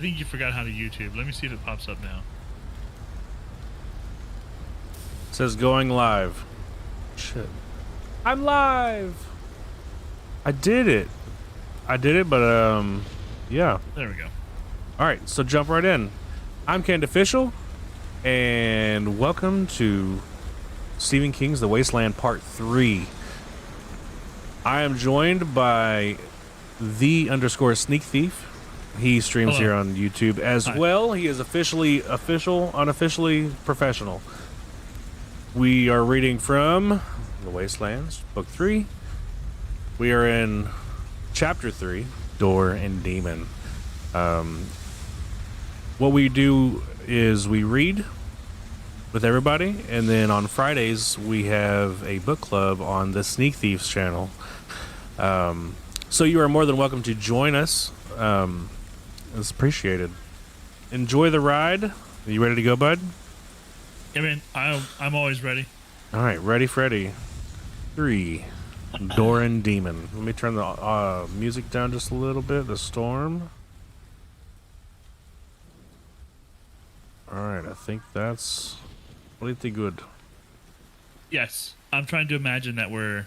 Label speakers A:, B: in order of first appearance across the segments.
A: I think you forgot how to YouTube. Let me see if it pops up now.
B: It says going live. Shit. I'm live. I did it, but yeah.
A: There we go.
B: All right, so jump right in. I'm Canned Official, and welcome to Stephen King's The Wasteland Part 3. I am joined by _Sneak Thief. He streams here on YouTube as well. He is unofficially professional. We are reading from The Wastelands, Book 3. We are in Chapter 3, Door and Demon. What we do is we read with everybody, and then on Fridays we have a book club on the Sneak Thieves channel. So you are more than welcome to join us. It's appreciated. Enjoy the ride. Are you ready to go, bud?
A: Yeah, man. I'm always ready.
B: All right, ready, Freddy. 3, Door and Demon. Let me turn the music down just a little bit. The storm. All right, I think that's pretty good.
A: Yes, I'm trying to imagine that we're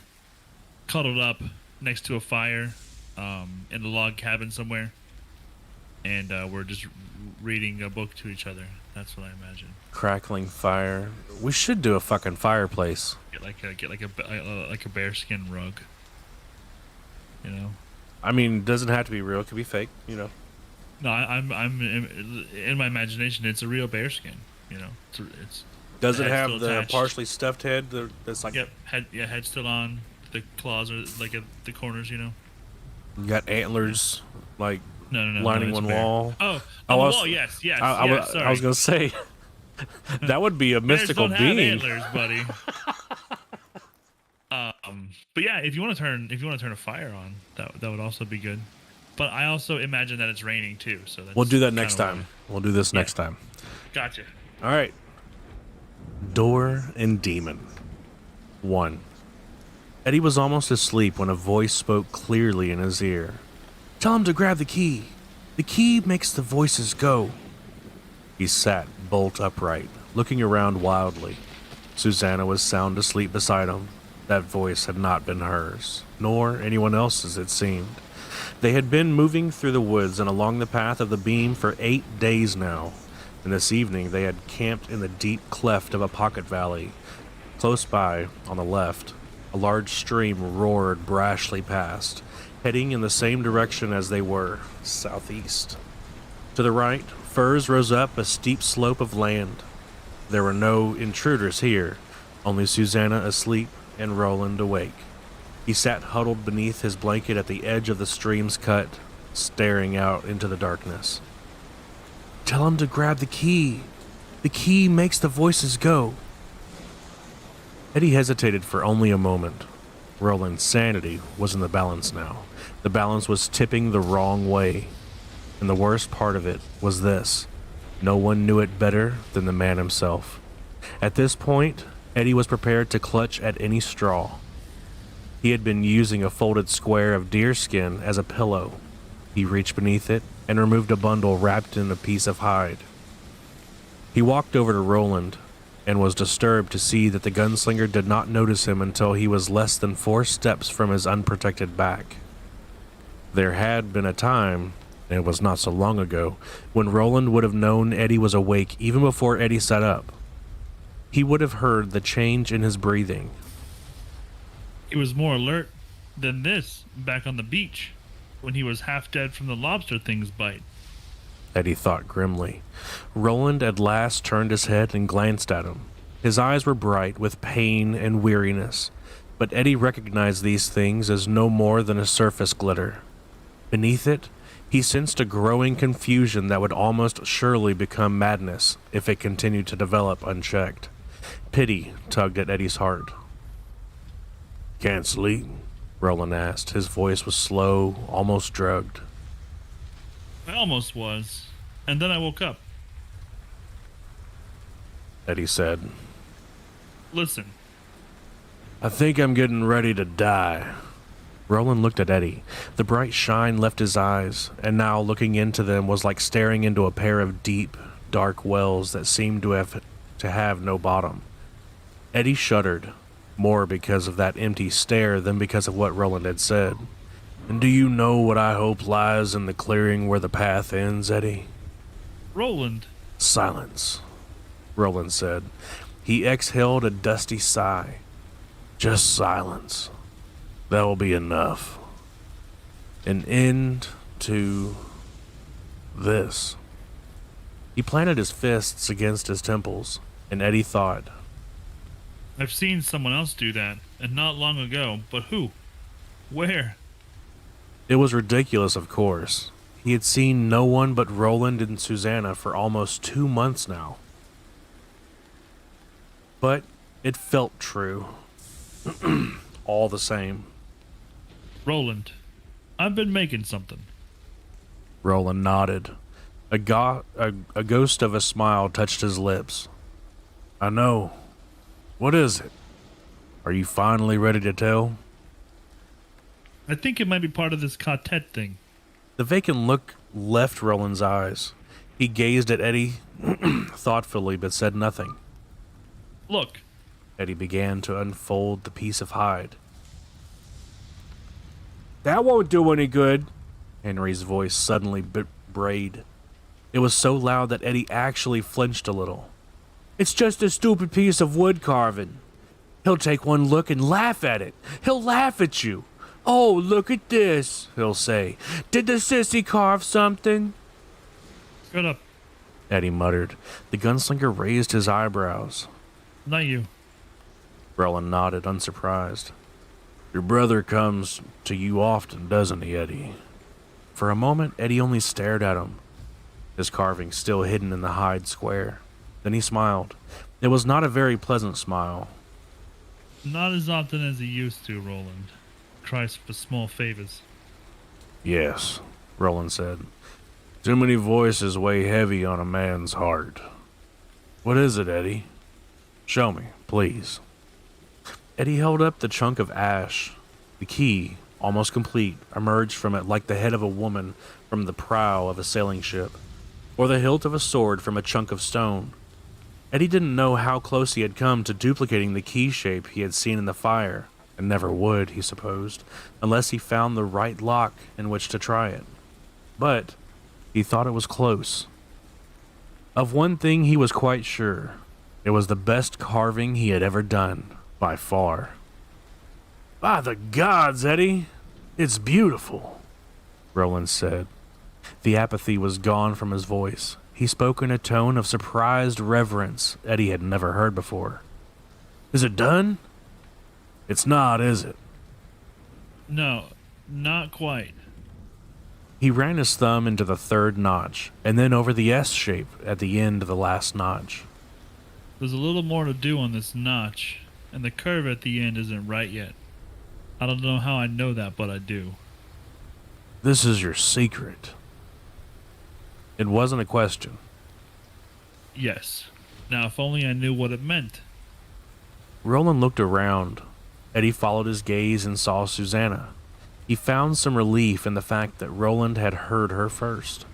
A: cuddled up next to a fire in a log cabin somewhere, and we're just reading a book to each other. That's what I imagine.
B: Crackling fire. We should do a fucking fireplace.
A: Get like a bearskin rug. You know.
B: I mean, it doesn't have to be real. It could be fake. You know.
A: No, I'm in my imagination. It's a real bearskin. You know. It's
B: Does it have the
A: attached.
B: partially stuffed head that's like?
A: Yep. Head still on. The claws are like at the corners. You know.
B: You got antlers like
A: No,
B: lining
A: it's
B: one
A: bear.
B: wall.
A: Oh, on the wall. Yes. Sorry.
B: I was gonna say that would be a mystical
A: Bears don't
B: being.
A: have antlers, buddy. But yeah, if you want to turn a fire on, that would also be good. But I also imagine that it's raining too, so that's
B: We'll do that next time. We'll do this next time.
A: Gotcha.
B: All right. Door and Demon. 1. Eddie was almost asleep when a voice spoke clearly in his ear. Tell him to grab the key. The key makes the voices go. He sat bolt upright, looking around wildly. Susanna was sound asleep beside him. That voice had not been hers, nor anyone else's, it seemed. They had been moving through the woods and along the path of the beam for 8 days now, and this evening they had camped in the deep cleft of a pocket valley. Close by, on the left, a large stream roared brashly past, heading in the same direction as they were, southeast. To the right, firs rose up a steep slope of land. There were no intruders here, only Susanna asleep and Roland awake. He sat huddled beneath his blanket at the edge of the stream's cut, staring out into the darkness. Tell him to grab the key. The key makes the voices go. Eddie hesitated for only a moment. Roland's sanity was in the balance now. The balance was tipping the wrong way. And the worst part of it was this. No one knew it better than the man himself. At this point, Eddie was prepared to clutch at any straw. He had been using a folded square of deerskin as a pillow. He reached beneath it and removed a bundle wrapped in a piece of hide. He walked over to Roland and was disturbed to see that the gunslinger did not notice him until he was less than 4 steps from his unprotected back. There had been a time, and it was not so long ago, when Roland would have known Eddie was awake even before Eddie sat up. He would have heard the change in his breathing.
A: He was more alert than this back on the beach when he was half dead from the lobster thing's bite.
B: Eddie thought grimly. Roland at last turned his head and glanced at him. His eyes were bright with pain and weariness, but Eddie recognized these things as no more than a surface glitter. Beneath it, he sensed a growing confusion that would almost surely become madness if it continued to develop unchecked. Pity tugged at Eddie's heart. Can't sleep? Roland asked. His voice was slow, almost drugged.
A: I almost was, and then I woke up.
B: Eddie said.
A: Listen.
B: I think I'm getting ready to die. Roland looked at Eddie. The bright shine left his eyes, and now looking into them was like staring into a pair of deep, dark wells that seemed to have no bottom. Eddie shuddered, more because of that empty stare than because of what Roland had said. And do you know what I hope lies in the clearing where the path ends, Eddie?
A: Roland.
B: Silence, Roland said. He exhaled a dusty sigh. Just silence. That will be enough. An end to this. He planted his fists against his temples, and Eddie thought,
A: I've seen someone else do that, and not long ago, but who? Where?
B: it was ridiculous, of course. He had seen no one but Roland and Susanna for almost 2 months now. But it felt true. All the same.
A: Roland, I've been making something.
B: Roland nodded. A ghost of a smile touched his lips. I know. What is it? Are you finally ready to tell?
A: I think it might be part of this quartet thing.
B: The vacant look left Roland's eyes. He gazed at Eddie thoughtfully but said nothing.
A: Look.
B: Eddie began to unfold the piece of hide. That won't do any good, Henry's voice suddenly brayed. It was so loud that Eddie actually flinched a little. It's just a stupid piece of wood carving. He'll take one look and laugh at it. He'll laugh at you. Oh, look at this, he'll say. Did the sissy carve something?
A: Shut up.
B: Eddie muttered. The gunslinger raised his eyebrows.
A: Not you.
B: Roland nodded, unsurprised. Your brother comes to you often, doesn't he, Eddie? For a moment, Eddie only stared at him, his carving still hidden in the hide square. Then he smiled. It was not a very pleasant smile.
A: Not as often as he used to, Roland. Tries for small favors.
B: Yes, Roland said. Too many voices weigh heavy on a man's heart. What is it, Eddie? Show me, please. Eddie held up the chunk of ash. The key, almost complete, emerged from it like the head of a woman from the prow of a sailing ship, or the hilt of a sword from a chunk of stone. Eddie didn't know how close he had come to duplicating the key shape he had seen in the fire, and never would, he supposed, unless he found the right lock in which to try it. But he thought it was close. Of one thing he was quite sure. It was the best carving he had ever done. By far. By the gods, Eddie! It's beautiful, Roland said. The apathy was gone from his voice. He spoke in a tone of surprised reverence Eddie had never heard before. Is it done? It's not, is it?
A: No, not quite.
B: He ran his thumb into the third notch, and then over the S shape at the end of the last notch.
A: There's a little more to do on this notch, and the curve at the end isn't right yet. I don't know how I know that, but I do.
B: This is your secret. It wasn't a question.
A: Yes. Now, if only I knew what it meant.
B: Roland looked around. Eddie followed his gaze and saw Susanna. He found some relief in the fact that Roland had heard her first.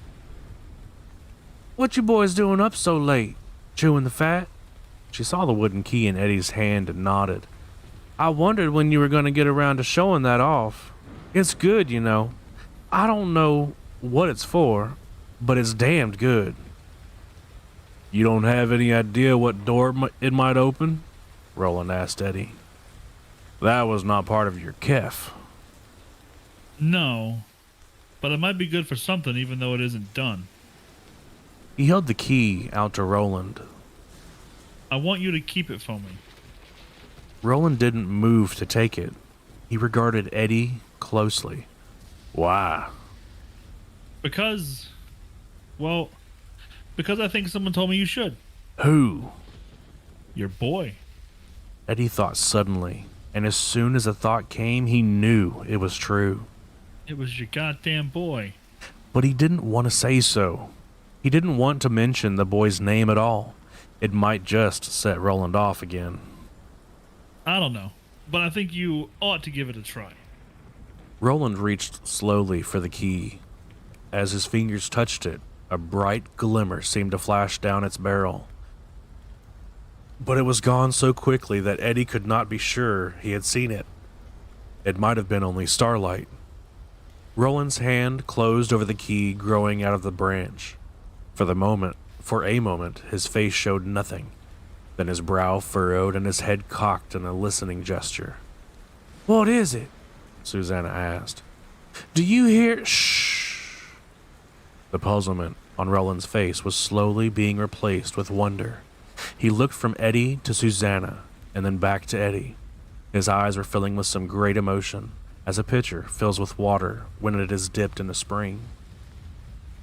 B: What you boys doing up so late? Chewing the fat? She saw the wooden key in Eddie's hand and nodded. I wondered when you were going to get around to showing that off. It's good, you know. I don't know what it's for, but it's damned good. You don't have any idea what door it might open? Roland asked Eddie. That was not part of your kef.
A: No, but it might be good for something even though it isn't done.
B: He held the key out to Roland.
A: I want you to keep it for me.
B: Roland didn't move to take it. He regarded Eddie closely. Why?
A: Because I think someone told me you should.
B: Who?
A: Your boy.
B: Eddie thought suddenly, and as soon as the thought came, he knew it was true.
A: It was your goddamn boy.
B: But he didn't want to say so. He didn't want to mention the boy's name at all. It might just set Roland off again.
A: I don't know, but I think you ought to give it a try.
B: Roland reached slowly for the key. As his fingers touched it, a bright glimmer seemed to flash down its barrel. But it was gone so quickly that Eddie could not be sure he had seen it. It might have been only starlight. Roland's hand closed over the key growing out of the branch. For a moment, his face showed nothing. Then his brow furrowed and his head cocked in a listening gesture. "What is it?" Susanna asked. "Do you hear—" "Shh." The puzzlement on Roland's face was slowly being replaced with wonder. He looked from Eddie to Susanna, and then back to Eddie. His eyes were filling with some great emotion, as a pitcher fills with water when it is dipped in a spring.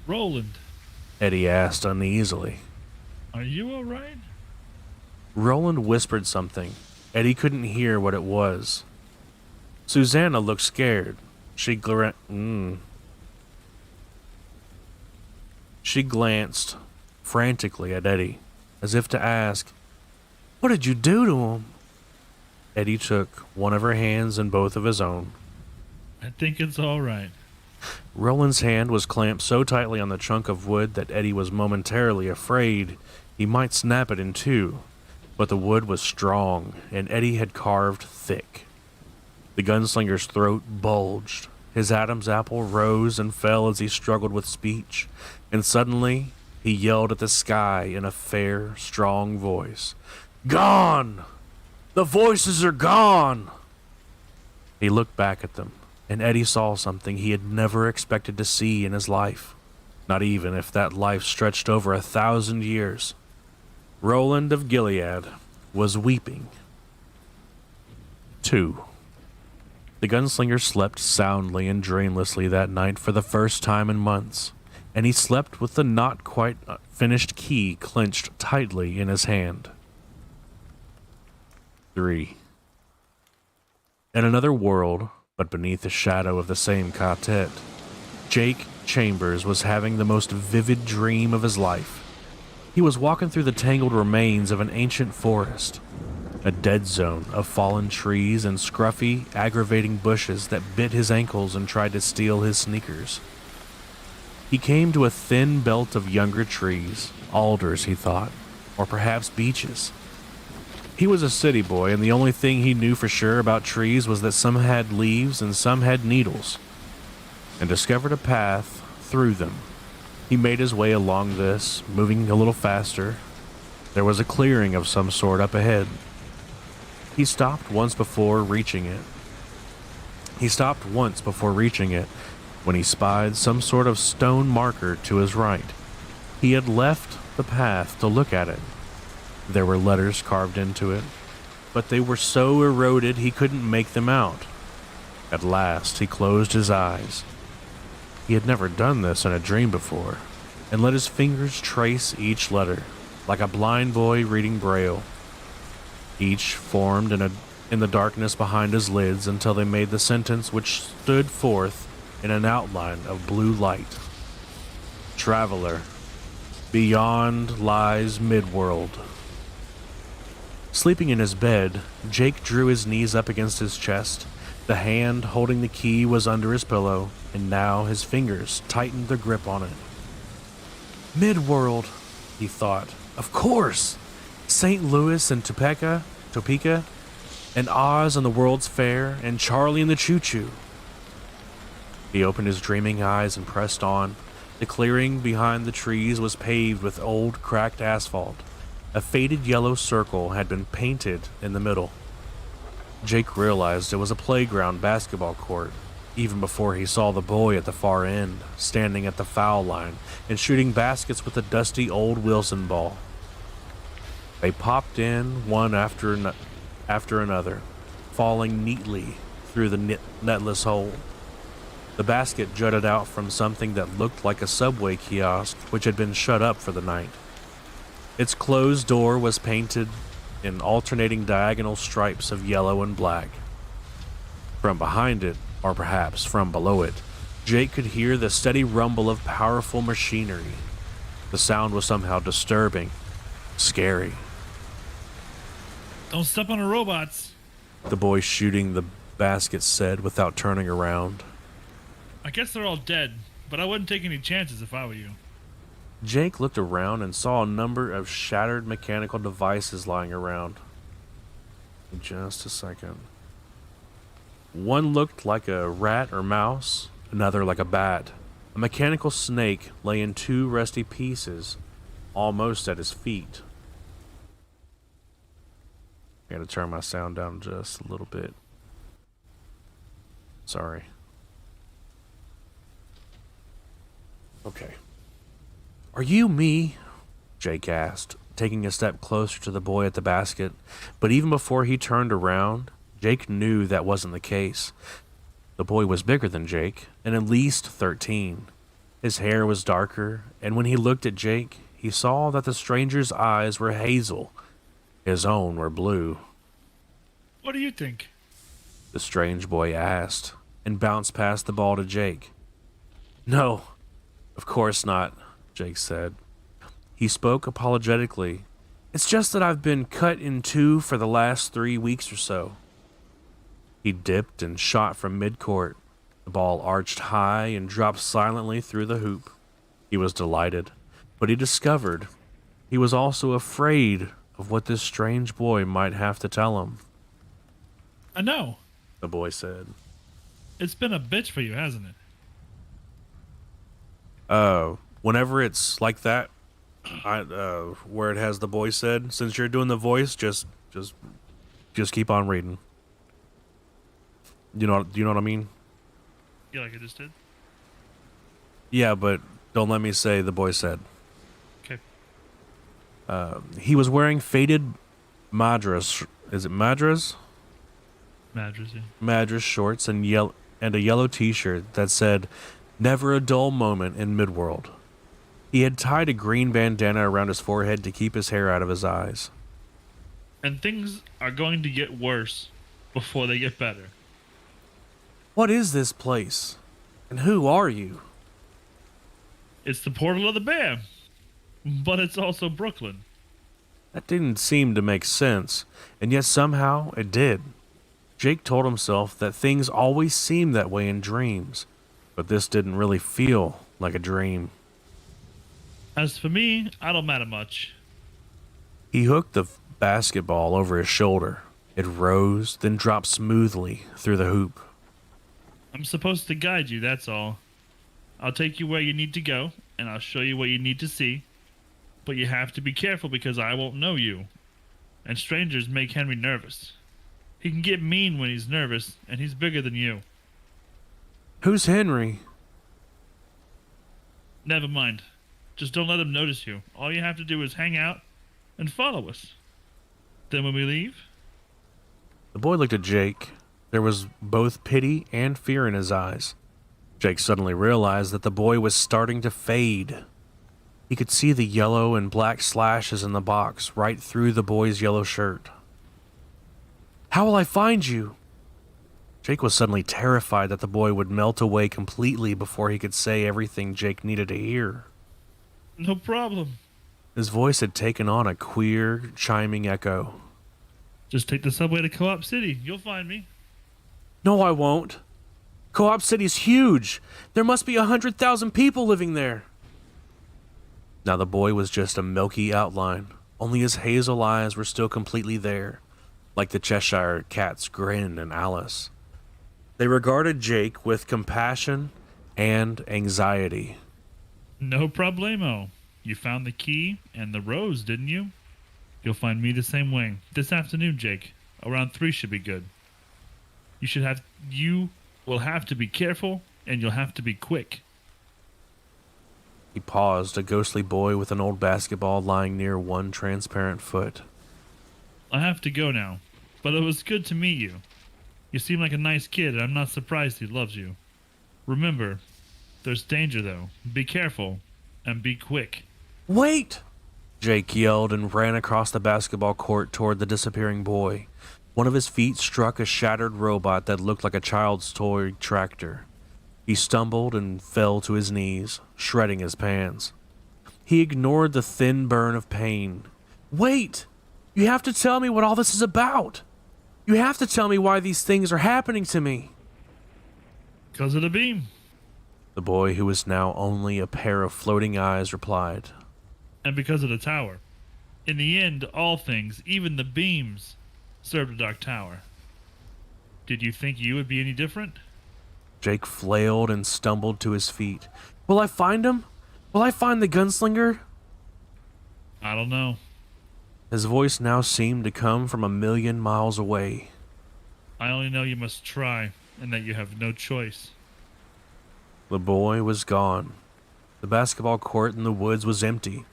A: Roland,
B: Eddie asked uneasily.
A: are you all right?
B: Roland whispered something. Eddie couldn't hear what it was. Susanna looked scared. She glanced frantically at Eddie, as if to ask, "What did you do to him?" Eddie took one of her hands in both of his own.
A: I think it's all right.
B: Roland's hand was clamped so tightly on the chunk of wood that Eddie was momentarily afraid he might snap it in two, but the wood was strong, and Eddie had carved thick. The gunslinger's throat bulged. His Adam's apple rose and fell as he struggled with speech, and suddenly he yelled at the sky in a fair, strong voice. "Gone! The voices are gone!" He looked back at them, and Eddie saw something he had never expected to see in his life, not even if that life stretched over 1,000 years. Roland of Gilead was weeping. 2. The gunslinger slept soundly and dreamlessly that night for the first time in months, and he slept with the not quite finished key clenched tightly in his hand. 3. In another world, but beneath the shadow of the same quartet, Jake Chambers was having the most vivid dream of his life. He was walking through the tangled remains of an ancient forest, a dead zone of fallen trees and scruffy, aggravating bushes that bit his ankles and tried to steal his sneakers. He came to a thin belt of younger trees, alders, he thought, or perhaps beeches. He was a city boy, and the only thing he knew for sure about trees was that some had leaves and some had needles, and discovered a path through them. He made his way along this, moving a little faster. There was a clearing of some sort up ahead. He stopped once before reaching it. When he spied some sort of stone marker to his right. He had left the path to look at it. There were letters carved into it, but they were so eroded he couldn't make them out. At last, he closed his eyes. He had never done this in a dream before, and let his fingers trace each letter, like a blind boy reading Braille. Each formed in the darkness behind his lids until they made the sentence which stood forth in an outline of blue light. Traveler, beyond lies Midworld. Sleeping in his bed, Jake drew his knees up against his chest. The hand holding the key was under his pillow, and now his fingers tightened their grip on it. Midworld, he thought. Of course! St. Louis and Topeka, and Oz and the World's Fair, and Charlie and the Choo-Choo. He opened his dreaming eyes and pressed on. The clearing behind the trees was paved with old, cracked asphalt. A faded yellow circle had been painted in the middle. Jake realized it was a playground basketball court, even before he saw the boy at the far end, standing at the foul line and shooting baskets with a dusty old Wilson ball. They popped in one after another, falling neatly through the netless hole. The basket jutted out from something that looked like a subway kiosk which had been shut up for the night. Its closed door was painted in alternating diagonal stripes of yellow and black. From behind it, or perhaps from below it, Jake could hear the steady rumble of powerful machinery. The sound was somehow disturbing, scary.
A: Don't step on the robots.
B: The boy shooting the Basket said without turning around.
A: I guess they're all dead, but I wouldn't take any chances if I were you.
B: Jake looked around and saw a number of shattered mechanical devices lying around. Just a second. One looked like a rat or mouse, another like a bat. A mechanical snake lay in two rusty pieces, almost at his feet. I gotta turn my sound down just a little bit. Sorry. Okay. Are you me? Jake asked, taking a step closer to the boy at the basket. But even before he turned around, Jake knew that wasn't the case. The boy was bigger than Jake, and at least 13. His hair was darker, and when he looked at Jake, he saw that the stranger's eyes were hazel. His own were blue.
A: What do you think?
B: The strange boy asked, and bounced past the ball to Jake. No, of course not, Jake said. He spoke apologetically. It's just that I've been cut in two for the last 3 weeks or so. He dipped and shot from midcourt. The ball arched high and dropped silently through the hoop. He was delighted, but he discovered he was also afraid of what this strange boy might have to tell him.
A: I know.
B: The boy said.
A: It's been a bitch for you, hasn't it?
B: Whenever it's like that, where it has the boy said, since you're doing the voice, just keep on reading. Do you know what I mean?
A: Yeah, like I just did.
B: Yeah, but don't let me say the boy said.
A: Okay.
B: He was wearing faded Madras. Is it Madras?
A: Madras, yeah.
B: Madras shorts and a yellow T-shirt that said, "Never a dull moment in Midworld." He had tied a green bandana around his forehead to keep his hair out of his eyes.
A: And things are going to get worse before they get better.
B: What is this place? And who are you?
A: It's the portal of the bear. But it's also Brooklyn.
B: That didn't seem to make sense, and yet somehow it did. Jake told himself that things always seemed that way in dreams, but this didn't really feel like a dream.
A: As for me, I don't matter much.
B: He hooked the basketball over his shoulder. It rose, then dropped smoothly through the hoop.
A: I'm supposed to guide you, that's all. I'll take you where you need to go, and I'll show you what you need to see. But you have to be careful because I won't know you. And strangers make Henry nervous. He can get mean when he's nervous, and he's bigger than you.
B: Who's Henry?
A: Never mind. Just don't let him notice you. All you have to do is hang out and follow us. Then when we leave...
B: The boy looked at Jake. There was both pity and fear in his eyes. Jake suddenly realized that the boy was starting to fade. He could see the yellow and black slashes in the box right through the boy's yellow shirt. How will I find you? Jake was suddenly terrified that the boy would melt away completely before he could say everything Jake needed to hear.
A: No problem.
B: His voice had taken on a queer, chiming echo.
A: Just take the subway to Co-op City. You'll find me.
B: No, I won't. Co-op City's huge. There must be 100,000 people living there. Now the boy was just a milky outline. Only his hazel eyes were still completely there, like the Cheshire Cat's grin and Alice. They regarded Jake with compassion and anxiety.
A: No problemo. You found the key and the rose, didn't you? You'll find me the same way. This afternoon, Jake. Around 3 should be good. You will have to be careful, and you'll have to be quick.
B: He paused, a ghostly boy with an old basketball lying near one transparent foot.
A: I have to go now, but it was good to meet you. You seem like a nice kid, and I'm not surprised he loves you. Remember, there's danger, though. Be careful, and be quick.
B: Wait! Jake yelled and ran across the basketball court toward the disappearing boy. One of his feet struck a shattered robot that looked like a child's toy tractor. He stumbled and fell to his knees, shredding his pants. He ignored the thin burn of pain. Wait! You have to tell me what all this is about! You have to tell me why these things are happening to me.
A: Because of the beam.
B: The boy, who was now only a pair of floating eyes, replied.
A: And because of the tower. In the end, all things, even the beams, serve the Dark Tower. Did you think you would be any different?
B: Jake flailed and stumbled to his feet. Will I find him? Will I find the gunslinger?
A: I don't know.
B: His voice now seemed to come from 1,000,000 miles away.
A: I only know you must try, and that you have no choice.
B: The boy was gone. The basketball court in the woods was empty.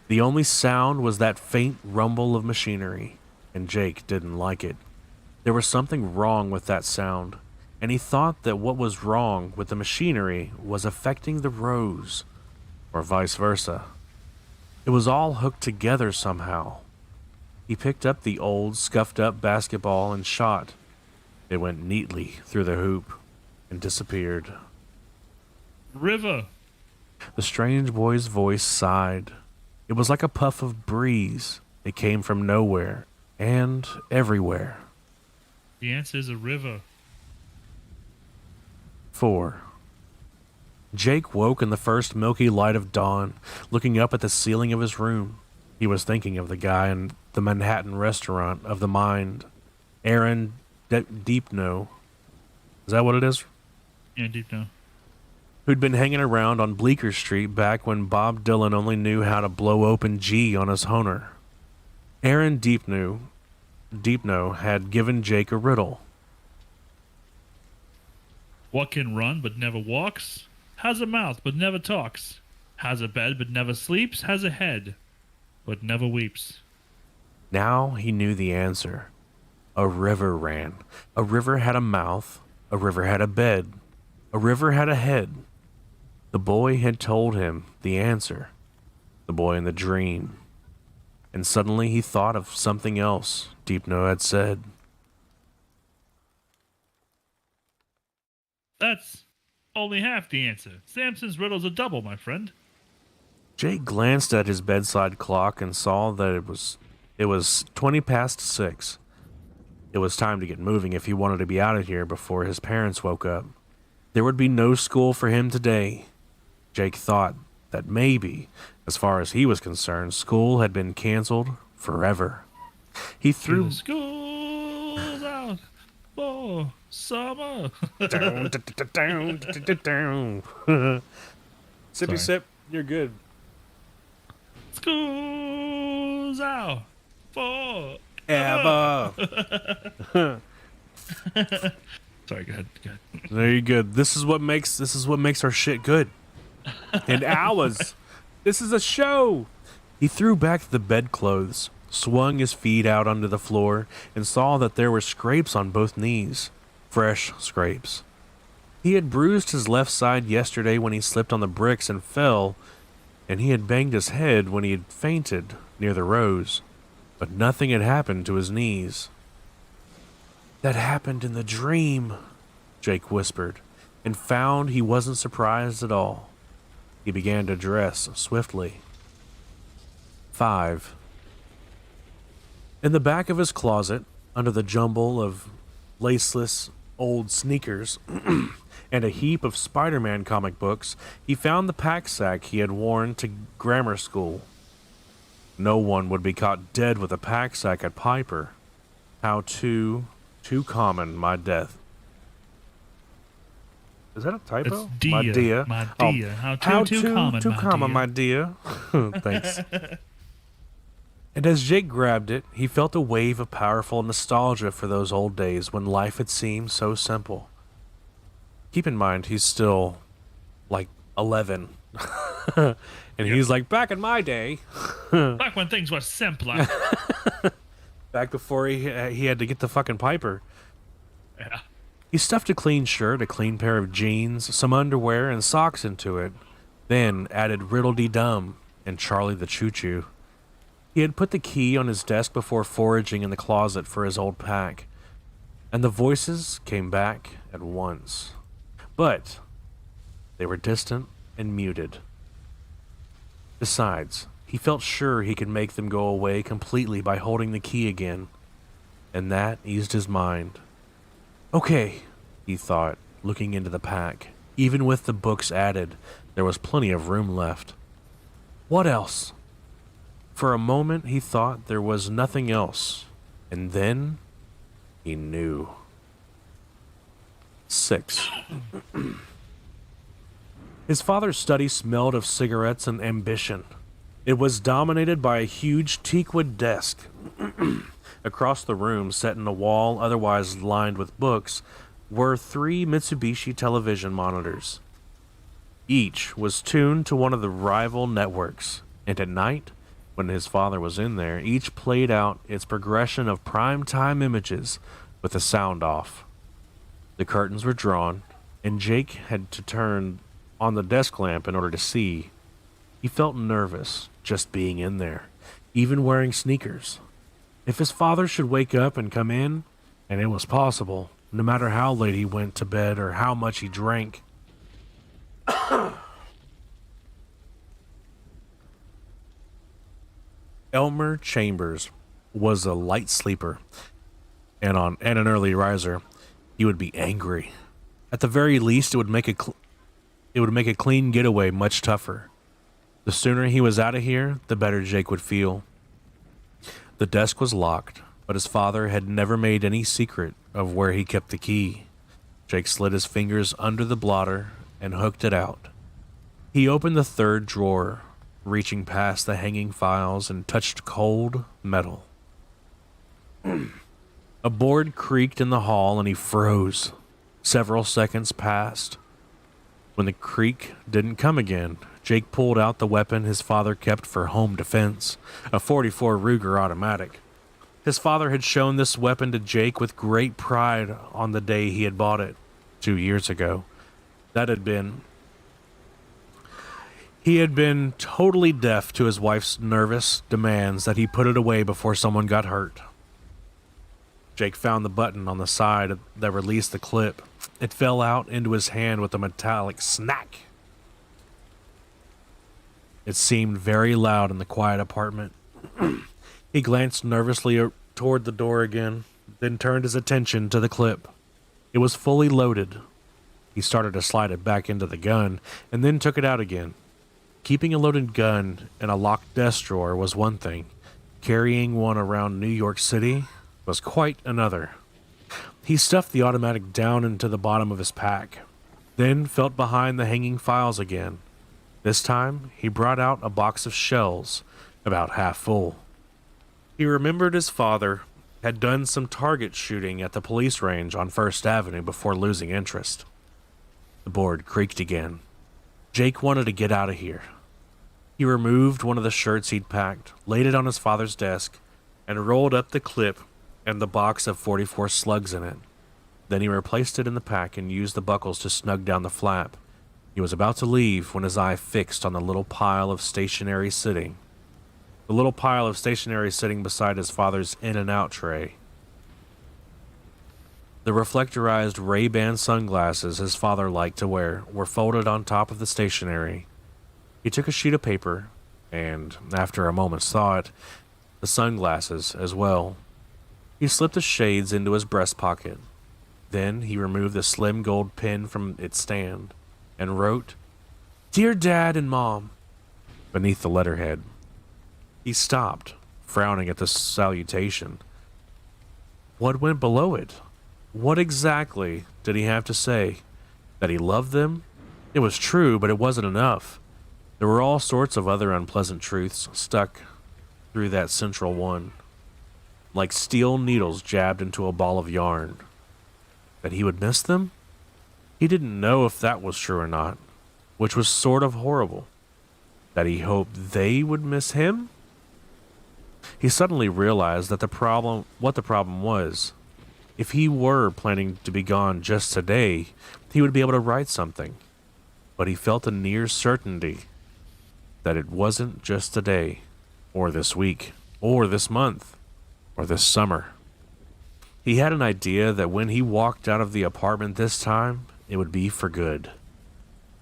B: The only sound was that faint rumble of machinery, and Jake didn't like it. There was something wrong with that sound, and he thought that what was wrong with the machinery was affecting the rows, or vice versa. It was all hooked together somehow. He picked up the old, scuffed-up basketball and shot. It went neatly through the hoop and disappeared.
A: River!
B: The strange boy's voice sighed. It was like a puff of breeze. It came from nowhere and everywhere.
A: The answer is a river.
B: 4. Jake woke in the first milky light of dawn, looking up at the ceiling of his room. He was thinking of the guy in the Manhattan restaurant of the mind, Aaron Deepno. Is that what it is?
A: Yeah, deep now.
B: Who'd been hanging around on Bleecker Street back when Bob Dylan only knew how to blow open G on his Honer. Aaron Deepno had given Jake a riddle.
A: What can run but never walks? Has a mouth but never talks? Has a bed but never sleeps? Has a head but never weeps?
B: Now he knew the answer. A river ran. A river had a mouth. A river had a bed. A river had a head. The boy had told him the answer. The boy in the dream. And suddenly he thought of something else Deepno had said.
A: That's only half the answer. Samson's riddle's a double, my friend.
B: Jake glanced at his bedside clock and saw that it was 20 past 6. It was time to get moving if he wanted to be out of here before his parents woke up. There would be no school for him today. Jake thought that maybe, as far as he was concerned, school had been canceled forever. He threw...
A: The school's out for summer.
B: Sippy sip, you're good.
A: School's out for
B: Ever.
A: Sorry, go ahead.
B: There you go. This is what makes our shit good. And ours. This is a show. He threw back the bedclothes, swung his feet out onto the floor, and saw that there were scrapes on both knees. Fresh scrapes. He had bruised his left side yesterday when he slipped on the bricks and fell, and he had banged his head when he had fainted near the rows. But nothing had happened to his knees. That happened in the dream, Jake whispered, and found he wasn't surprised at all. He began to dress swiftly. 5. In the back of his closet, under the jumble of laceless old sneakers and a heap of Spider-Man comic books, he found the pack sack he had worn to grammar school. No one would be caught dead with a pack sack at Piper. How too common my death. Is that a typo?
A: It's dia, my dear. How too common,
B: my dear. Thanks. And as Jake grabbed it, he felt a wave of powerful nostalgia for those old days when life had seemed so simple. Keep in mind, he's still, like, 11. And he's like, back in my day.
A: Back when things were simpler.
B: Back before he had to get the fucking Piper.
A: Yeah.
B: He stuffed a clean shirt, a clean pair of jeans, some underwear, and socks into it, then added Riddle-Dee-Dum and Charlie the Choo-Choo. He had put the key on his desk before foraging in the closet for his old pack, and the voices came back at once. But they were distant and muted. Besides, he felt sure he could make them go away completely by holding the key again. and that eased his mind. Okay, he thought, looking into the pack. Even with the books added, there was plenty of room left. What else? For a moment, he thought there was nothing else, and then he knew. 6. His father's study smelled of cigarettes and ambition. It was dominated by a huge teakwood desk. Across the room, set in a wall otherwise lined with books, were 3 Mitsubishi television monitors. Each was tuned to one of the rival networks, and at night, when his father was in there, each played out its progression of prime-time images with the sound off. The curtains were drawn, and Jake had to turn on the desk lamp in order to see. He felt nervous just being in there, even wearing sneakers. If his father should wake up and come in, and it was possible, no matter how late he went to bed or how much he drank. Elmer Chambers was a light sleeper and an early riser. He would be angry. At the very least, it would make a clean getaway much tougher. The sooner he was out of here, the better Jake would feel. The desk was locked, but his father had never made any secret of where he kept the key. Jake slid his fingers under the blotter and hooked it out. He opened the 3rd drawer, reaching past the hanging files, and touched cold metal. A board creaked in the hall and he froze. Several seconds passed. When the creak didn't come again, Jake pulled out the weapon his father kept for home defense, a .44 Ruger automatic. His father had shown this weapon to Jake with great pride on the day he had bought it, 2 years ago. He had been totally deaf to his wife's nervous demands that he put it away before someone got hurt. Jake found the button on the side that released the clip. It fell out into his hand with a metallic snack. It seemed very loud in the quiet apartment. He glanced nervously toward the door again, then turned his attention to the clip. It was fully loaded. He started to slide it back into the gun, and then took it out again. Keeping a loaded gun in a locked desk drawer was one thing. Carrying one around New York City was quite another. He stuffed the automatic down into the bottom of his pack, then felt behind the hanging files again. This time, he brought out a box of shells, about half full. He remembered his father had done some target shooting at the police range on First Avenue before losing interest. The board creaked again. Jake wanted to get out of here. He removed one of the shirts he'd packed, laid it on his father's desk, and rolled up the clip and the box of .44 slugs in it. Then he replaced it in the pack and used the buckles to snug down the flap. He was about to leave when his eye fixed on the little pile of stationery sitting. The little pile of stationery sitting beside his father's in-and-out tray. The reflectorized Ray-Ban sunglasses his father liked to wear were folded on top of the stationery. He took a sheet of paper, and, after a moment's thought, the sunglasses as well. He slipped the shades into his breast pocket. Then he removed the slim gold pen from its stand and wrote, "Dear Dad and Mom," beneath the letterhead. He stopped, frowning at the salutation. What went below it? What exactly did he have to say? That he loved them? It was true, but it wasn't enough. There were all sorts of other unpleasant truths stuck through that central one, like steel needles jabbed into a ball of yarn. That he would miss them? He didn't know if that was true or not, which was sort of horrible. That he hoped they would miss him? He suddenly realized that what the problem was. If he were planning to be gone just today, he would be able to write something. But he felt a near certainty that it wasn't just today, or this week, or this month, or this summer. He had an idea that when he walked out of the apartment this time, it would be for good.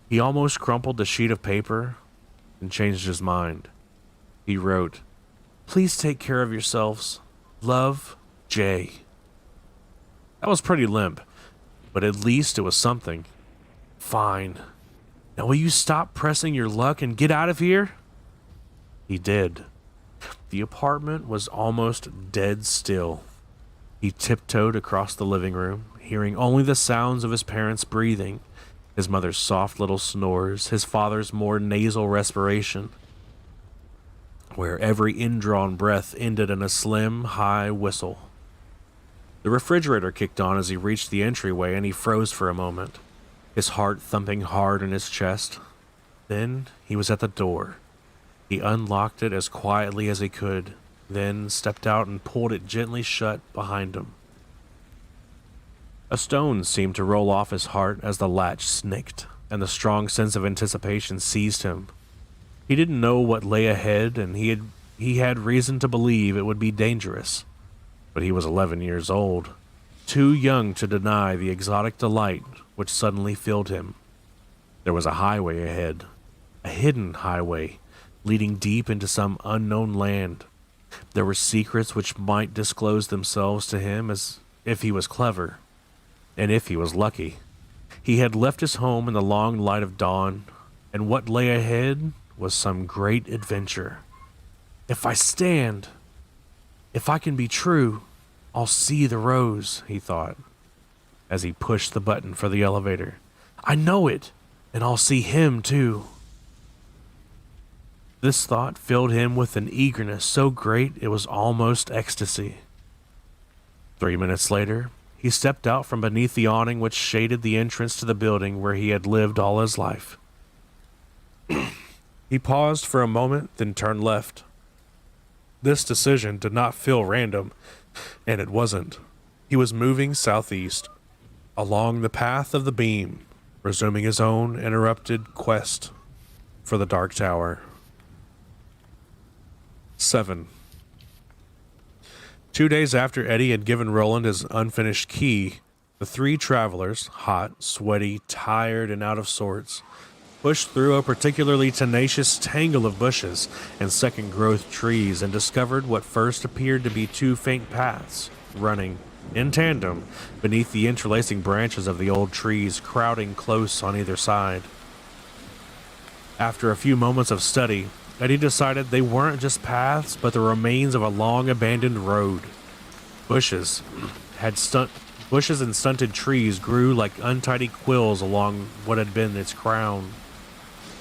B: He almost crumpled the sheet of paper and changed his mind. He wrote, "Please take care of yourselves. Love, Jay." That was pretty limp, but at least it was something. Fine. Now will you stop pressing your luck and get out of here? He did. The apartment was almost dead still. He tiptoed across the living room, hearing only the sounds of his parents breathing, his mother's soft little snores, his father's more nasal respiration, where every indrawn breath ended in a slim, high whistle. The refrigerator kicked on as he reached the entryway, and he froze for a moment, his heart thumping hard in his chest. Then he was at the door. He unlocked it as quietly as he could, then stepped out and pulled it gently shut behind him. A stone seemed to roll off his heart as the latch snicked, and the strong sense of anticipation seized him. He didn't know what lay ahead, and he had reason to believe it would be dangerous. But he was 11 years old, too young to deny the exotic delight which suddenly filled him. There was a highway ahead, a hidden highway, leading deep into some unknown land. There were secrets which might disclose themselves to him as if he was clever, and if he was lucky. He had left his home in the long light of dawn, and what lay ahead was some great adventure. If I stand, if I can be true, I'll see the rose, he thought, as he pushed the button for the elevator. I know it, and I'll see him too. This thought filled him with an eagerness so great it was almost ecstasy. 3 minutes later, he stepped out from beneath the awning which shaded the entrance to the building where he had lived all his life. He paused for a moment, then turned left. This decision did not feel random, and it wasn't. He was moving southeast, along the path of the beam, resuming his own interrupted quest for the Dark Tower. 7. 2 days after Eddie had given Roland his unfinished key, the three travelers, hot, sweaty, tired, and out of sorts, pushed through a particularly tenacious tangle of bushes and second-growth trees and discovered what first appeared to be two faint paths, running, in tandem, beneath the interlacing branches of the old trees crowding close on either side. After a few moments of study, Eddie decided they weren't just paths, but the remains of a long abandoned road. Bushes and stunted trees grew like untidy quills along what had been its crown.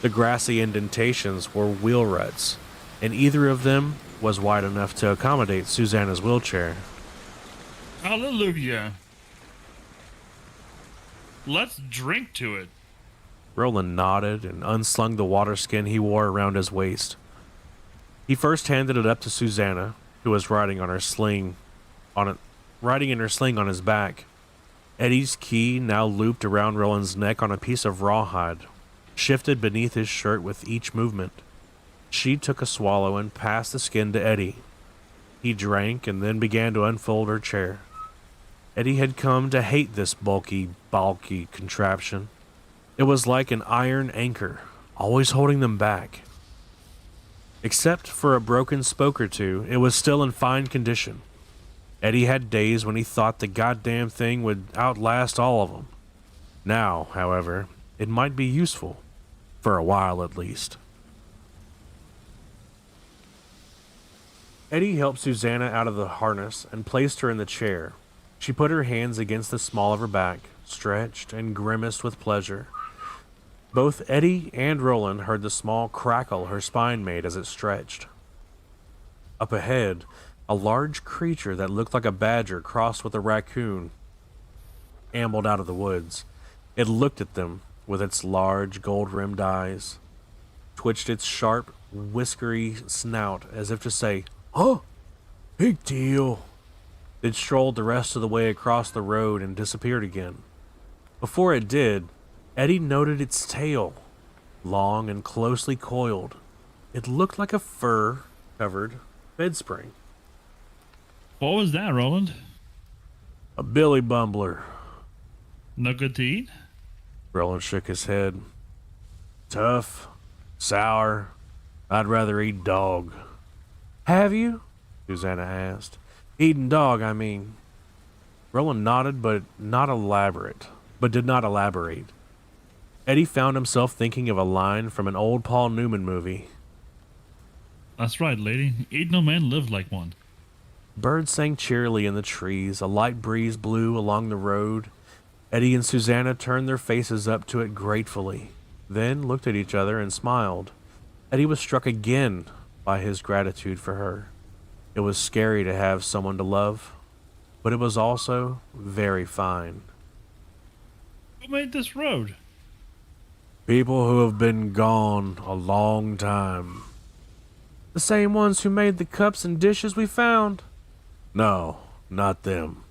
B: The grassy indentations were wheel ruts, and either of them was wide enough to accommodate Susanna's wheelchair.
A: Hallelujah. Let's drink to it.
B: Roland nodded and unslung the water skin he wore around his waist. He first handed it up to Susanna, who was riding in her sling on his back. Eddie's key, now looped around Roland's neck on a piece of rawhide, shifted beneath his shirt with each movement. She took a swallow and passed the skin to Eddie. He drank and then began to unfold her chair. Eddie had come to hate this bulky contraption. It was like an iron anchor, always holding them back. Except for a broken spoke or two, it was still in fine condition. Eddie had days when he thought the goddamn thing would outlast all of them. Now, however, it might be useful. For a while, at least. Eddie helped Susanna out of the harness and placed her in the chair. She put her hands against the small of her back, stretched, and grimaced with pleasure. Both Eddie and Roland heard the small crackle her spine made as it stretched. Up ahead, a large creature that looked like a badger crossed with a raccoon ambled out of the woods. It looked at them with its large gold-rimmed eyes, twitched its sharp, whiskery snout as if to say, "Huh? Big deal." It strolled the rest of the way across the road and disappeared again. Before it did, Eddie noted its tail, long and closely coiled. It looked like a fur-covered bedspring.
A: What was that, Roland?
B: A billy bumbler.
A: No good to eat?
B: Roland shook his head. Tough, sour. I'd rather eat dog. Have you? Susanna asked. Eating dog, I mean. Roland nodded, but did not elaborate. Eddie found himself thinking of a line from an old Paul Newman movie.
A: That's right, lady. Ain't no man lived like one.
B: Birds sang cheerily in the trees, a light breeze blew along the road. Eddie and Susanna turned their faces up to it gratefully, then looked at each other and smiled. Eddie was struck again by his gratitude for her. It was scary to have someone to love, but it was also very fine.
A: Who made this road?
B: People who have been gone a long time. The same ones who made the cups and dishes we found? No, not them.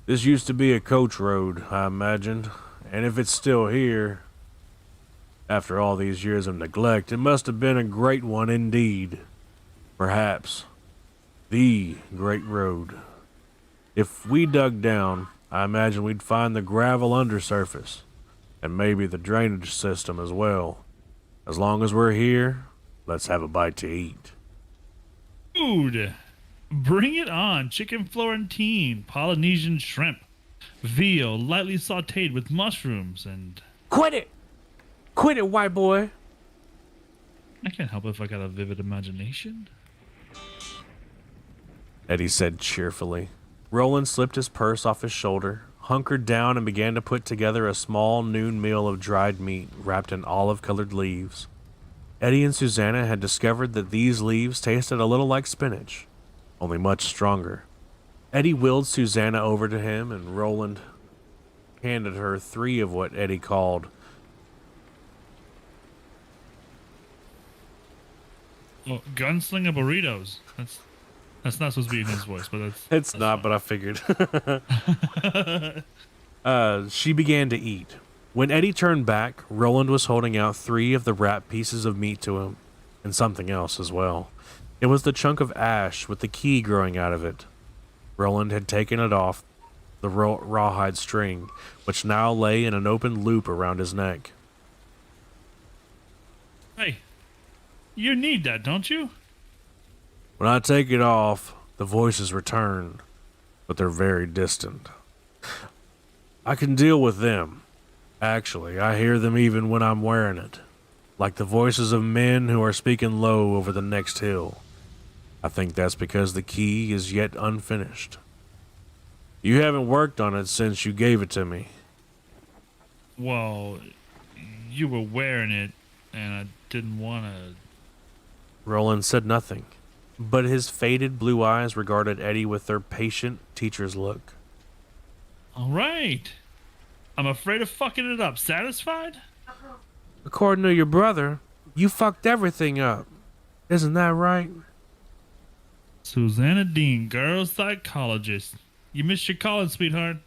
B: This used to be a coach road, I imagined, and if it's still here, after all these years of neglect, it must have been a great one indeed. Perhaps the great road. If we dug down, I imagine we'd find the gravel undersurface, and maybe the drainage system as well. As long as we're here, let's have a bite to eat.
A: Food. Bring it on. Chicken Florentine, Polynesian shrimp, veal lightly sauteed with mushrooms, and...
B: Quit it! Quit it, white boy!
A: I can't help if I got a vivid imagination.
B: Eddie said cheerfully. Roland slipped his purse off his shoulder, hunkered down, and began to put together a small noon meal of dried meat wrapped in olive-colored leaves. Eddie and Susanna had discovered that these leaves tasted a little like spinach, only much stronger. Eddie wheeled Susanna over to him, and Roland handed her 3 of what Eddie called
A: Gunslinger burritos. That's not supposed to be in his voice, but
B: It's not, but I figured. She began to eat. When Eddie turned back, Roland was holding out 3 of the wrapped pieces of meat to him, and something else as well. It was the chunk of ash with the key growing out of it. Roland had taken it off the rawhide string, which now lay in an open loop around his neck.
A: Hey, you need that, don't you?
B: When I take it off, the voices return, but they're very distant. I can deal with them. Actually, I hear them even when I'm wearing it, like the voices of men who are speaking low over the next hill. I think that's because the key is yet unfinished. You haven't worked on it since you gave it to me.
A: Well, you were wearing it, and I didn't want to...
B: Roland said nothing, but his faded blue eyes regarded Eddie with their patient teacher's look.
A: All right. I'm afraid of fucking it up. Satisfied?
B: According to your brother, you fucked everything up. Isn't that right?
A: Susanna Dean, girl psychologist. You missed your calling, sweetheart.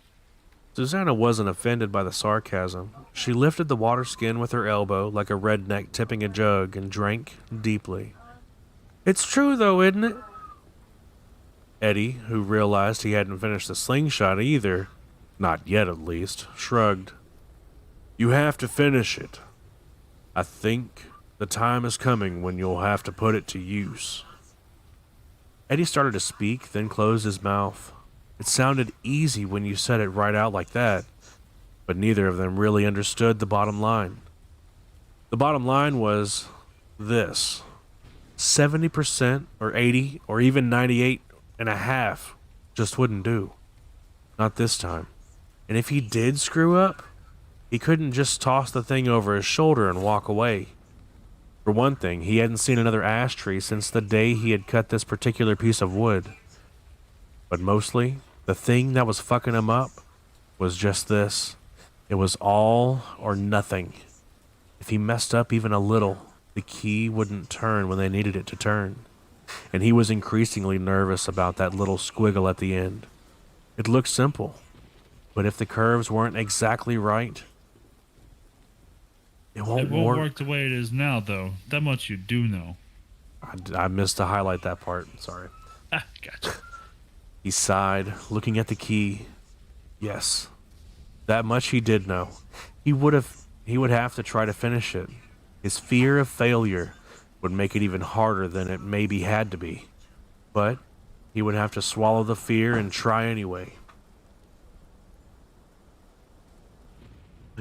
B: Susanna wasn't offended by the sarcasm. She lifted the water skin with her elbow like a redneck tipping a jug and drank deeply. It's true, though, isn't it? Eddie, who realized he hadn't finished the slingshot either, not yet at least, shrugged. You have to finish it. I think the time is coming when you'll have to put it to use. Eddie started to speak, then closed his mouth. It sounded easy when you said it right out like that, but neither of them really understood the bottom line. The bottom line was this. 70% or 80 or even 98.5 just wouldn't do. Not this time. And if he did screw up, he couldn't just toss the thing over his shoulder and walk away. For one thing, he hadn't seen another ash tree since the day he had cut this particular piece of wood. But mostly, the thing that was fucking him up was just this. It was all or nothing. If he messed up even a little, the key wouldn't turn when they needed it to turn. And he was increasingly nervous about that little squiggle at the end. It looked simple, but if the curves weren't exactly right, it won't
A: work the way it is now, though. That much you do know.
B: I missed to highlight that part. Sorry.
A: Ah, gotcha.
B: He sighed, looking at the key. Yes, that much he did know. He would have to try to finish it. His fear of failure would make it even harder than it maybe had to be. But he would have to swallow the fear and try anyway.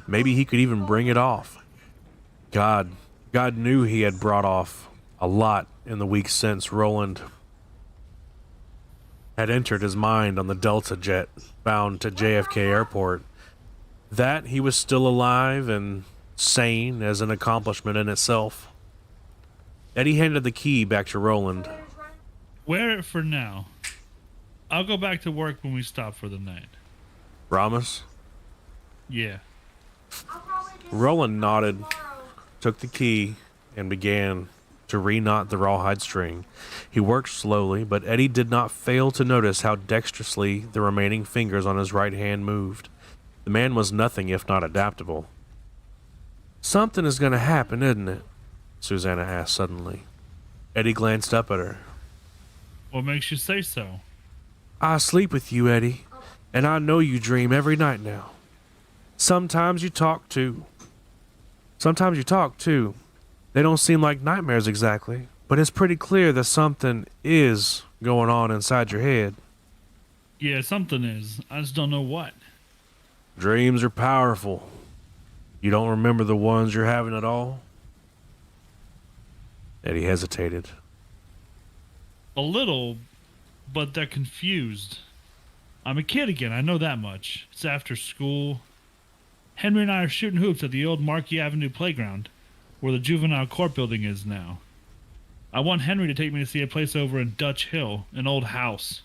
B: Maybe he could even bring it off. God, God knew he had brought off a lot in the weeks since Roland had entered his mind on the Delta jet bound to JFK Airport. That he was still alive and sane as an accomplishment in itself. Eddie handed the key back to Roland.
A: Wear it for now. I'll go back to work when we stop for the night.
B: Promise?
A: Yeah.
B: Roland nodded, took the key, and began to re-knot the rawhide string. He worked slowly, but Eddie did not fail to notice how dexterously the remaining fingers on his right hand moved. The man was nothing if not adaptable. Something is going to happen, isn't it? Susanna asked suddenly. Eddie glanced up at her.
A: What makes you say so?
B: I sleep with you, Eddie, and I know you dream every night now. Sometimes you talk too. They don't seem like nightmares exactly, but it's pretty clear that something is going on inside your head.
A: Yeah, something is. I just don't know what.
B: Dreams are powerful. You don't remember the ones you're having at all? Eddie hesitated.
A: A little, but they're confused. I'm a kid again, I know that much. It's after school. Henry and I are shooting hoops at the old Marquis Avenue playground, where the juvenile court building is now. I want Henry to take me to see a place over in Dutch Hill, an old house.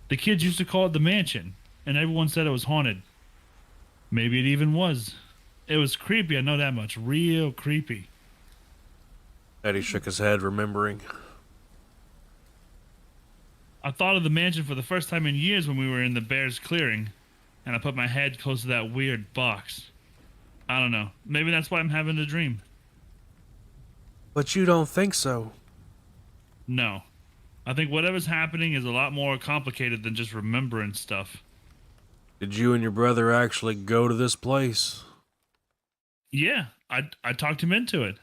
A: The kids used to call it the mansion, and everyone said it was haunted. Maybe it even was. It was creepy, I know that much. Real creepy.
B: Eddie shook his head, remembering.
A: I thought of the mansion for the first time in years when we were in the Bears clearing, and I put my head close to that weird box. I don't know. Maybe that's why I'm having a dream.
B: But you don't think so?
A: No. I think whatever's happening is a lot more complicated than just remembering stuff.
B: Did you and your brother actually go to this place?
A: Yeah, I talked him into it.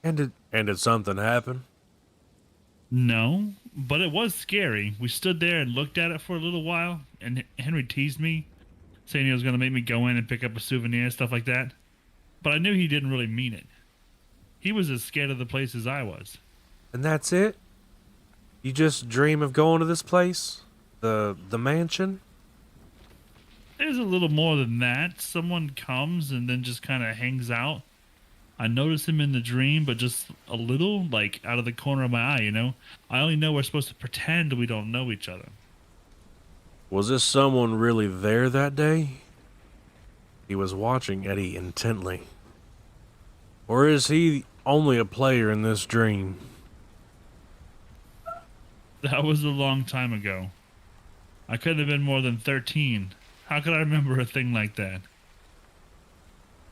B: And did something happen?
A: No, but it was scary. We stood there and looked at it for a little while, and Henry teased me, saying he was going to make me go in and pick up a souvenir, stuff like that. But I knew he didn't really mean it. He was as scared of the place as I was.
B: And that's it? You just dream of going to this place? The mansion?
A: There's a little more than that. Someone comes and then just kind of hangs out. I notice him in the dream, but just a little, like out of the corner of my eye, you know? I only know we're supposed to pretend we don't know each other.
B: Was this someone really there that day? He was watching Eddie intently. Or is he only a player in this dream?
A: That was a long time ago. I couldn't have been more than 13. How could I remember a thing like that?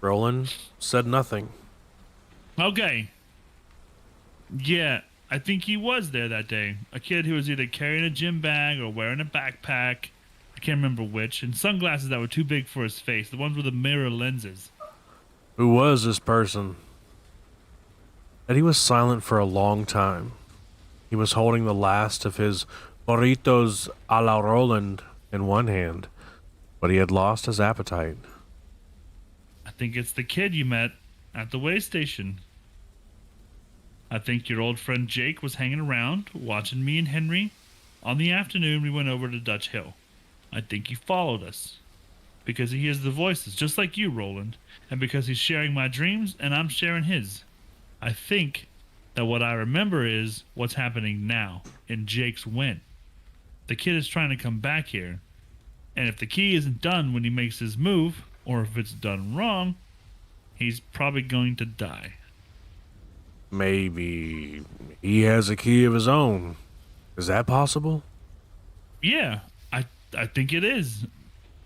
B: Roland said nothing.
A: Okay. Yeah, I think he was there that day. A kid who was either carrying a gym bag or wearing a backpack. I can't remember which. And sunglasses that were too big for his face. The ones with the mirror lenses.
B: Who was this person? Eddie was silent for a long time. He was holding the last of his burritos a la Roland in one hand, but he had lost his appetite.
A: I think it's the kid you met at the way station. I think your old friend Jake was hanging around, watching me and Henry on the afternoon we went over to Dutch Hill. I think he followed us. Because he hears the voices, just like you, Roland, and because he's sharing my dreams and I'm sharing his. I think that what I remember is what's happening now, in Jake's win. The kid is trying to come back here, and if the key isn't done when he makes his move, or if it's done wrong, he's probably going to die.
B: Maybe he has a key of his own. Is that possible?
A: Yeah, I think it is,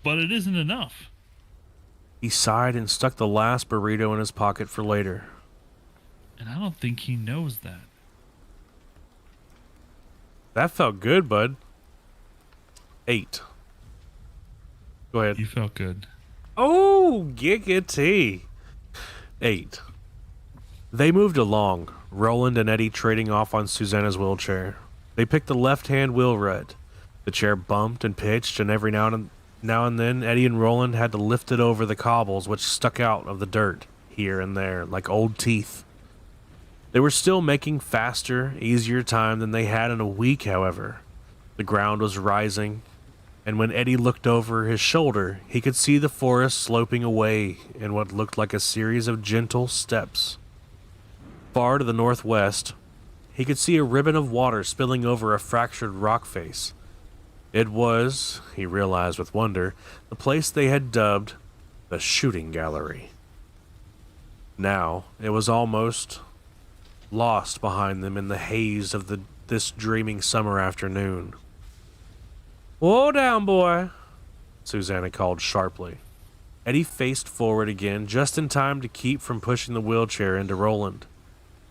A: but it isn't enough.
B: He sighed and stuck the last burrito in his pocket for later.
A: And I don't think he knows that.
B: That felt good, bud. 8. Go ahead.
A: You felt good.
B: Oh, giggity. 8. They moved along, Roland and Eddie trading off on Susanna's wheelchair. They picked the left-hand wheel rut. The chair bumped and pitched, and every now and Now and then, Eddie and Roland had to lift it over the cobbles which stuck out of the dirt here and there like old teeth. They were still making faster, easier time than they had in a week, however. The ground was rising, and when Eddie looked over his shoulder, he could see the forest sloping away in what looked like a series of gentle steps. Far to the northwest, he could see a ribbon of water spilling over a fractured rock face. It was, he realized with wonder, the place they had dubbed the shooting gallery. Now, it was almost lost behind them in the haze of this dreaming summer afternoon. "Whoa down, boy," Susanna called sharply. Eddie faced forward again, just in time to keep from pushing the wheelchair into Roland.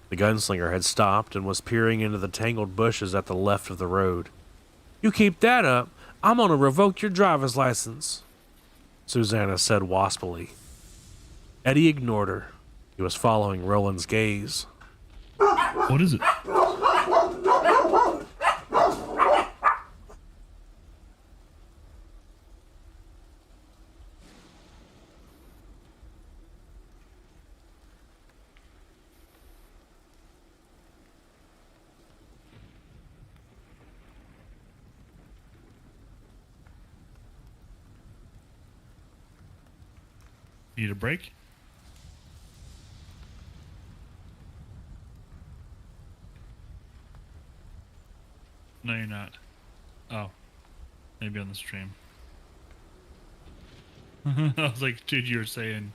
B: The gunslinger had stopped and was peering into the tangled bushes at the left of the road. "You keep that up, I'm gonna revoke your driver's license," Susanna said waspily. Eddie ignored her. He was following Roland's gaze.
A: What is it? Need a break? No, you're not. Oh, maybe on the stream. I was like, dude, you were saying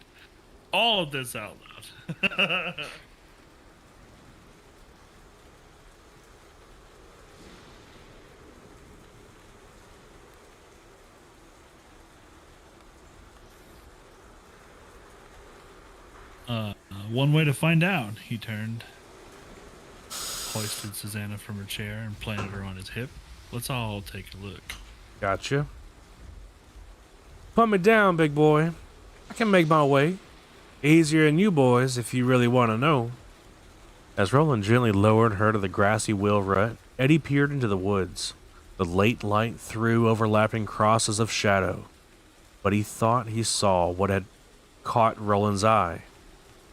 A: all of this out loud. One way to find out. He turned, hoisted Susanna from her chair, and planted her on his hip. Let's all take a look.
B: Gotcha. "Put me down, big boy. I can make my way. Easier than you boys, if you really want to know." As Roland gently lowered her to the grassy wheel rut, Eddie peered into the woods. The late light threw overlapping crosses of shadow, but he thought he saw what had caught Roland's eye.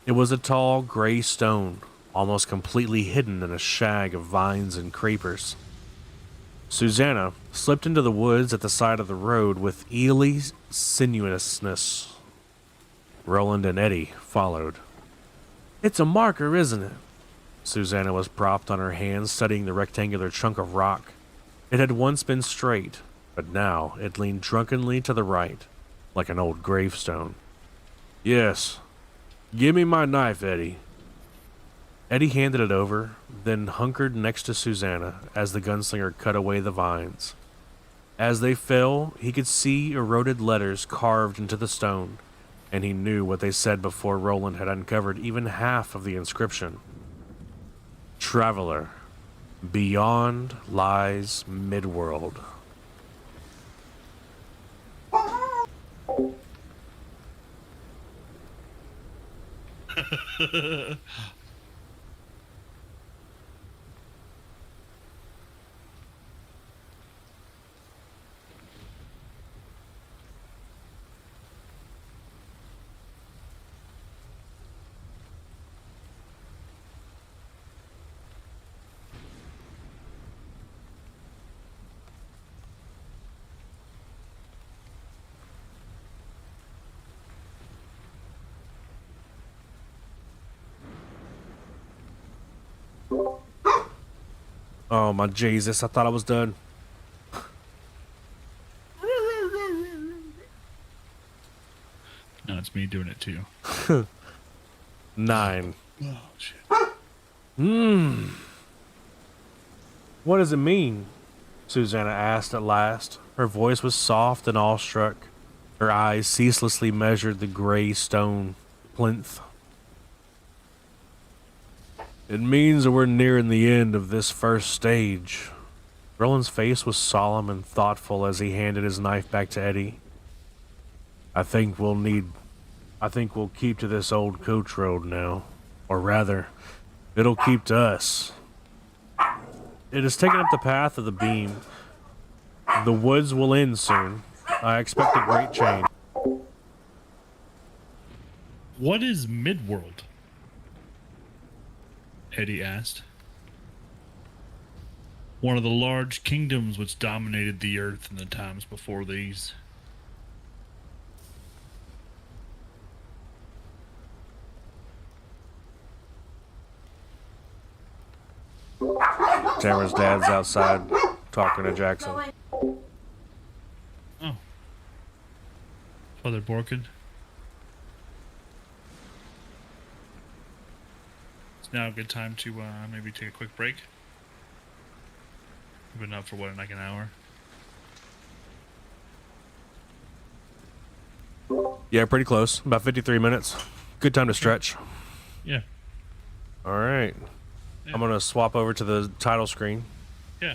B: It was a tall, gray stone, almost completely hidden in a shag of vines and creepers. Susanna slipped into the woods at the side of the road with eerie sinuousness. Roland and Eddie followed. "It's a marker, isn't it?" Susanna was propped on her hands, studying the rectangular chunk of rock. It had once been straight, but now it leaned drunkenly to the right, like an old gravestone. "Yes. Give me my knife, Eddie." Eddie handed it over, then hunkered next to Susanna as the gunslinger cut away the vines. As they fell, he could see eroded letters carved into the stone, and he knew what they said before Roland had uncovered even half of the inscription. "Traveler, beyond lies midworld." Oh my Jesus, I thought I was done.
A: No, it's me doing it too.
B: 9.
A: Oh, shit.
B: What does it mean? Susanna asked at last. Her voice was soft and awestruck. Her eyes ceaselessly measured the gray stone plinth. "It means that we're nearing the end of this first stage." Roland's face was solemn and thoughtful as he handed his knife back to Eddie. I think we'll keep to this old coach road now. Or rather, it'll keep to us. It has taken up the path of the beam. The woods will end soon. I expect a great change.
A: What is Midworld? Eddie asked. One of the large kingdoms which dominated the earth in the times before these.
B: Tamara's dad's outside talking to Jackson.
A: Oh. Father Borkin. It's now a good time to maybe take a quick break. We've been up for what, like an hour?
B: Yeah, pretty close. About 53 minutes. Good time to stretch.
A: Yeah.
B: All right.
A: Yeah.
B: I'm going to swap over to the title screen.
A: Yeah.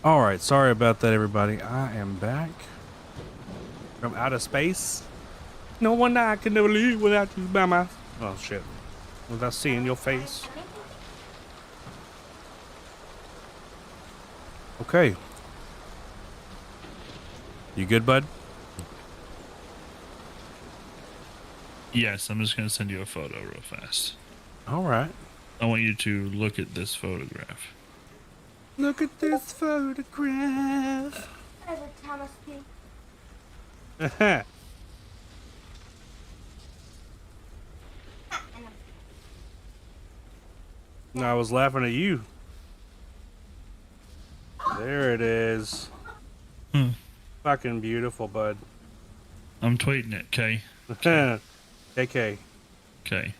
B: All right, sorry about that, everybody. I am back from outer space. No wonder I can never leave without you by my... Oh, shit. Without seeing your face. Okay. You good, bud?
A: Yes, I'm just gonna send you a photo real fast.
B: All right.
A: I want you to look at this photograph.
B: Look at this photograph.
C: Thomas P.
B: No, I was laughing at you. There it is.
A: Hmm.
B: Fucking beautiful, bud.
A: I'm tweeting it, okay?
B: KK.
A: Okay.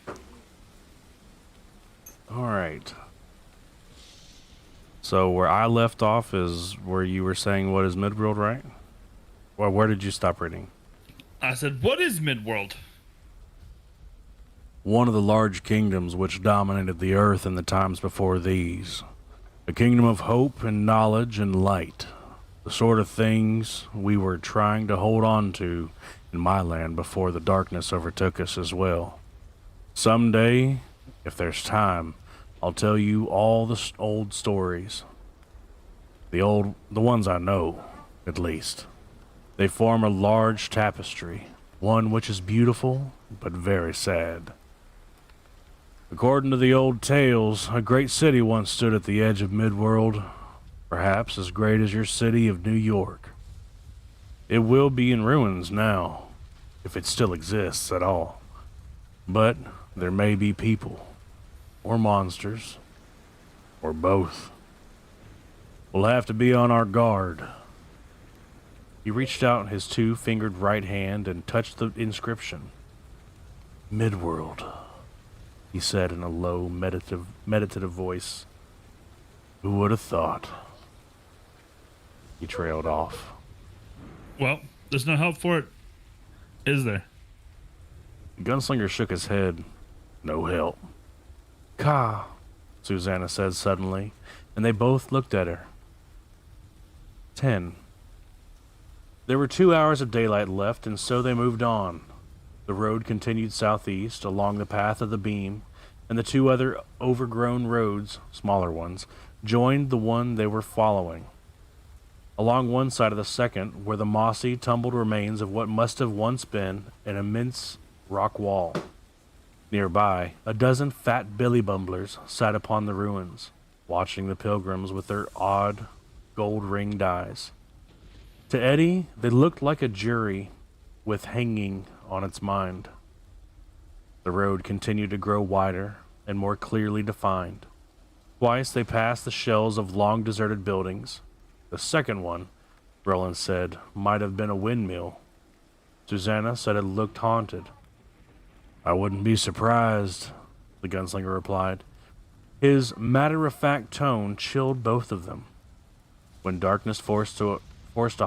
B: All right. So where I left off is where you were saying what is Midworld, right? Well, where did you stop reading?
A: I said, what is Midworld?
B: One of the large kingdoms which dominated the earth in the times before these. A kingdom of hope and knowledge and light. The sort of things we were trying to hold on to in my land before the darkness overtook us as well. Someday, if there's time, I'll tell you all the old stories. The ones I know, at least. They form a large tapestry, one which is beautiful, but very sad. According to the old tales, a great city once stood at the edge of Midworld, perhaps as great as your city of New York. It will be in ruins now, if it still exists at all. But there may be people, or monsters, or both. We'll have to be on our guard. He reached out his two-fingered right hand and touched the inscription. Midworld, he said in a low, meditative voice. Who would have thought? He trailed off.
A: Well, there's no help for it, is there?
B: The gunslinger shook his head. No help. Ka, Susanna said suddenly, and they both looked at her. 10. There were 2 hours of daylight left, and so they moved on. The road continued southeast along the path of the beam, and the two other overgrown roads, smaller ones, joined the one they were following. Along one side of the second were the mossy, tumbled remains of what must have once been an immense rock wall. Nearby, a dozen fat billy bumblers sat upon the ruins, watching the pilgrims with their odd, gold-ringed eyes. To Eddie, they looked like a jury with hanging on its mind. The road continued to grow wider and more clearly defined. Twice they passed the shells of long-deserted buildings. The second one, Roland said, might have been a windmill. Susanna said it looked haunted. I wouldn't be surprised, the gunslinger replied. His matter-of-fact tone chilled both of them. When darkness forced a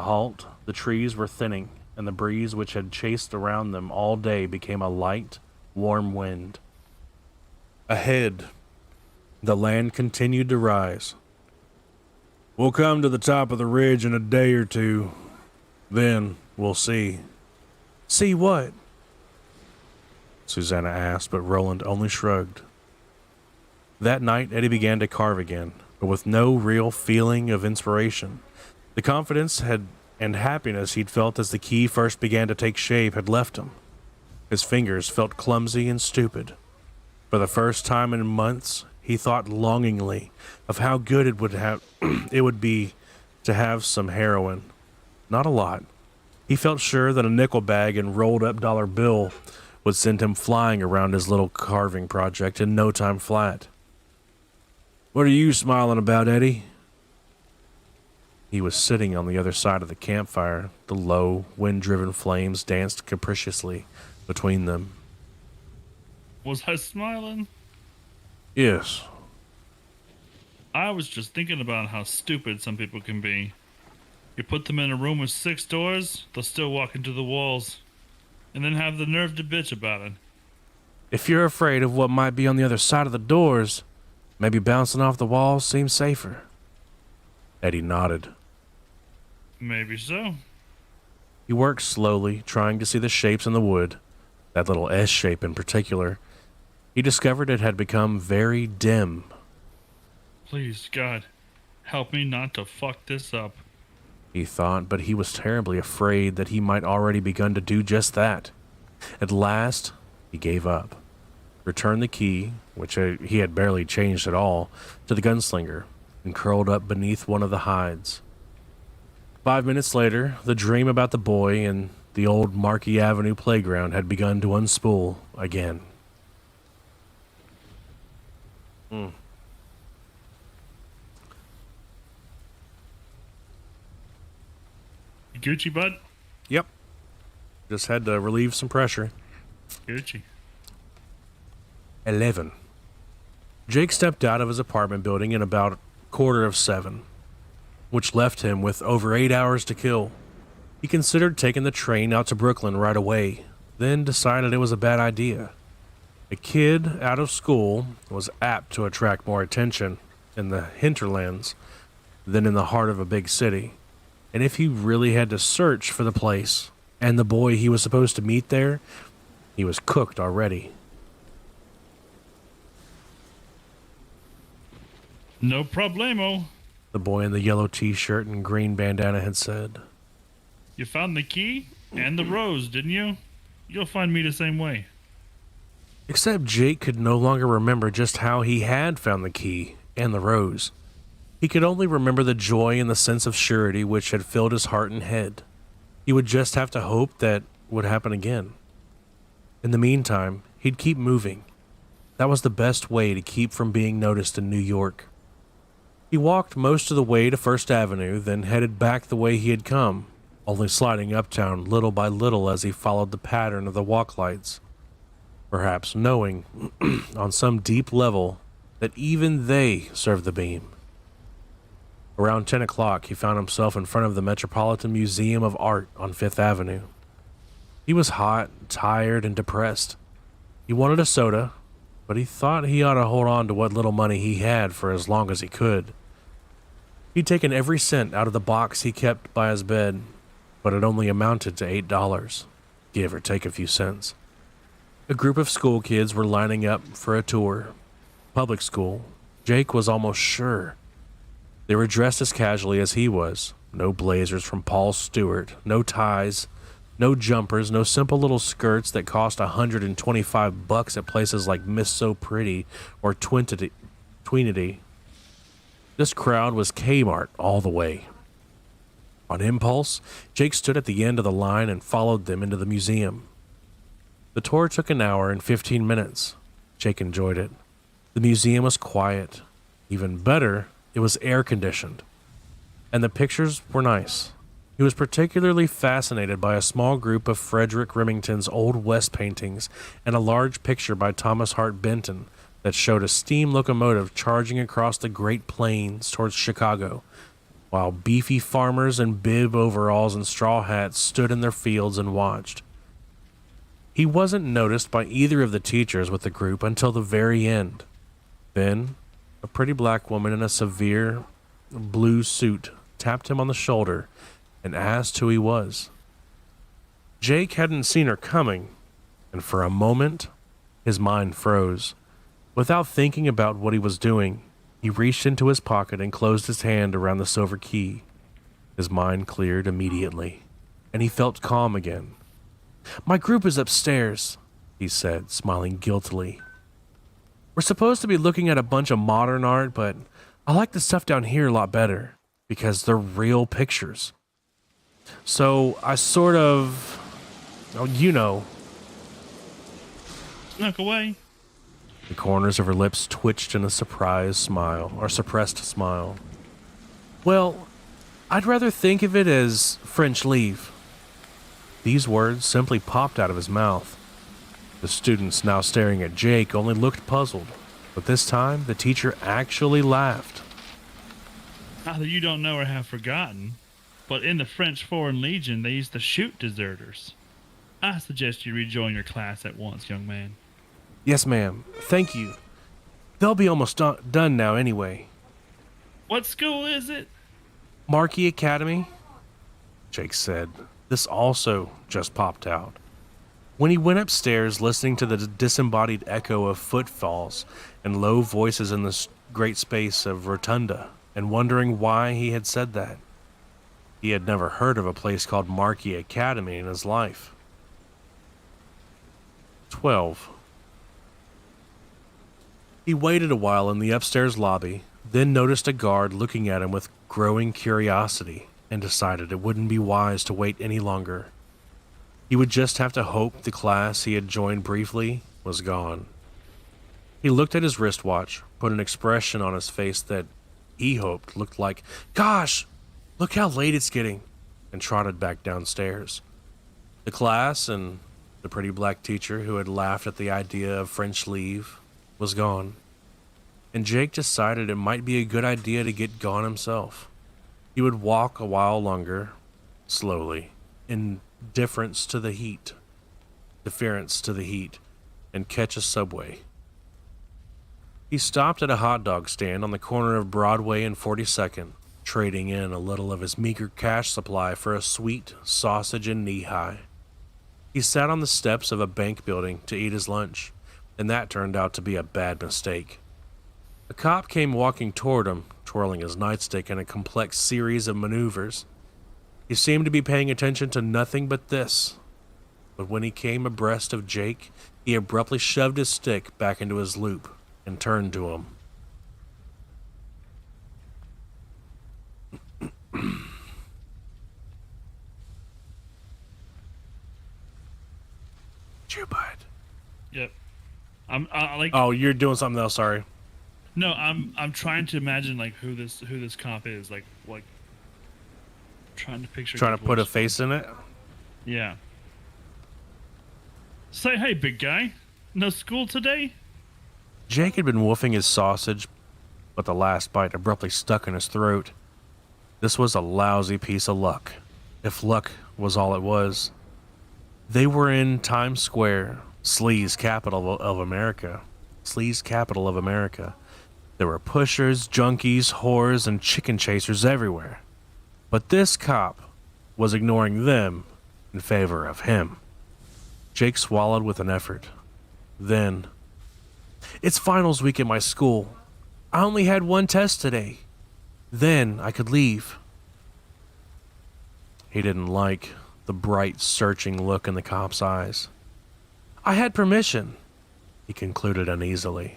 B: halt, the trees were thinning, and the breeze which had chased around them all day became a light, warm wind. Ahead, the land continued to rise. We'll come to the top of the ridge in a day or two. Then we'll see. See what? Susanna asked, but Roland only shrugged. That night, Eddie began to carve again, but with no real feeling of inspiration. The confidence and happiness he'd felt as the key first began to take shape had left him. His fingers felt clumsy and stupid. For the first time in months, he thought longingly of how good it would be to have some heroin. Not a lot. He felt sure that a nickel bag and rolled up dollar bill would send him flying around his little carving project in no time flat. What are you smiling about, Eddie? He was sitting on the other side of the campfire. The low, wind-driven flames danced capriciously between them.
A: Was I smiling?
B: Yes.
A: I was just thinking about how stupid some people can be. You put them in a room with 6 doors, they'll still walk into the walls, and then have the nerve to bitch about it.
B: If you're afraid of what might be on the other side of the doors, maybe bouncing off the walls seems safer. Eddie nodded.
A: Maybe so.
B: He worked slowly, trying to see the shapes in the wood, that little S shape in particular. He discovered it had become very dim.
A: Please, God, help me not to fuck this up.
B: He thought, but he was terribly afraid that he might already begun to do just that. At last, he gave up, returned the key, which he had barely changed at all, to the gunslinger, and curled up beneath one of the hides. 5 minutes later, the dream about the boy and the old Markey Avenue playground had begun to unspool again.
A: Gucci, bud?
B: Yep. Just had to relieve some pressure.
A: Gucci.
B: 11. Jake stepped out of his apartment building in about 7:15, which left him with over 8 hours to kill. He considered taking the train out to Brooklyn right away, then decided it was a bad idea. A kid out of school was apt to attract more attention in the hinterlands than in the heart of a big city. And if he really had to search for the place and the boy he was supposed to meet there, he was cooked already.
A: No problemo.
B: The boy in the yellow t-shirt and green bandana had said.
A: You found the key and the rose, didn't you? You'll find me the same way.
B: Except Jake could no longer remember just how he had found the key and the rose. He could only remember the joy and the sense of surety which had filled his heart and head. He would just have to hope that would happen again. In the meantime, he'd keep moving. That was the best way to keep from being noticed in New York. He walked most of the way to First Avenue, then headed back the way he had come, only sliding uptown little by little as he followed the pattern of the walk lights. Perhaps knowing, on some deep level, that even they served the beam. Around 10 o'clock, he found himself in front of the Metropolitan Museum of Art on Fifth Avenue. He was hot, tired, and depressed. He wanted a soda, but he thought he ought to hold on to what little money he had for as long as he could. He'd taken every cent out of the box he kept by his bed, but it only amounted to $8, give or take a few cents. A group of school kids were lining up for a tour. Public school. Jake was almost sure. They were dressed as casually as he was. No blazers from Paul Stewart, no ties, no jumpers, no simple little skirts that cost $125 at places like Miss So Pretty or Tweenity. This crowd was Kmart all the way. On impulse, Jake stood at the end of the line and followed them into the museum. The tour took an hour and 15 minutes. Jake enjoyed it. The museum was quiet. Even better, it was air-conditioned. And the pictures were nice. He was particularly fascinated by a small group of Frederick Remington's Old West paintings and a large picture by Thomas Hart Benton that showed a steam locomotive charging across the Great Plains towards Chicago, while beefy farmers in bib overalls and straw hats stood in their fields and watched. He wasn't noticed by either of the teachers with the group until the very end. Then, a pretty black woman in a severe blue suit tapped him on the shoulder and asked who he was. Jake hadn't seen her coming, and for a moment, his mind froze. Without thinking about what he was doing, he reached into his pocket and closed his hand around the silver key. His mind cleared immediately, and he felt calm again. "My group is upstairs," he said, smiling guiltily. "We're supposed to be looking at a bunch of modern art, but I like the stuff down here a lot better, because they're real pictures. So I sort of,
A: Snuck away.
B: The corners of her lips twitched in a suppressed smile. "Well, I'd rather think of it as French leave." These words simply popped out of his mouth. The students now staring at Jake only looked puzzled, but this time the teacher actually laughed.
A: Either you don't know or have forgotten, but in the French Foreign Legion they used to shoot deserters. I suggest you rejoin your class at once, young man.
B: "Yes, ma'am. Thank you. They'll be almost done now anyway."
A: What school is it?
B: Marquee Academy? Jake said. This also just popped out. When he went upstairs, listening to the disembodied echo of footfalls and low voices in the great space of rotunda, and wondering why he had said that. He had never heard of a place called Marquee Academy in his life. 12. He waited a while in the upstairs lobby, then noticed a guard looking at him with growing curiosity, and decided it wouldn't be wise to wait any longer. He would just have to hope the class he had joined briefly was gone. He looked at his wristwatch, put an expression on his face that he hoped looked like, "Gosh, look how late it's getting," and trotted back downstairs. The class and the pretty black teacher who had laughed at the idea of French leave was gone, and Jake decided it might be a good idea to get gone himself. He would walk a while longer, slowly, in deference to the heat, and catch a subway. He stopped at a hot dog stand on the corner of Broadway and 42nd, trading in a little of his meager cash supply for a sweet sausage and knee-high. He sat on the steps of a bank building to eat his lunch, and that turned out to be a bad mistake. A cop came walking toward him, twirling his nightstick in a complex series of maneuvers. He seemed to be paying attention to nothing but this. But when he came abreast of Jake, he abruptly shoved his stick back into his loop and turned to him. Chew bud.
A: Yep. I'm like.
B: Oh, you're doing something else. Sorry.
A: No, I'm trying to imagine like who this cop is. Like trying to picture.
B: Trying to put a face in it.
A: Yeah. Say hey, big guy. No school today?
B: Jake had been woofing his sausage, but the last bite abruptly stuck in his throat. This was a lousy piece of luck, if luck was all it was. They were in Times Square, Sleaze capital of America. Sleaze capital of America. There were pushers, junkies, whores, and chicken chasers everywhere. But this cop was ignoring them in favor of him. Jake swallowed with an effort. Then, "It's finals week at my school. I only had one test today. Then I could leave." He didn't like the bright, searching look in the cop's eyes. "I had permission," he concluded uneasily.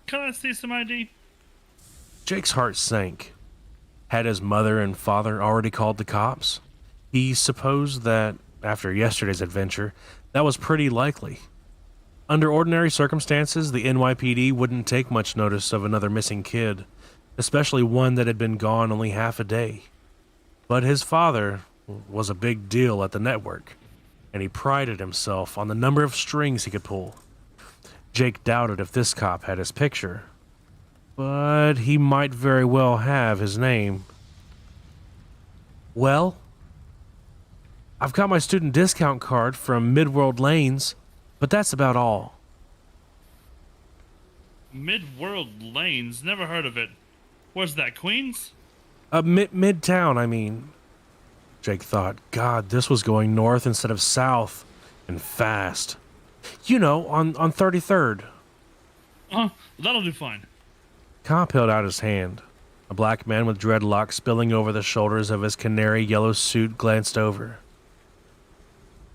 A: Can I see some ID?
B: Jake's heart sank. Had his mother and father already called the cops? He supposed that, after yesterday's adventure, that was pretty likely. Under ordinary circumstances, the NYPD wouldn't take much notice of another missing kid, especially one that had been gone only half a day. But his father was a big deal at the network, and he prided himself on the number of strings he could pull. Jake doubted if this cop had his picture, but he might very well have his name. "Well, I've got my student discount card from Midworld Lanes, but that's about all."
A: Midworld Lanes? Never heard of it. Where's that, Queens?
B: Midtown, I mean. Jake thought, God, this was going north instead of south, and fast. You know, on 33rd.
A: That'll do fine.
B: Cop held out his hand. A black man with dreadlocks spilling over the shoulders of his canary yellow suit glanced over.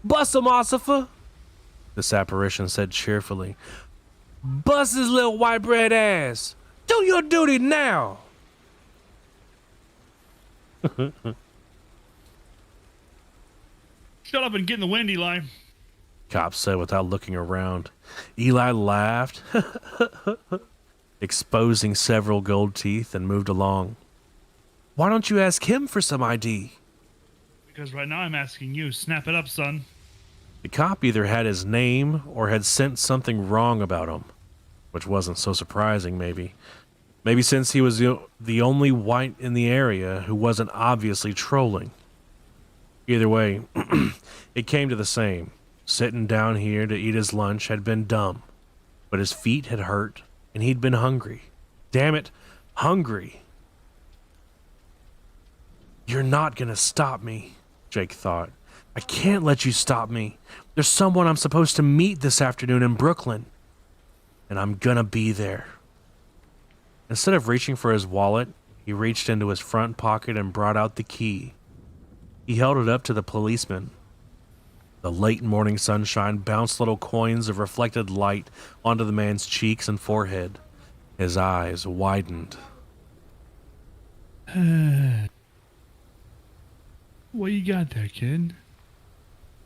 B: "Bust him, Ossifer," this apparition said cheerfully. "Bust his little white bread ass. Do your duty now."
A: Shut up and get in the wind, Eli.
B: Cop said without looking around. Eli laughed, exposing several gold teeth, and moved along. "Why don't you ask him for some ID?"
A: Because right now I'm asking you. Snap it up, son.
B: The cop either had his name or had sensed something wrong about him, which wasn't so surprising, maybe. Maybe since he was the only white in the area who wasn't obviously trolling. Either way, it came to the same. Sitting down here to eat his lunch had been dumb, but his feet had hurt, and he'd been hungry. Damn it, hungry. You're not gonna stop me, Jake thought. I can't let you stop me. There's someone I'm supposed to meet this afternoon in Brooklyn, and I'm gonna be there. Instead of reaching for his wallet, he reached into his front pocket and brought out the key. He held it up to the policeman. The late morning sunshine bounced little coins of reflected light onto the man's cheeks and forehead. His eyes widened.
A: What you got there, kid?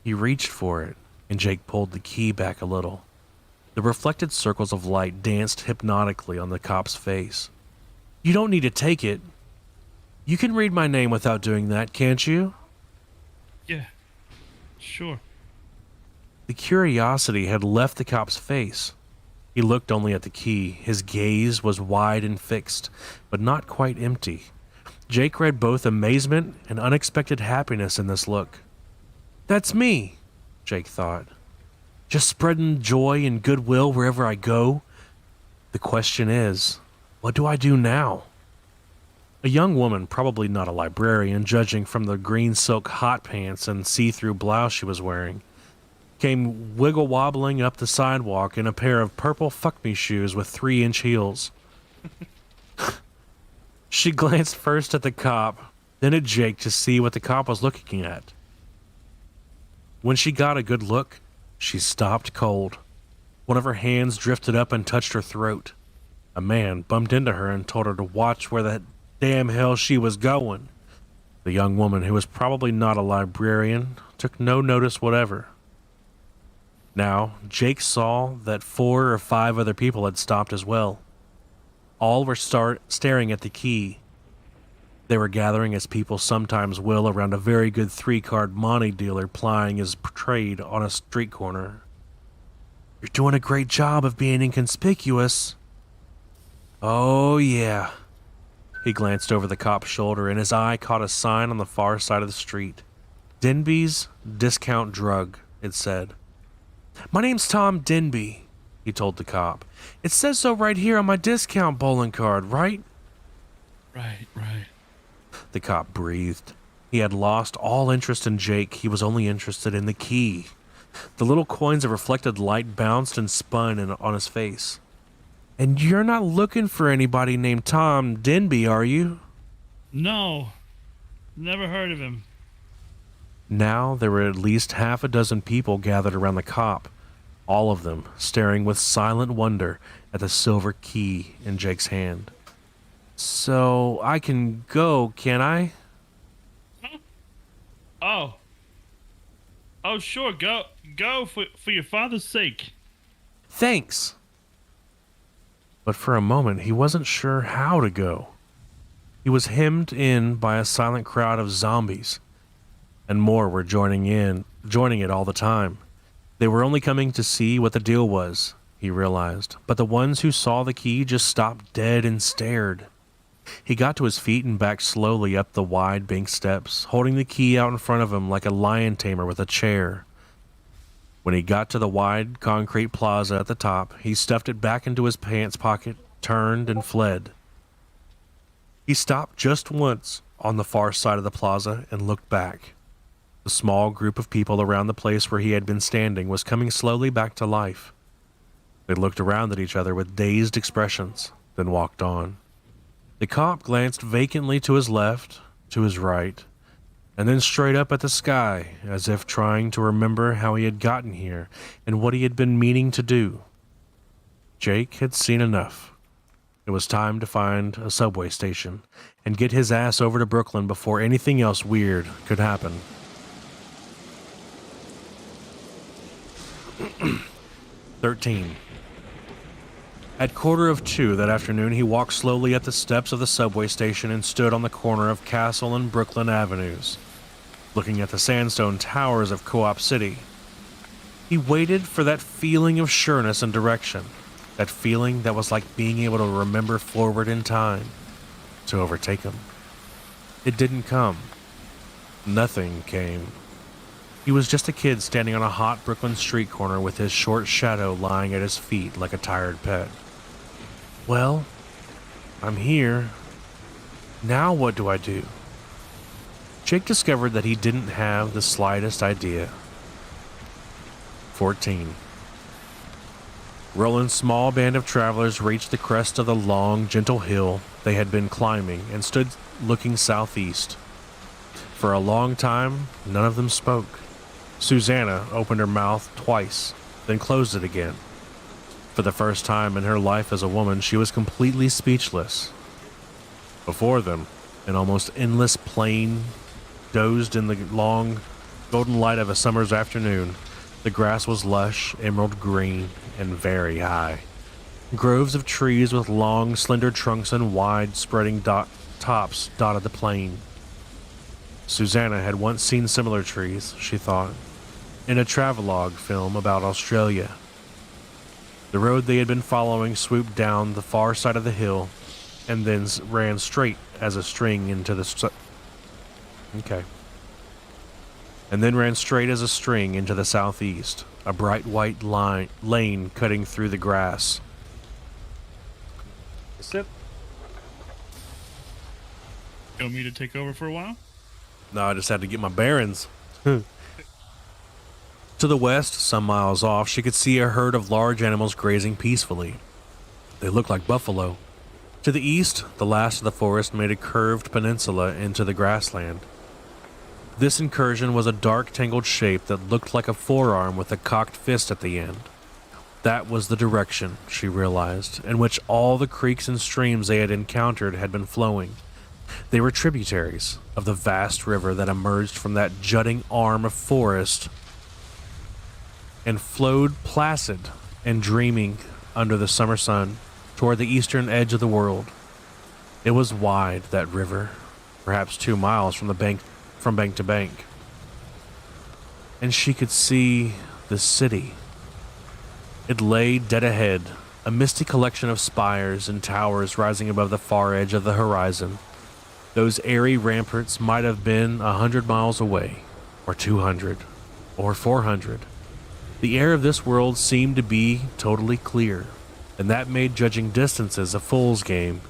B: He reached for it, and Jake pulled the key back a little. The reflected circles of light danced hypnotically on the cop's face. You don't need to take it. You can read my name without doing that, can't you?
A: Yeah, sure.
B: The curiosity had left the cop's face. He looked only at the key. His gaze was wide and fixed, but not quite empty. Jake read both amazement and unexpected happiness in this look. That's me, Jake thought. Just spreading joy and goodwill wherever I go. The question is, what do I do now? A young woman, probably not a librarian, judging from the green silk hot pants and see-through blouse she was wearing, came wiggle-wobbling up the sidewalk in a pair of purple fuck-me shoes with 3-inch heels. She glanced first at the cop, then at Jake to see what the cop was looking at. When she got a good look, she stopped cold. One of her hands drifted up and touched her throat. A man bumped into her and told her to watch where the damn hell she was going. The young woman, who was probably not a librarian, took no notice whatever. Now, Jake saw that 4 or 5 other people had stopped as well. All were staring at the key. They were gathering as people sometimes will around a very good 3-card monte dealer plying his trade on a street corner. You're doing a great job of being inconspicuous. Oh, yeah. He glanced over the cop's shoulder and his eye caught a sign on the far side of the street. Denby's Discount Drug, it said. My name's Tom Denby, he told the cop. It says so right here on my discount bowling card, right?
A: Right.
B: The cop breathed. He had lost all interest in Jake. He was only interested in the key. The little coins of reflected light bounced and spun on his face. And you're not looking for anybody named Tom Denby, are you?
A: No, never heard of him.
B: Now there were at least half a dozen people gathered around the cop, all of them staring with silent wonder at the silver key in Jake's hand. So I can go, can I?
A: Huh? Oh, sure. Go for your father's sake.
B: Thanks. But for a moment, he wasn't sure how to go. He was hemmed in by a silent crowd of zombies, and more were joining it all the time. They were only coming to see what the deal was, he realized, but the ones who saw the key just stopped dead and stared. He got to his feet and backed slowly up the wide bank steps, holding the key out in front of him like a lion tamer with a chair. When he got to the wide concrete plaza at the top, he stuffed it back into his pants pocket, turned, and fled. He stopped just once on the far side of the plaza and looked back. The small group of people around the place where he had been standing was coming slowly back to life. They looked around at each other with dazed expressions, then walked on. The cop glanced vacantly to his left, to his right, and then straight up at the sky, as if trying to remember how he had gotten here and what he had been meaning to do. Jake had seen enough. It was time to find a subway station and get his ass over to Brooklyn before anything else weird could happen. "13. At 1:45 that afternoon, he walked slowly up the steps of the subway station and stood on the corner of Castle and Brooklyn Avenues, looking at the sandstone towers of Co-op City. He waited for that feeling of sureness and direction, that feeling that was like being able to remember forward in time, to overtake him. It didn't come. Nothing came. He was just a kid standing on a hot Brooklyn street corner with his short shadow lying at his feet like a tired pet. Well, I'm here. Now what do I do? Jake discovered that he didn't have the slightest idea. 14. Roland's small band of travelers reached the crest of the long, gentle hill they had been climbing and stood looking southeast. For a long time, none of them spoke. Susanna opened her mouth twice, then closed it again. For the first time in her life as a woman, she was completely speechless. Before them, an almost endless plain dozed in the long, golden light of a summer's afternoon. The grass was lush, emerald green, and very high. Groves of trees with long, slender trunks and wide, spreading tops dotted the plain. Susanna had once seen similar trees, she thought, in a travelogue film about Australia. The road they had been following swooped down the far side of the hill and then ran straight as a string into the southeast, a bright white lane cutting through the grass.
C: Sip.
A: You want me to take over for a while?
B: No, I just had to get my bearings. To the west, some miles off, she could see a herd of large animals grazing peacefully. They looked like buffalo. To the east, the last of the forest made a curved peninsula into the grassland. This incursion was a dark, tangled shape that looked like a forearm with a cocked fist at the end. That was the direction, she realized, in which all the creeks and streams they had encountered had been flowing. They were tributaries of the vast river that emerged from that jutting arm of forest and flowed placid and dreaming under the summer sun toward the eastern edge of the world. It was wide, that river, perhaps 2 miles from bank to bank. And she could see the city. It lay dead ahead, a misty collection of spires and towers rising above the far edge of the horizon. Those airy ramparts might have been 100 miles away, or 200, or 400. The air of this world seemed to be totally clear, and that made judging distances a fool's game.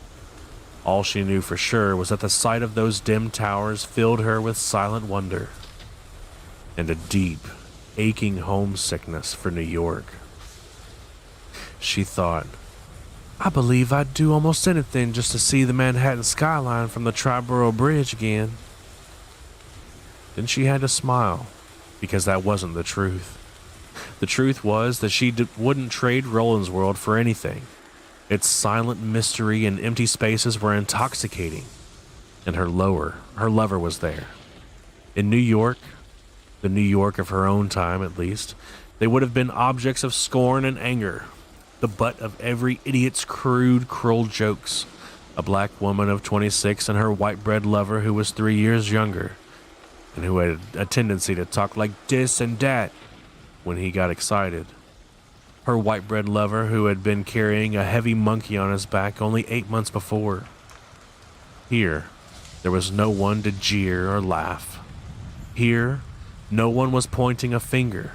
B: All she knew for sure was that the sight of those dim towers filled her with silent wonder and a deep, aching homesickness for New York. She thought, I believe I'd do almost anything just to see the Manhattan skyline from the Triborough Bridge again. Then she had to smile, because that wasn't the truth. The truth was that she wouldn't trade Roland's world for anything. Its silent mystery and empty spaces were intoxicating, and her lover was there. In New York, the New York of her own time at least, they would have been objects of scorn and anger, the butt of every idiot's crude, cruel jokes. A black woman of 26 and her white-bread lover who was 3 years younger, and who had a tendency to talk like this and that when he got excited. Her white-bread lover who had been carrying a heavy monkey on his back only 8 months before. Here, there was no one to jeer or laugh. Here, no one was pointing a finger.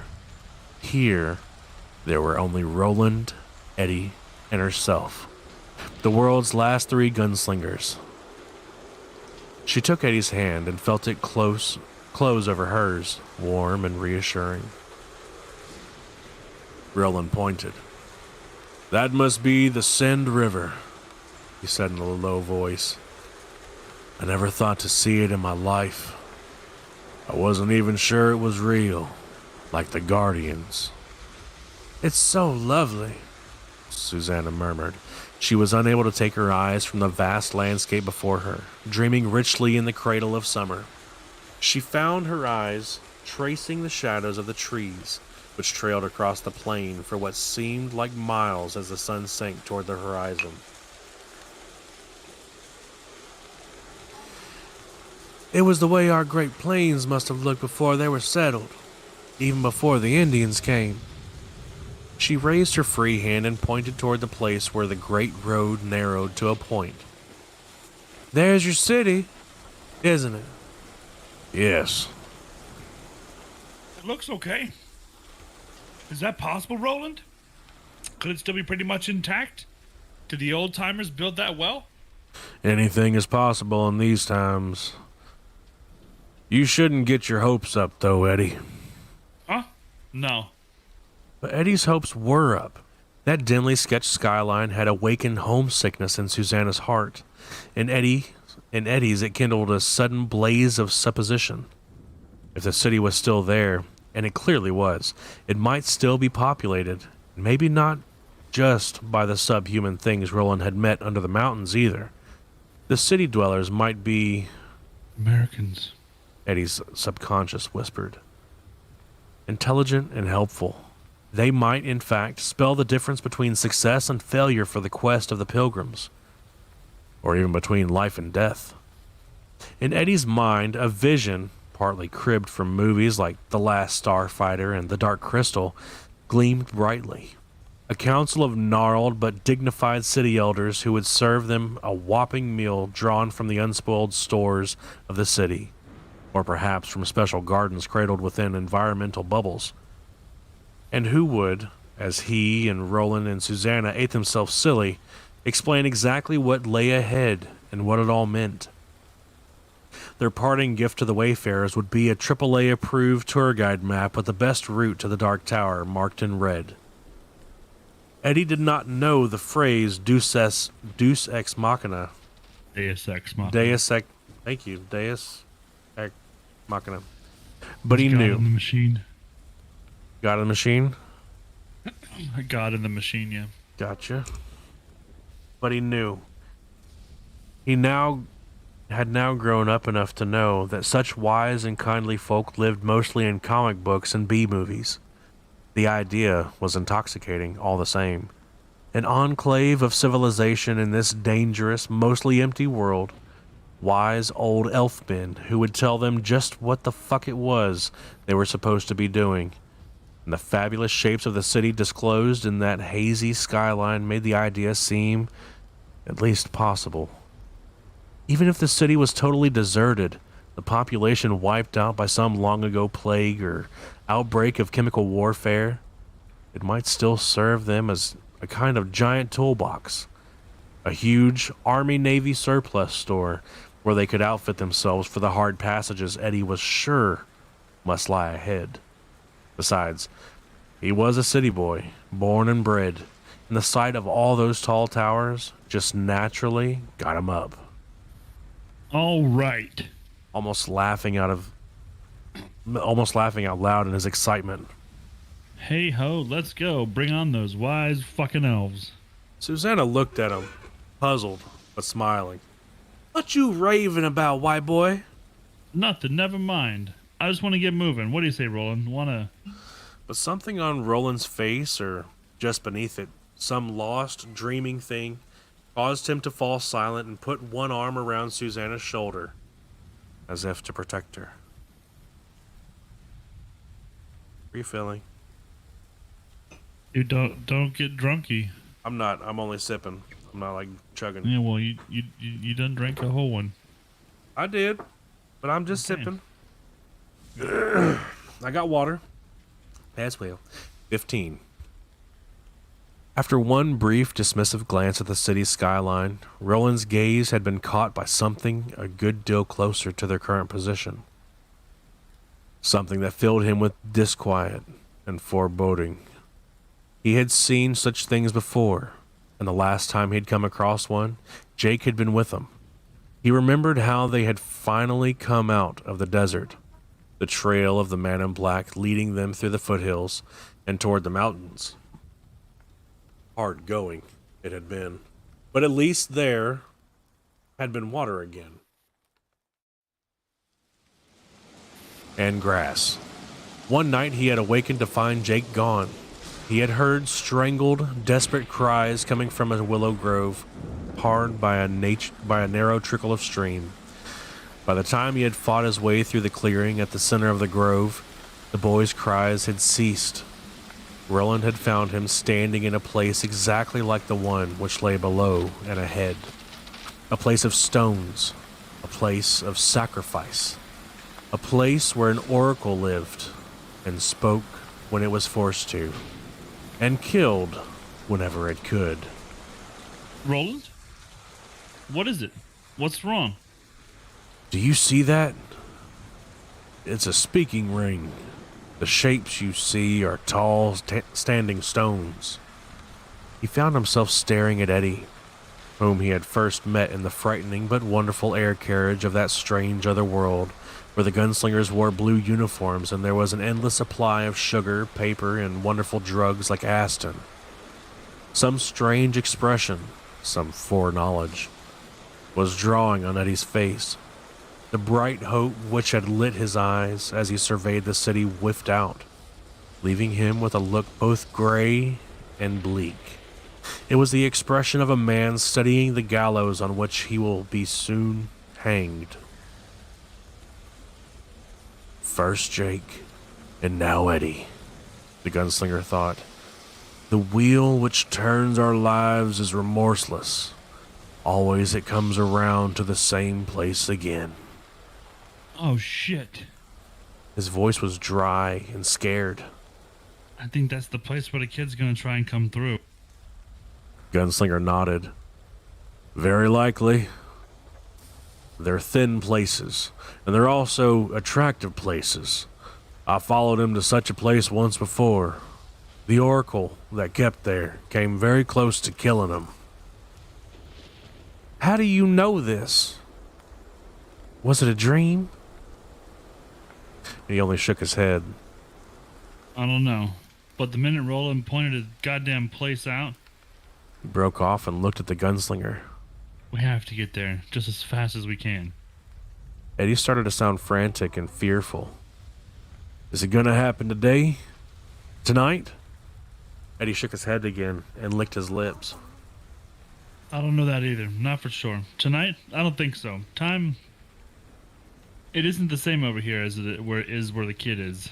B: Here, there were only Roland, Eddie, and herself, the world's last 3 gunslingers. She took Eddie's hand and felt it close over hers, warm and reassuring. Roland pointed. That must be the Send River, he said in a low voice. I never thought to see it in my life. I wasn't even sure it was real, like the Guardians. It's so lovely, Susanna murmured. She was unable to take her eyes from the vast landscape before her, dreaming richly in the cradle of summer. She found her eyes tracing the shadows of the trees, which trailed across the plain for what seemed like miles as the sun sank toward the horizon. It was the way our Great Plains must have looked before they were settled, even before the Indians came. She raised her free hand and pointed toward the place where the great road narrowed to a point. There's your city, isn't it? Yes.
A: It looks okay. Is that possible, Roland? Could it still be pretty much intact? Did the old-timers build that well?
B: Anything is possible in these times. You shouldn't get your hopes up, though, Eddie.
A: Huh? No.
B: But Eddie's hopes were up. That dimly sketched skyline had awakened homesickness in Susanna's heart. In Eddie's, it kindled a sudden blaze of supposition. If the city was still there, and it clearly was, it might still be populated, maybe not just by the subhuman things Roland had met under the mountains either. The city dwellers might be...
A: Americans.
B: Eddie's subconscious whispered. Intelligent and helpful. They might, in fact, spell the difference between success and failure for the quest of the pilgrims. Or even between life and death. In Eddie's mind, a vision, partly cribbed from movies like The Last Starfighter and The Dark Crystal, gleamed brightly. A council of gnarled but dignified city elders who would serve them a whopping meal drawn from the unspoiled stores of the city, or perhaps from special gardens cradled within environmental bubbles, and who would, as he and Roland and Susanna ate themselves silly, explain exactly what lay ahead and what it all meant. Their parting gift to the wayfarers would be a AAA-approved tour guide map with the best route to the Dark Tower marked in red. Eddie did not know the phrase Deus Ex Machina.
A: Deus Ex Machina.
B: Thank you, Deus Ex Machina. But he
A: God
B: knew.
A: in the machine.
B: God in the machine?
A: God in the machine, yeah.
B: Gotcha. But he knew. He had now grown up enough to know that such wise and kindly folk lived mostly in comic books and B-movies. The idea was intoxicating, all the same. An enclave of civilization in this dangerous, mostly empty world. Wise old elfmen who would tell them just what the fuck it was they were supposed to be doing. And the fabulous shapes of the city disclosed in that hazy skyline made the idea seem at least possible. Even if the city was totally deserted, the population wiped out by some long-ago plague or outbreak of chemical warfare, it might still serve them as a kind of giant toolbox. A huge Army-Navy surplus store where they could outfit themselves for the hard passages Eddie was sure must lie ahead. Besides, he was a city boy, born and bred, and the sight of all those tall towers just naturally got him up.
A: All right.
B: Almost laughing out loud in his excitement.
A: Hey ho, let's go. Bring on those wise fucking elves.
B: Susanna looked at him, puzzled but smiling. What you raving about, white boy?
A: Nothing, never mind. I just want to get moving. What do you say, Roland?
B: But something on Roland's face, or just beneath it, some lost, dreaming thing, caused him to fall silent and put one arm around Susanna's shoulder, as if to protect her. How are you feeling?
A: You don't get drunky.
B: I'm not. I'm only sipping. I'm not like chugging.
A: Yeah, well, you done drank a whole one.
B: I did, but I'm just
A: Okay.
B: sipping. I got water. As well. 15. After one brief, dismissive glance at the city's skyline, Roland's gaze had been caught by something a good deal closer to their current position. Something that filled him with disquiet and foreboding. He had seen such things before, and the last time he'd come across one, Jake had been with him. He remembered how they had finally come out of the desert, the trail of the man in black leading them through the foothills and toward the mountains. Hard going it had been, but at least there had been water again. And grass. One night he had awakened to find Jake gone. He had heard strangled, desperate cries coming from a willow grove, hard by a narrow trickle of stream. By the time he had fought his way through the clearing at the center of the grove, the boy's cries had ceased. Roland had found him standing in a place exactly like the one which lay below and ahead. A place of stones, a place of sacrifice, a place where an oracle lived and spoke when it was forced to, and killed whenever it could.
A: Roland? What is it? What's wrong?
B: Do you see that? It's a speaking ring. The shapes you see are tall, standing stones. He found himself staring at Eddie, whom he had first met in the frightening but wonderful air carriage of that strange other world, where the gunslingers wore blue uniforms and there was an endless supply of sugar, paper, and wonderful drugs like Aston. Some strange expression, some foreknowledge, was drawing on Eddie's face. The bright hope which had lit his eyes as he surveyed the city whiffed out, leaving him with a look both gray and bleak. It was the expression of a man studying the gallows on which he will be soon hanged. First Jake, and now Eddie, the gunslinger thought. The wheel which turns our lives is remorseless. Always it comes around to the same place again.
A: Oh, shit.
B: His voice was dry and scared.
A: I think that's the place where the kid's gonna try and come through.
B: Gunslinger nodded. Very likely. They're thin places, and they're also attractive places. I followed him to such a place once before. The oracle that kept there came very close to killing him. How do you know this? Was it a dream? He only shook his head.
A: I don't know. But the minute Roland pointed his goddamn place out,
B: He broke off and looked at the gunslinger.
A: we have to get there just as fast as we can.
B: Eddie started to sound frantic and fearful. Is it gonna happen today? Tonight? Eddie shook his head again and licked his lips.
A: I don't know that either. Not for sure. Tonight? I don't think so. Time... It isn't the same over here as it is where the kid is.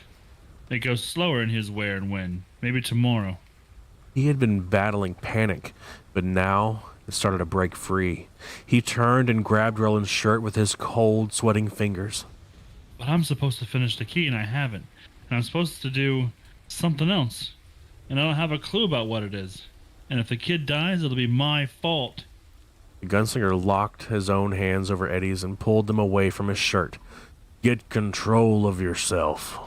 A: It goes slower in his where and when. Maybe tomorrow.
B: He had been battling panic, but now it started to break free. He turned and grabbed Roland's shirt with his cold, sweating fingers.
A: But I'm supposed to finish the key and I haven't. And I'm supposed to do something else. And I don't have a clue about what it is. And if the kid dies, it'll be my fault.
B: The gunslinger locked his own hands over Eddie's and pulled them away from his shirt. Get control of yourself.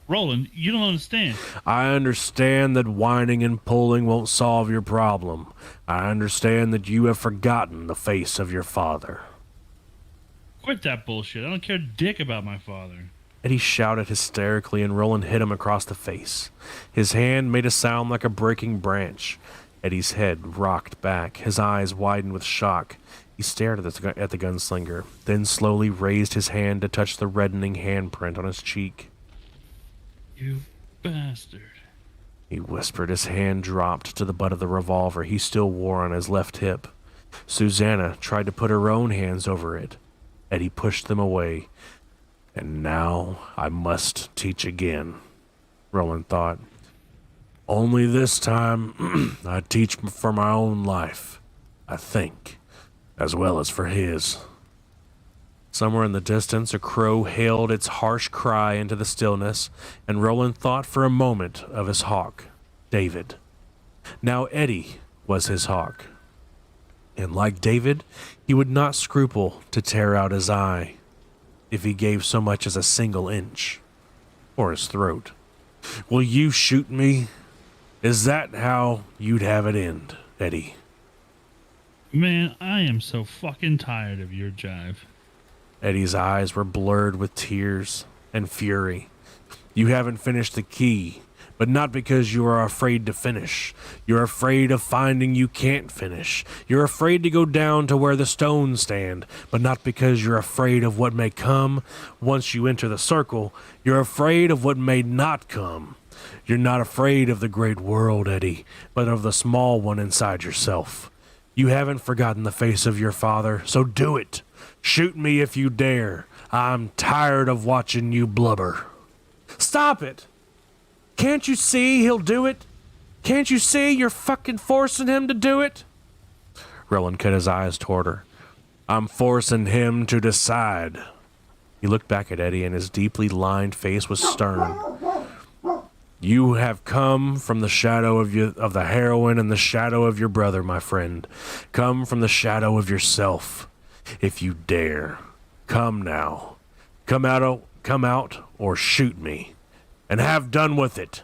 A: Roland, you don't understand.
B: I understand that whining and pulling won't solve your problem. I understand that you have forgotten the face of your father.
A: Quit that bullshit. I don't care dick about my father.
B: Eddie shouted hysterically and Roland hit him across the face. His hand made a sound like a breaking branch. Eddie's head rocked back. His eyes widened with shock. He stared at the gunslinger, then slowly raised his hand to touch the reddening handprint on his cheek.
A: You bastard.
B: He whispered. His hand dropped to the butt of the revolver he still wore on his left hip. Susanna tried to put her own hands over it. Eddie pushed them away. And now I must teach again, Roland thought. Only this time I teach for my own life, I think, as well as for his. Somewhere in the distance, a crow hailed its harsh cry into the stillness, and Roland thought for a moment of his hawk, David. Now Eddie was his hawk. And like David, he would not scruple to tear out his eye, if he gave so much as a single inch, or his throat. Will you shoot me? Is that how you'd have it end, Eddie?
A: Man, I am so fucking tired of your jive.
B: Eddie's eyes were blurred with tears and fury. You haven't finished the key, but not because you are afraid to finish. You're afraid of finding you can't finish. You're afraid to go down to where the stones stand, but not because you're afraid of what may come once you enter the circle. You're afraid of what may not come. You're not afraid of the great world, Eddie, but of the small one inside yourself. You haven't forgotten the face of your father, so do it. Shoot me if you dare. I'm tired of watching you blubber. Stop it! Can't you see he'll do it? Can't you see you're fucking forcing him to do it? Roland cut his eyes toward her. I'm forcing him to decide. He looked back at Eddie and his deeply lined face was stern. You have come from the shadow of the heroine and the shadow of your brother, my friend. Come from the shadow of yourself. If you dare. Come now. Come out come out or shoot me, and have done with it.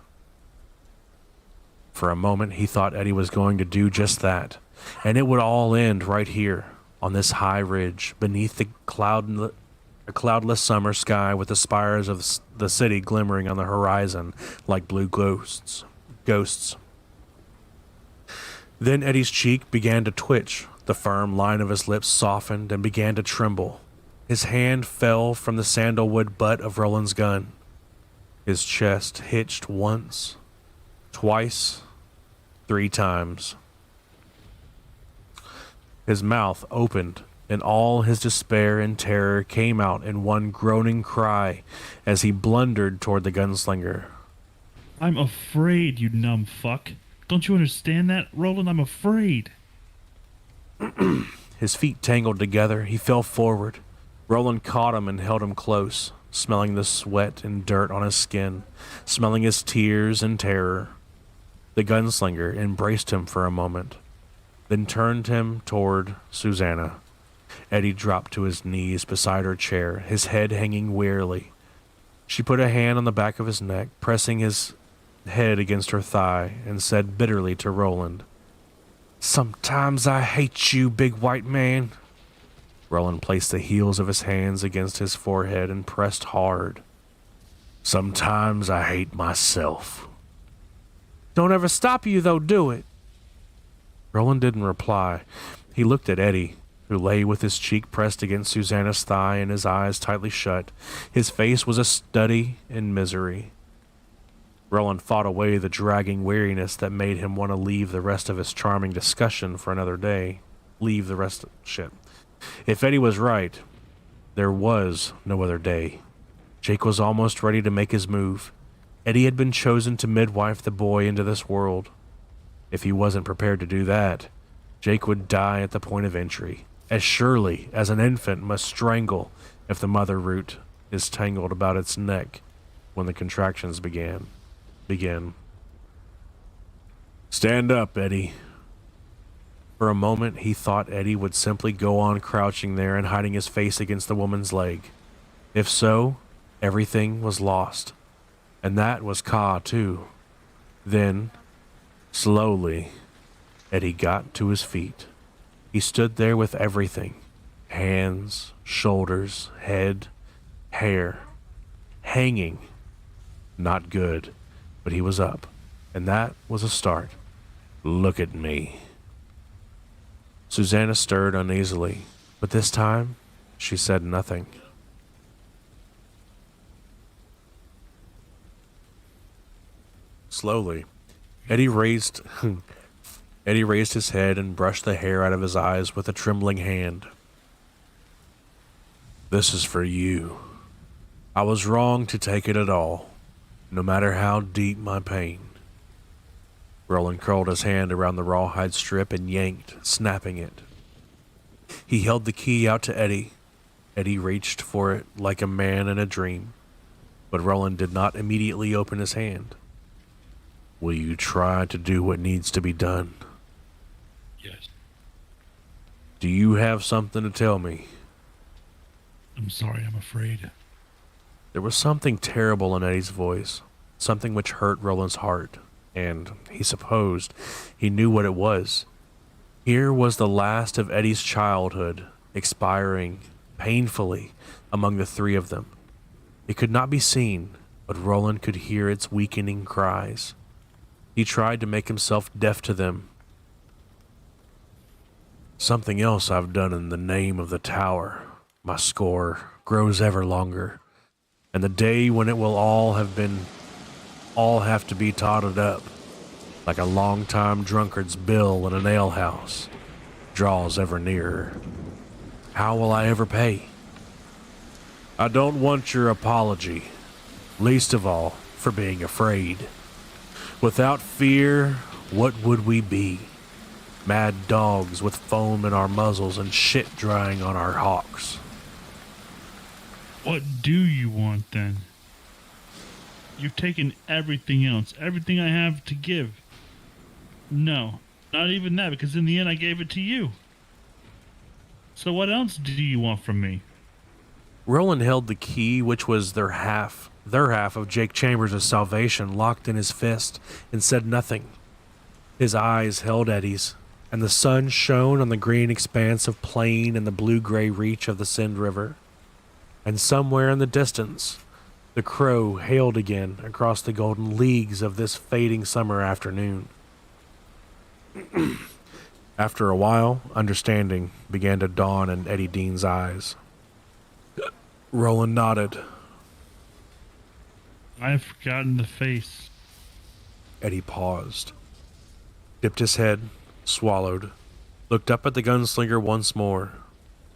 B: For a moment, he thought Eddie was going to do just that, and it would all end right here, on this high ridge, beneath the cloudless summer sky with the spires of the city glimmering on the horizon like blue ghosts. Then Eddie's cheek began to twitch. The firm line of his lips softened and began to tremble. His hand fell from the sandalwood butt of Roland's gun. His chest hitched once, twice, 3 times. His mouth opened, and all his despair and terror came out in one groaning cry as he blundered toward the gunslinger.
A: I'm afraid, you numb fuck. Don't you understand that, Roland? I'm afraid.
B: His feet tangled together. He fell forward. Roland caught him and held him close, smelling the sweat and dirt on his skin, smelling his tears and terror. The gunslinger embraced him for a moment, then turned him toward Susanna. Eddie dropped to his knees beside her chair, his head hanging wearily. She put a hand on the back of his neck, pressing his head against her thigh, and said bitterly to Roland, "Sometimes I hate you, big white man." Roland placed the heels of his hands against his forehead and pressed hard. "Sometimes I hate myself." "Don't ever stop you, though, do it." Roland didn't reply. He looked at Eddie, who lay with his cheek pressed against Susanna's thigh and his eyes tightly shut. His face was a study in misery. Roland fought away the dragging weariness that made him want to leave the rest of his charming discussion for another day. If Eddie was right, there was no other day. Jake was almost ready to make his move. Eddie had been chosen to midwife the boy into this world. If he wasn't prepared to do that, Jake would die at the point of entry, as surely as an infant must strangle if the mother root is tangled about its neck when the contractions begin. "Stand up, Eddie." For a moment, he thought Eddie would simply go on crouching there and hiding his face against the woman's leg. If so, everything was lost. And that was Ka, too. Then, slowly, Eddie got to his feet. He stood there with everything. Hands, shoulders, head, hair. Hanging. Not good. But he was up, and that was a start. "Look at me." Susanna stirred uneasily, but this time she said nothing. Slowly, Eddie raised his head and brushed the hair out of his eyes with a trembling hand. "This is for you. I was wrong to take it at all, no matter how deep my pain." Roland curled his hand around the rawhide strip and yanked, snapping it. He held the key out to Eddie. Eddie reached for it like a man in a dream, but Roland did not immediately open his hand. "Will you try to do what needs to be done?"
A: Yes.
B: "Do you have something to tell me?"
A: I'm sorry, I'm afraid.
B: There was something terrible in Eddie's voice, something which hurt Roland's heart, and he supposed he knew what it was. Here was the last of Eddie's childhood, expiring painfully among the 3 of them. It could not be seen, but Roland could hear its weakening cries. He tried to make himself deaf to them. "Something else I've done in the name of the tower. My score grows ever longer, and the day when it will all have to be totted up, like a long-time drunkard's bill in an alehouse, draws ever nearer. How will I ever pay? I don't want your apology, least of all for being afraid. Without fear, what would we be? Mad dogs with foam in our muzzles and shit drying on our hocks."
A: What do you want, then? You've taken everything else, everything I have to give. No, not even that, because in the end I gave it to you. So what else do you want from me?
B: Roland held the key, which was their half of Jake Chambers' salvation, locked in his fist, and said nothing. His eyes held Eddie's, and the sun shone on the green expanse of plain and the blue-gray reach of the Send River. And somewhere in the distance, the crow hailed again across the golden leagues of this fading summer afternoon. After a while, understanding began to dawn in Eddie Dean's eyes. Roland nodded.
A: I've forgotten the face.
B: Eddie paused, dipped his head, swallowed, looked up at the gunslinger once more.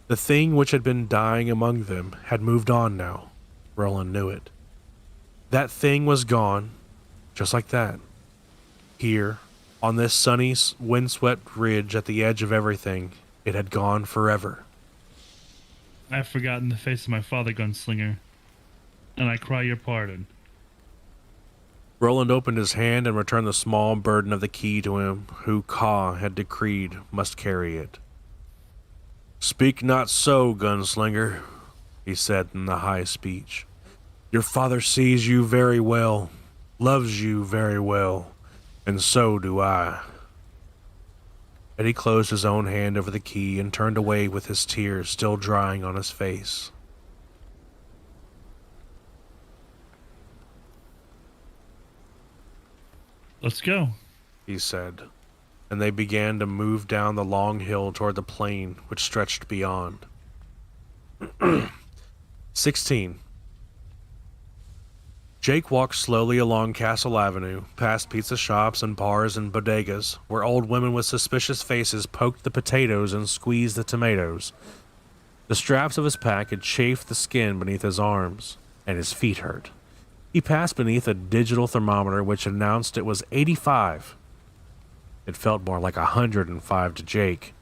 B: The thing which had been dying among them had moved on now. Roland knew it. That thing was gone, just like that. Here, on this sunny, windswept ridge at the edge of everything, it had gone forever.
A: I've forgotten the face of my father, gunslinger, and I cry your pardon.
B: Roland opened his hand and returned the small burden of the key to him, who Ka had decreed must carry it. "Speak not so, gunslinger," he said in the high speech. "Your father sees you very well, loves you very well, and so do I." Eddie closed his own hand over the key and turned away with his tears still drying on his face.
A: Let's go,
B: he said, and they began to move down the long hill toward the plain which stretched beyond. 16. Jake walked slowly along Castle Avenue, past pizza shops and bars and bodegas, where old women with suspicious faces poked the potatoes and squeezed the tomatoes. The straps of his pack had chafed the skin beneath his arms, and his feet hurt. He passed beneath a digital thermometer which announced it was 85. It felt more like 105 to Jake.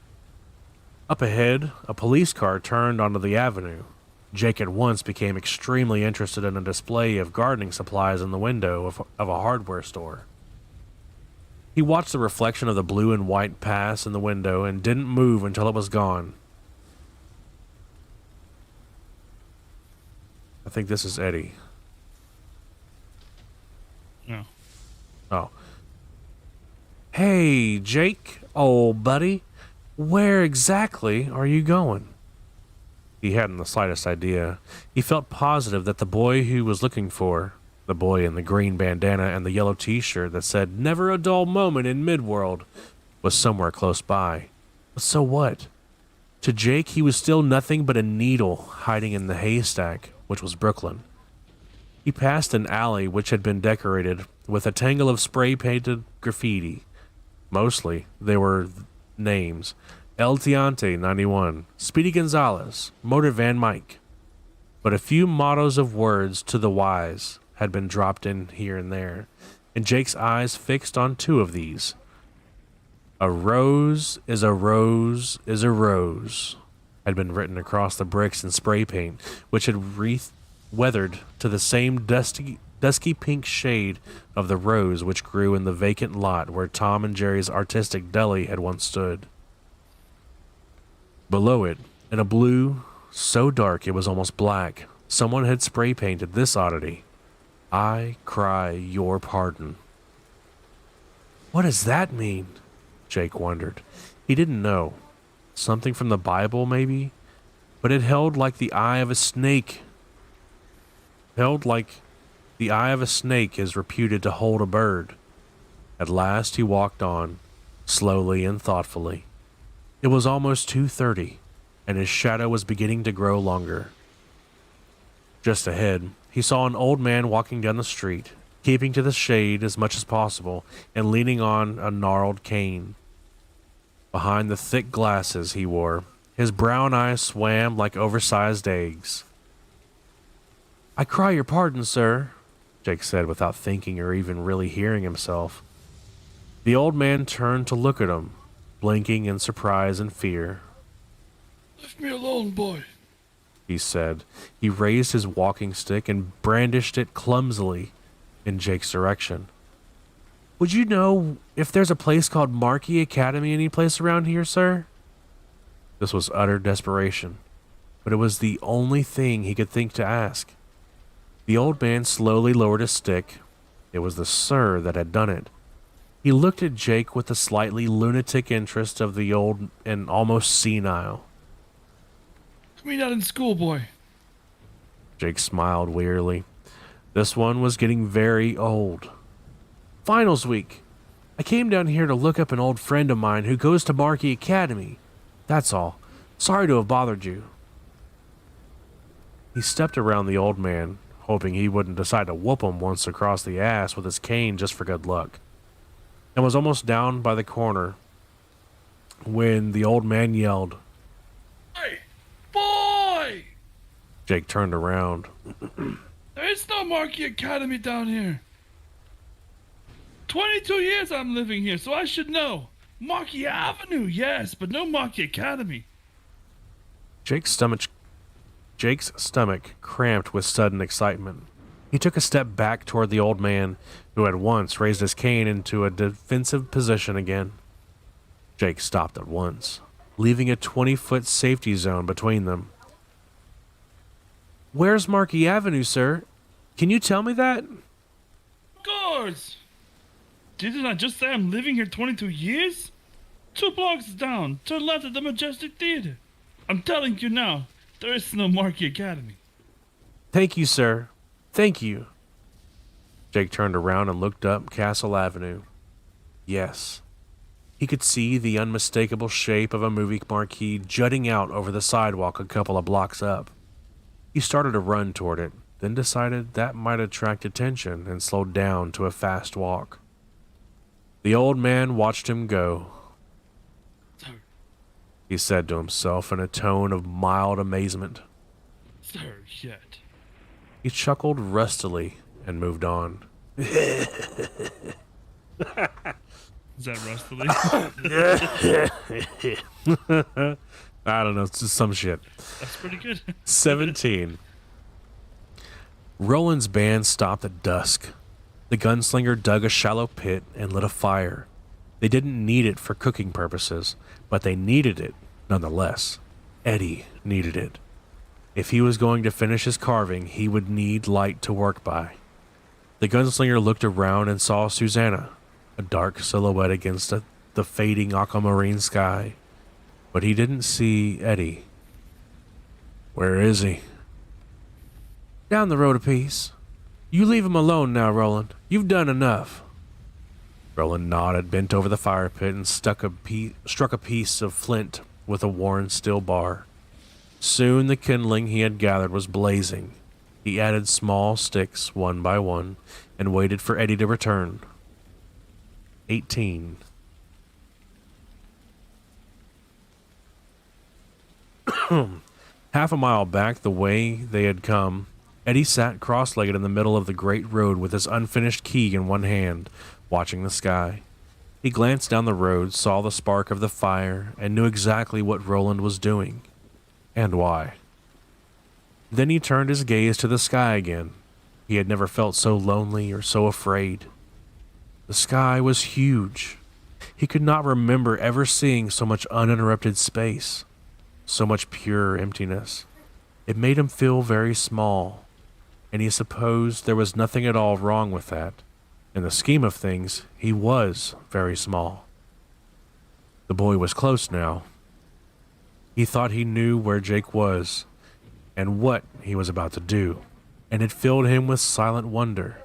B: Up ahead, a police car turned onto the avenue. Jake at once became extremely interested in a display of gardening supplies in the window of a hardware store. He watched the reflection of the blue and white pass in the window and didn't move until it was gone. I think this is Eddie.
A: No.
B: Oh. "Hey, Jake, old buddy, where exactly are you going?" He hadn't the slightest idea. He felt positive that the boy he was looking for, the boy in the green bandana and the yellow t-shirt that said "Never a dull moment in Midworld," was somewhere close by. But so what? To Jake, he was still nothing but a needle hiding in the haystack, which was Brooklyn. He passed an alley which had been decorated with a tangle of spray-painted graffiti. Mostly, they were names. El Tiante 91, Speedy Gonzalez, Motor Van Mike. But a few mottos of words to the wise had been dropped in here and there, and Jake's eyes fixed on two of these. "A rose is a rose is a rose," had been written across the bricks in spray paint, which had weathered to the same dusky pink shade of the rose which grew in the vacant lot where Tom and Jerry's artistic deli had once stood. Below it, in a blue so dark it was almost black, someone had spray painted this oddity: "I cry your pardon." What does that mean? Jake wondered. He didn't know. Something from the Bible, maybe? But it held like the eye of a snake. Held like the eye of a snake is reputed to hold a bird. At last he walked on, slowly and thoughtfully. It was almost 2:30, and his shadow was beginning to grow longer. Just ahead, he saw an old man walking down the street, keeping to the shade as much as possible and leaning on a gnarled cane. Behind the thick glasses he wore, his brown eyes swam like oversized eggs. "I cry your pardon, sir," Jake said without thinking or even really hearing himself. The old man turned to look at him, blinking in surprise and fear.
A: "Leave me alone, boy,"
B: he said. He raised his walking stick and brandished it clumsily in Jake's direction. "Would you know if there's a place called Markey Academy any place around here, sir?" This was utter desperation. but it was the only thing he could think to ask. The old man slowly lowered his stick. It was the sir that had done it. He looked at Jake with the slightly lunatic interest of the old and almost senile.
A: We not in school, boy.
B: Jake smiled wearily. This one was getting very old. Finals week. I came down here to look up an old friend of mine who goes to Markey Academy. That's all. Sorry to have bothered you. He stepped around the old man, hoping he wouldn't decide to whoop him once across the ass with his cane just for good luck, and was almost down by the corner when the old man yelled,
A: Hey, boy!
B: Jake turned around.
A: There is no Markey Academy down here. 22 years I'm living here, so I should know. Markey Avenue, yes, but no Markey Academy.
B: Jake's stomach cramped with sudden excitement. He took a step back toward the old man, who had once raised his cane into a defensive position again. Jake stopped at once, leaving a 20-foot safety zone between them. Where's Markey Avenue, sir? Can you tell me that?
A: Of course. Didn't I just say I'm living here 22 years? 2 blocks down, turn left at the Majestic Theater. I'm telling you now, there is no Markey Academy.
B: Thank you, sir. Thank you. Jake turned around and looked up Castle Avenue. Yes. He could see the unmistakable shape of a movie marquee jutting out over the sidewalk a couple of blocks up. He started to run toward it, then decided that might attract attention and slowed down to a fast walk. The old man watched him go.
A: Sir,
B: He said to himself in a tone of mild amazement.
A: sir, yet.
B: He chuckled rustily and moved on.
A: Is that rustily?
B: I don't know, it's just some shit.
A: That's pretty good.
B: 17. Roland's band stopped at dusk. The gunslinger dug a shallow pit and lit a fire. They didn't need it for cooking purposes, but they needed it nonetheless. Eddie needed it. If he was going to finish his carving, he would need light to work by. The gunslinger looked around and saw Susanna, a dark silhouette against the fading aquamarine sky. But he didn't see Eddie. Where is he? Down the road a piece. You leave him alone now, Roland. You've done enough. Roland nodded, bent over the fire pit, and struck a piece of flint with a worn steel bar. Soon the kindling he had gathered was blazing. He added small sticks one by one and waited for Eddie to return. 18. Half a mile back the way they had come, Eddie sat cross-legged in the middle of the great road with his unfinished key in one hand, watching the sky. He glanced down the road, saw the spark of the fire, and knew exactly what Roland was doing, and why. Then he turned his gaze to the sky again. He had never felt so lonely or so afraid. The sky was huge. He could not remember ever seeing so much uninterrupted space, so much pure emptiness. It made him feel very small, and he supposed there was nothing at all wrong with that. In the scheme of things, he was very small. The boy was close now. He thought he knew where Jake was and what he was about to do, and it filled him with silent wonder.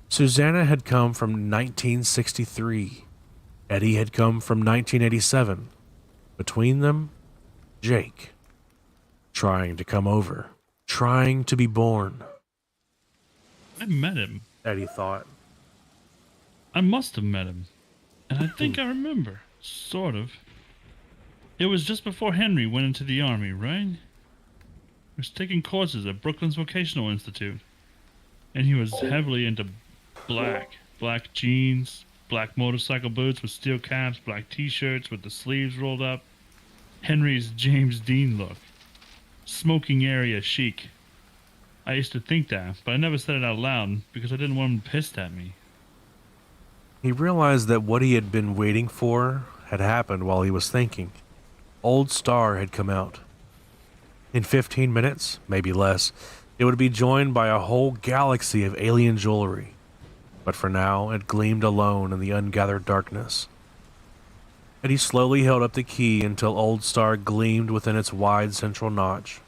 B: Susanna had come from 1963. Eddie had come from 1987. Between them, Jake. Trying to come over. Trying to be born.
A: I met him.
B: Eddie thought.
A: I must have met him. And I think I remember. Sort of. It was just before Henry went into the army, right? He was taking courses at Brooklyn's Vocational Institute. And he was heavily into black jeans, black motorcycle boots with steel caps, black t-shirts with the sleeves rolled up. Henry's James Dean look. Smoking area chic. I used to think that, but I never said it out loud because I didn't want him pissed at me.
B: He realized that what he had been waiting for had happened while he was thinking. Old Star had come out. In 15 minutes, maybe less, it would be joined by a whole galaxy of alien jewelry. But for now, it gleamed alone in the ungathered darkness. Eddie slowly held up the key until Old Star gleamed within its wide central notch,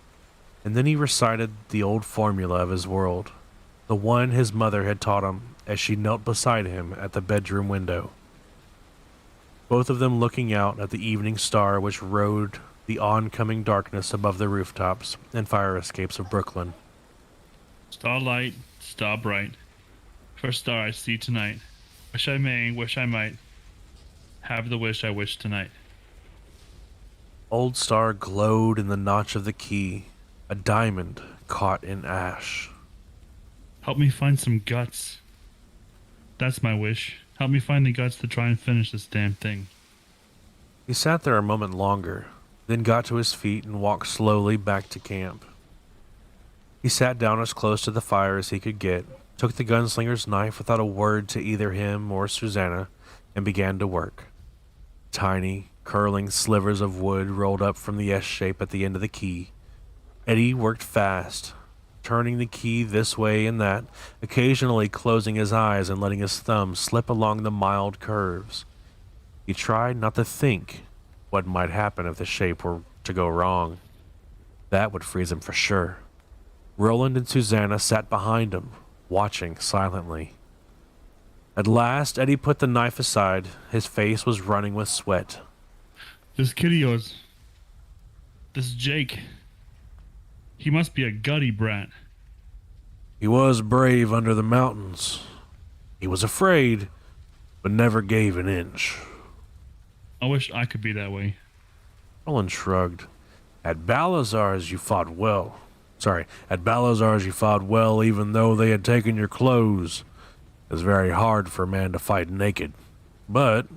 B: and then he recited the old formula of his world, the one his mother had taught him as she knelt beside him at the bedroom window. Both of them looking out at the evening star which rode the oncoming darkness above the rooftops and fire escapes of Brooklyn.
A: Starlight, star bright, first star I see tonight. Wish I may, wish I might, have the wish I wish tonight.
B: Old Star glowed in the notch of the key, a diamond caught in ash.
A: Help me find some guts. That's my wish. Help me find the guts to try and finish this damn thing.
B: He sat there a moment longer, then got to his feet and walked slowly back to camp. He sat down as close to the fire as he could get, took the gunslinger's knife without a word to either him or Susanna, and began to work. Tiny, curling slivers of wood rolled up from the S shape at the end of the key. Eddie worked fast, turning the key this way and that, occasionally closing his eyes and letting his thumb slip along the mild curves. He tried not to think what might happen if the shape were to go wrong. That would freeze him for sure. Roland and Susanna sat behind him, watching silently. At last, Eddie put the knife aside. His face was running with sweat.
A: This kid of yours, this Jake, he must be a gutty brat.
B: He was brave under the mountains. He was afraid, but never gave an inch.
A: I wish I could be that way.
B: Roland shrugged. At Balazar's you fought well. At Balazar's you fought well even though they had taken your clothes. It was very hard for a man to fight naked. But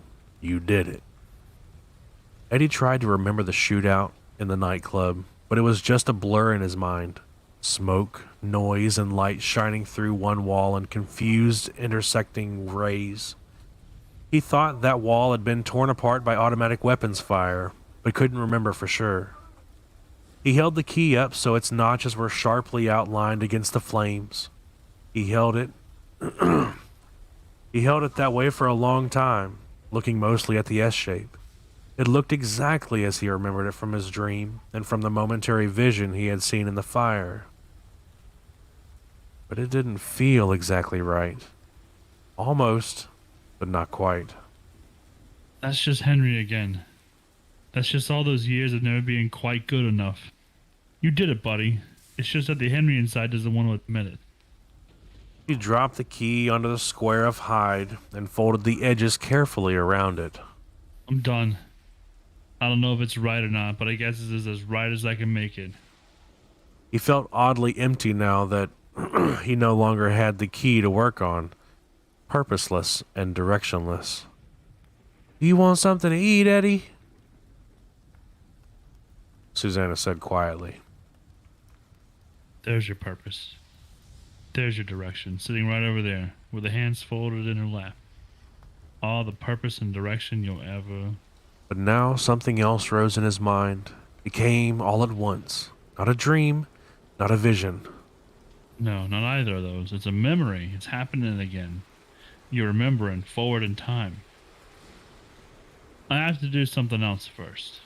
B: you did it. Eddie tried to remember the shootout in the nightclub, but it was just a blur in his mind. Smoke, noise, and light shining through one wall in confused, intersecting rays. He thought that wall had been torn apart by automatic weapons fire, but couldn't remember for sure. He held the key up so its notches were sharply outlined against the flames. He held it that way for a long time, looking mostly at the S shape. It looked exactly as he remembered it from his dream and from the momentary vision he had seen in the fire. But it didn't feel exactly right. Almost, but not quite.
A: That's just Henry again. That's just all those years of never being quite good enough. You did it, buddy. It's just that the Henry inside doesn't want to admit it.
B: He dropped the key onto the square of hide and folded the edges carefully around it.
A: I'm done. I don't know if it's right or not, but I guess this is as right as I can make it.
B: He felt oddly empty now that he no longer had the key to work on, purposeless and directionless. Do you want something to eat, Eddie? Susanna said quietly.
A: There's your purpose. There's your direction, sitting right over there, with the hands folded in her lap. All the purpose and direction you'll ever...
B: But now something else rose in his mind. It came all at once. Not a dream, not a vision.
A: No, not either of those. It's a memory. It's happening again. You're remembering forward in time. I have to do something else first.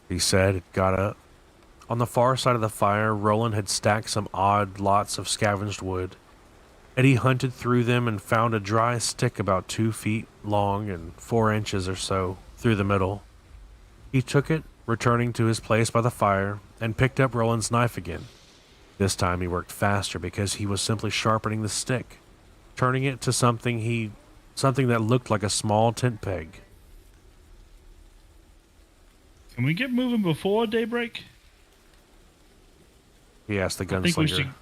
B: He said, got up. On the far side of the fire, Roland had stacked some odd lots of scavenged wood. Eddie hunted through them and found a dry stick about 2 feet long and 4 inches or so through the middle. He took it, returning to his place by the fire, and picked up Roland's knife again. This time he worked faster because he was simply sharpening the stick, turning it to something that looked like a small tent peg.
A: Can we get moving before daybreak?
B: He asked the gunslinger.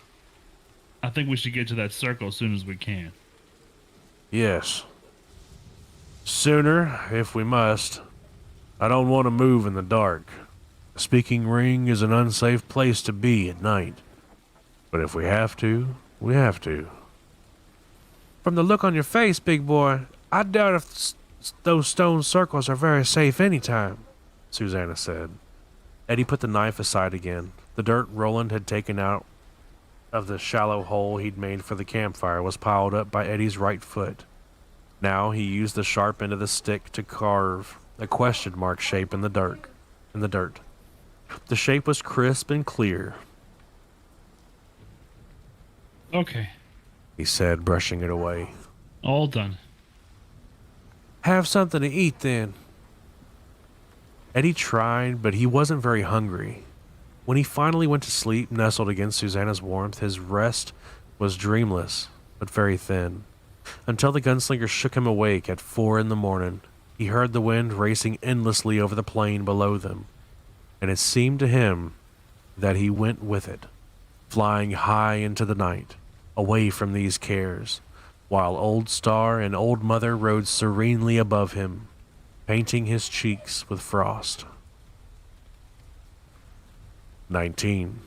A: I think we should get to that circle as soon as we can.
B: Yes. Sooner, if we must. I don't want to move in the dark. A speaking ring is an unsafe place to be at night. But if we have to, we have to. From the look on your face, big boy, I doubt if those stone circles are very safe anytime, Susanna said. Eddie put the knife aside again. The dirt Roland had taken out of the shallow hole he'd made for the campfire was piled up by Eddie's right foot. Now he used the sharp end of the stick to carve a question mark shape in the dirt. The shape was crisp and clear,
C: Okay,
B: he said, brushing it away.
C: all done.
B: Have something to eat then. Eddie tried, but he wasn't very hungry. When he finally went to sleep, nestled against Susanna's warmth, his rest was dreamless, but very thin. Until the gunslinger shook him awake at 4 a.m. He heard the wind racing endlessly over the plain below them, and it seemed to him that he went with it, flying high into the night, away from these cares, while Old Star and Old Mother rode serenely above him, painting his cheeks with frost. 19.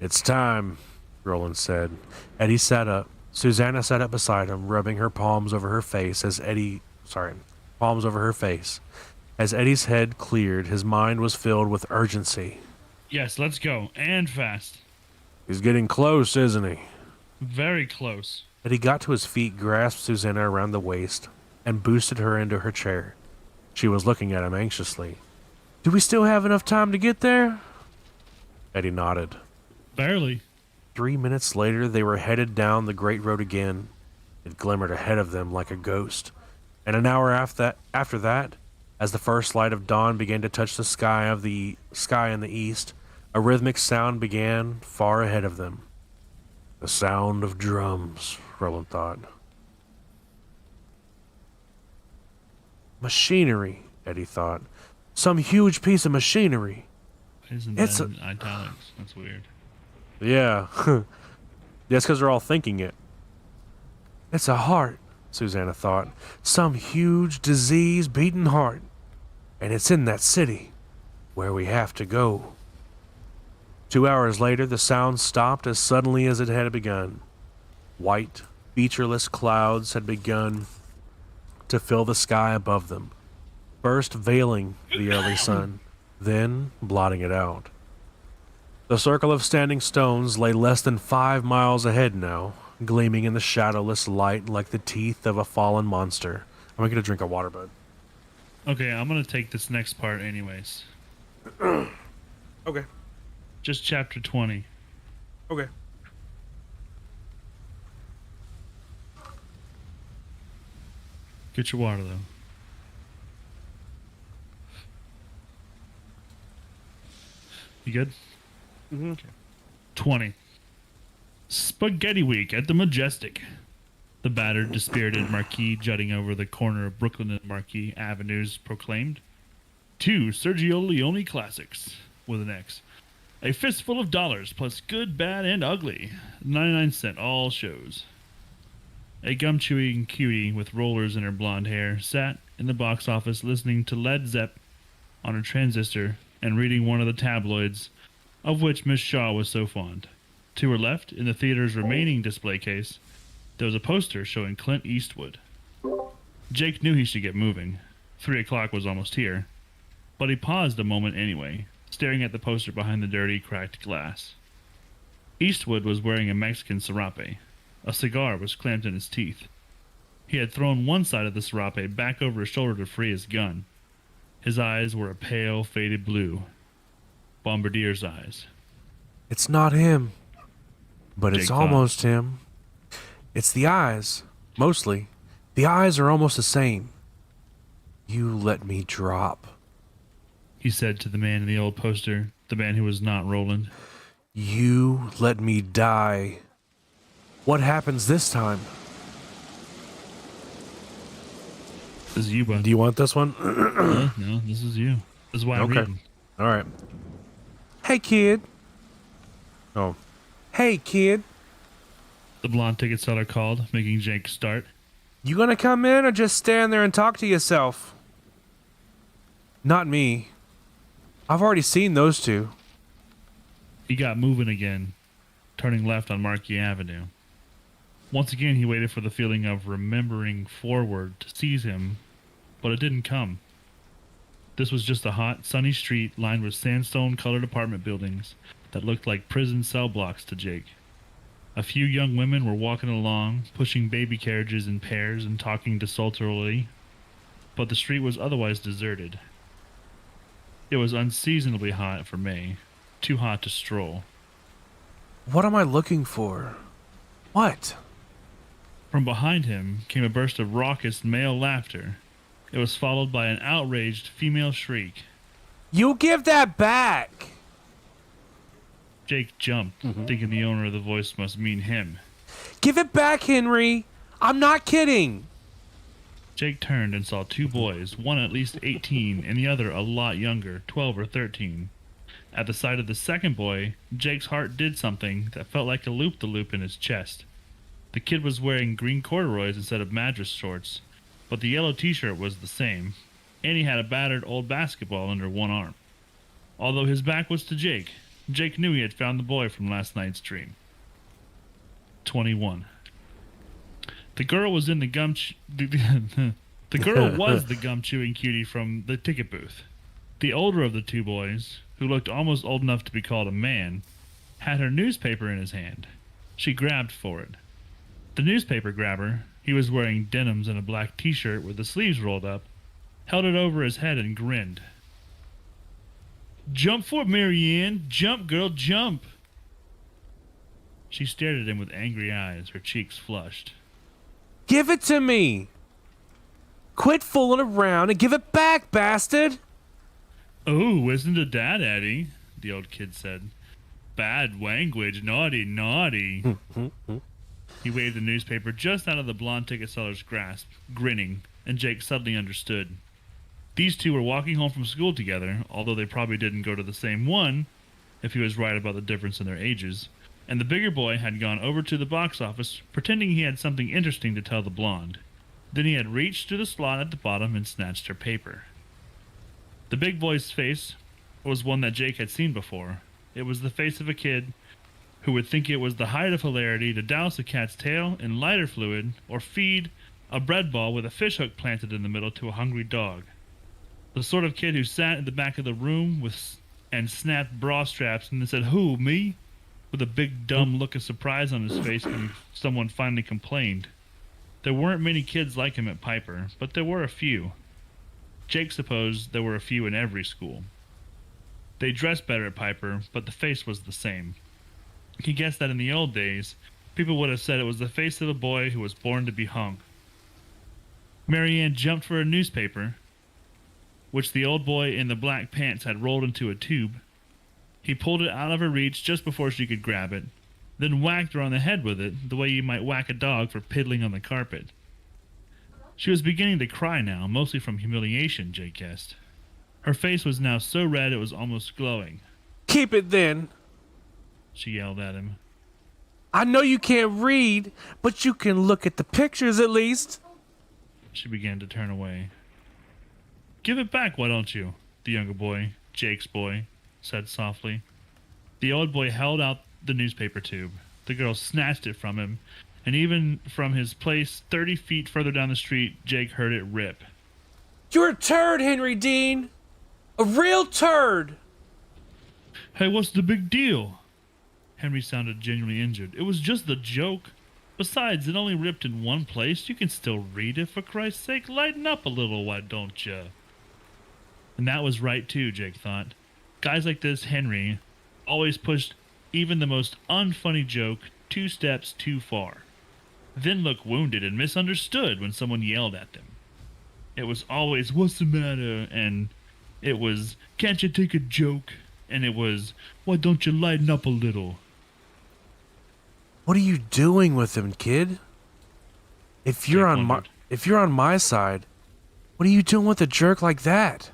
B: It's time, Roland said. Eddie sat up. Susanna sat up beside him, rubbing her palms over her face as Eddie's head cleared. His mind was filled with urgency.
C: Yes, let's go, and fast.
B: He's getting close, isn't he?
C: Very close.
B: Eddie got to his feet, grasped Susanna around the waist, and boosted her into her chair. She was looking at him anxiously. Do we still have enough time to get there? Eddie nodded.
C: Barely.
B: 3 minutes later, they were headed down the great road again. It glimmered ahead of them like a ghost. And an hour after that, as the first light of dawn began to touch the sky in the east, a rhythmic sound began far ahead of them. The sound of drums, Roland thought. Machinery, Eddie thought. Some huge piece of machinery.
C: Isn't
B: It's
C: that in italics? That's weird.
B: Yeah. That's because they're all thinking it. It's a heart, Susanna thought. Some huge, disease-beaten heart. And it's in that city, where we have to go. 2 hours later, the sound stopped as suddenly as it had begun. White, featureless clouds had begun to fill the sky above them, first veiling the early sun, then blotting it out. The circle of standing stones lay less than 5 miles ahead now, gleaming in the shadowless light like the teeth of a fallen monster. I'm gonna get a drink of water, bud.
C: Okay, I'm gonna take this next part anyways.
B: Okay.
C: Just chapter 20.
B: Okay.
C: Get your water, though. You good?
B: Mm-hmm.
C: Okay. 20. Spaghetti Week at the Majestic. The battered, dispirited marquee jutting over the corner of Brooklyn and Marquee Avenues proclaimed, 2 Sergio Leone classics, with an X. A fistful of dollars plus good, bad, and ugly. 99-cent all shows. A gum-chewing cutie with rollers in her blonde hair sat in the box office listening to Led Zepp on a transistor and reading one of the tabloids of which Miss Shaw was so fond. To her left, in the theater's remaining display case, there was a poster showing Clint Eastwood. Jake knew he should get moving. 3 o'clock was almost here. But he paused a moment anyway, staring at the poster behind the dirty, cracked glass. Eastwood was wearing a Mexican serape. A cigar was clamped in his teeth. He had thrown one side of the serape back over his shoulder to free his gun. His eyes were a pale, faded blue. Bombardier's eyes.
B: It's not him, but
C: Jake
B: it's
C: thought.
B: almost him. It's the eyes, mostly. The eyes are almost the same. You let me drop.
C: He said to the man in the old poster, the man who was not Roland.
B: You let me die. What happens this time?
C: This is you, bud.
B: Do you want this one?
C: No, this is you. This is why I'm
B: Okay.
C: reading.
B: All right. Hey, kid. Oh. Hey, kid.
C: The blonde ticket seller called, making Jake start.
B: You gonna come in or just stand there and talk to yourself? Not me. I've already seen those two.
C: He got moving again, turning left on Marquee Avenue. Once again, he waited for the feeling of remembering forward to seize him, but it didn't come. This was just a hot, sunny street lined with sandstone-colored apartment buildings that looked like prison cell blocks to Jake. A few young women were walking along, pushing baby carriages in pairs and talking desultorily, but the street was otherwise deserted. It was unseasonably hot for May, too hot to stroll.
B: What am I looking for? What?
C: From behind him came a burst of raucous male laughter. It was followed by an outraged female shriek.
B: You give that back!
C: Jake jumped, thinking the owner of the voice must mean him.
B: Give it back, Henry! I'm not kidding!
C: Jake turned and saw two boys, one at least 18 and the other a lot younger, 12 or 13. At the sight of the second boy, Jake's heart did something that felt like a loop-the-loop in his chest. The kid was wearing green corduroys instead of madras shorts, but the yellow t-shirt was the same, and he had a battered old basketball under one arm. Although his back was to Jake, Jake knew he had found the boy from last night's dream. 21. The girl was in the the girl was the gum-chewing cutie from the ticket booth. The older of the two boys, who looked almost old enough to be called a man, had her newspaper in his hand. She grabbed for it. The newspaper grabber, he was wearing denims and a black t-shirt with the sleeves rolled up, held it over his head and grinned. "Jump for it, Marianne! Jump, girl, jump!" She stared at him with angry eyes, her cheeks flushed.
B: Give it to me! Quit fooling around and give it back, bastard!
C: "Oh, isn't it that, Eddie?" the old kid said. "Bad language, naughty, naughty." He waved the newspaper just out of the blonde ticket seller's grasp, grinning, and Jake suddenly understood. These two were walking home from school together, although they probably didn't go to the same one, if he was right about the difference in their ages, and the bigger boy had gone over to the box office, pretending he had something interesting to tell the blonde. Then he had reached to the slot at the bottom and snatched her paper. The big boy's face was one that Jake had seen before. It was the face of a kid who would think it was the height of hilarity to douse a cat's tail in lighter fluid or feed a bread ball with a fishhook planted in the middle to a hungry dog. The sort of kid who sat in the back of the room and snapped bra straps and then said, "Who, me?" with a big dumb look of surprise on his face when someone finally complained. There weren't many kids like him at Piper, but there were a few. Jake supposed there were a few in every school. They dressed better at Piper, but the face was the same. He guessed that in the old days, people would have said it was the face of a boy who was born to be hung. Marianne jumped for a newspaper, which the old boy in the black pants had rolled into a tube. He pulled it out of her reach just before she could grab it, then whacked her on the head with it, the way you might whack a dog for piddling on the carpet. She was beginning to cry now, mostly from humiliation, Jake guessed. Her face was now so red it was almost glowing.
B: Keep it then!
C: She yelled at him.
B: I know you can't read, but you can look at the pictures at least.
C: She began to turn away. "Give it back, why don't you?" the younger boy, Jake's boy, said softly. The old boy held out the newspaper tube. The girl snatched it from him, and even from his place 30 feet further down the street, Jake heard it rip.
B: You're a turd, Henry Dean! A real turd!
C: "Hey, what's the big deal?" Henry sounded genuinely injured. "It was just a joke. Besides, it only ripped in one place. You can still read it, for Christ's sake. Lighten up a little, why don't you?" And that was right, too, Jake thought. Guys like this, Henry, always pushed even the most unfunny joke 2 steps too far. Then look wounded and misunderstood when someone yelled at them. It was always, "What's the matter?" And it was, "Can't you take a joke?" And it was, "Why don't you lighten up a little?"
B: What are you doing with him, kid? If you're on my side, what are you doing with a jerk like that?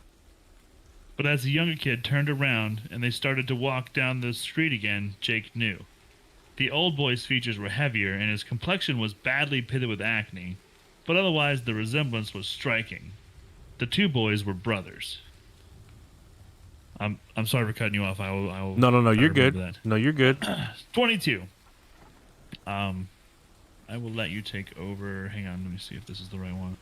C: But as the younger kid turned around and they started to walk down the street again, Jake knew. The old boy's features were heavier and his complexion was badly pitted with acne, but otherwise the resemblance was striking. The two boys were brothers. I'm sorry for cutting you off. I will.
B: No, you're good.
C: That.
B: No, you're good.
C: 22. I will let you take over. Hang on, let me see if this is the right one.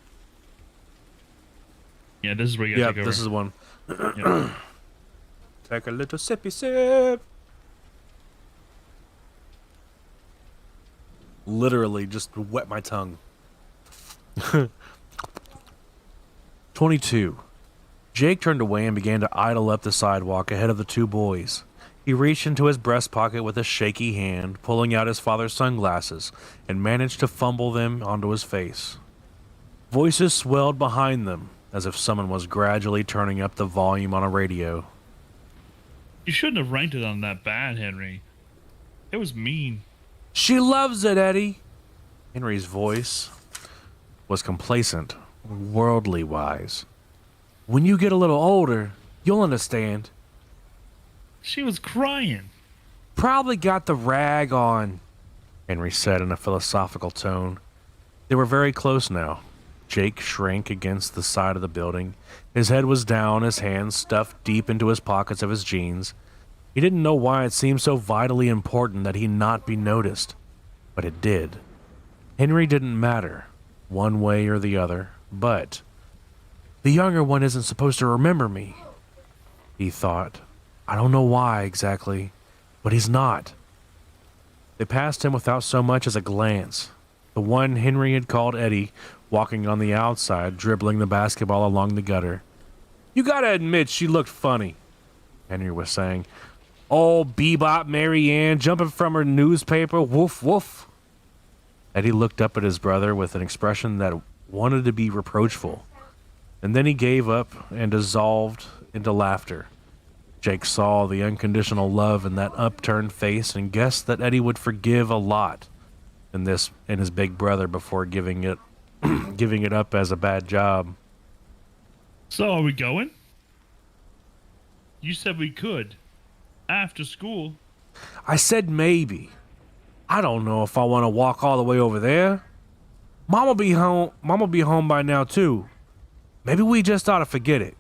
C: Yeah, this is where you gotta
B: Yeah,
C: take over.
B: this is one.
C: Yep.
B: Take a little sippy sip. Literally just wet my tongue. 22. Jake turned away and began to idle up the sidewalk ahead of the two boys. He reached into his breast pocket with a shaky hand, pulling out his father's sunglasses, and managed to fumble them onto his face. Voices swelled behind them, as if someone was gradually turning up the volume on a radio.
C: You shouldn't have ranked it on that bad, Henry. It was mean.
B: She loves it, Eddie. Henry's voice was complacent, worldly wise. When you get a little older, you'll understand.
C: She was crying.
B: Probably got the rag on, Henry said in a philosophical tone. They were very close now. Jake shrank against the side of the building. His head was down, his hands stuffed deep into his pockets of his jeans. He didn't know why it seemed so vitally important that he not be noticed, but it did. Henry didn't matter, one way or the other, but the younger one isn't supposed to remember me, he thought. I don't know why exactly, but he's not. They passed him without so much as a glance. The one Henry had called Eddie, walking on the outside, dribbling the basketball along the gutter. You gotta admit she looked funny, Henry was saying. Oh, Bebop Mary Ann jumping from her newspaper, woof woof. Eddie looked up at his brother with an expression that wanted to be reproachful, and then he gave up and dissolved into laughter. Jake saw the unconditional love in that upturned face and guessed that Eddie would forgive a lot in his big brother before giving it up as a bad job.
C: So are we going? You said we could. After school.
B: I said maybe. I don't know if I want to walk all the way over there. Mom'll be home by now too. Maybe we just ought to forget it.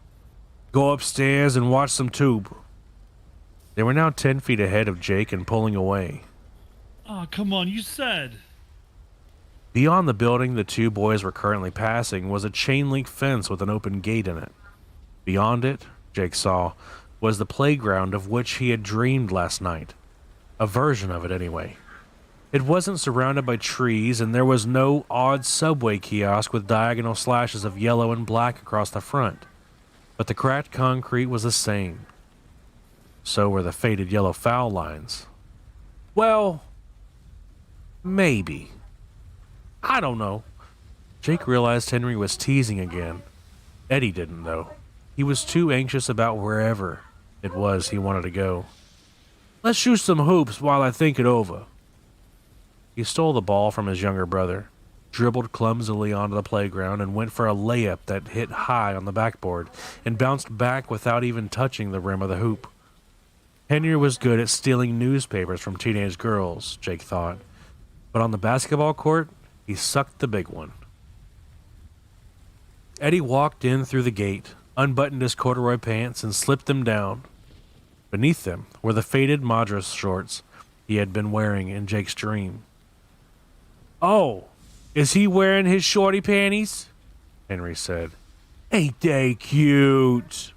B: Go upstairs and watch some tube. They were now 10 feet ahead of Jake and pulling away.
C: Oh, come on, you said.
B: Beyond the building the two boys were currently passing was a chain-link fence with an open gate in it. Beyond it, Jake saw, was the playground of which he had dreamed last night. A version of it, anyway. It wasn't surrounded by trees, and there was no odd subway kiosk with diagonal slashes of yellow and black across the front. But the cracked concrete was the same. So were the faded yellow foul lines. Well, maybe. I don't know. Jake realized Henry was teasing again. Eddie didn't, though. He was too anxious about wherever it was he wanted to go. Let's shoot some hoops while I think it over. He stole the ball from his younger brother, dribbled clumsily onto the playground, and went for a layup that hit high on the backboard and bounced back without even touching the rim of the hoop. Henry was good at stealing newspapers from teenage girls, Jake thought, but on the basketball court, he sucked the big one. Eddie walked in through the gate, unbuttoned his corduroy pants, and slipped them down. Beneath them were the faded Madras shorts he had been wearing in Jake's dream. Oh, is he wearing his shorty panties? Henry said. Ain't they cute?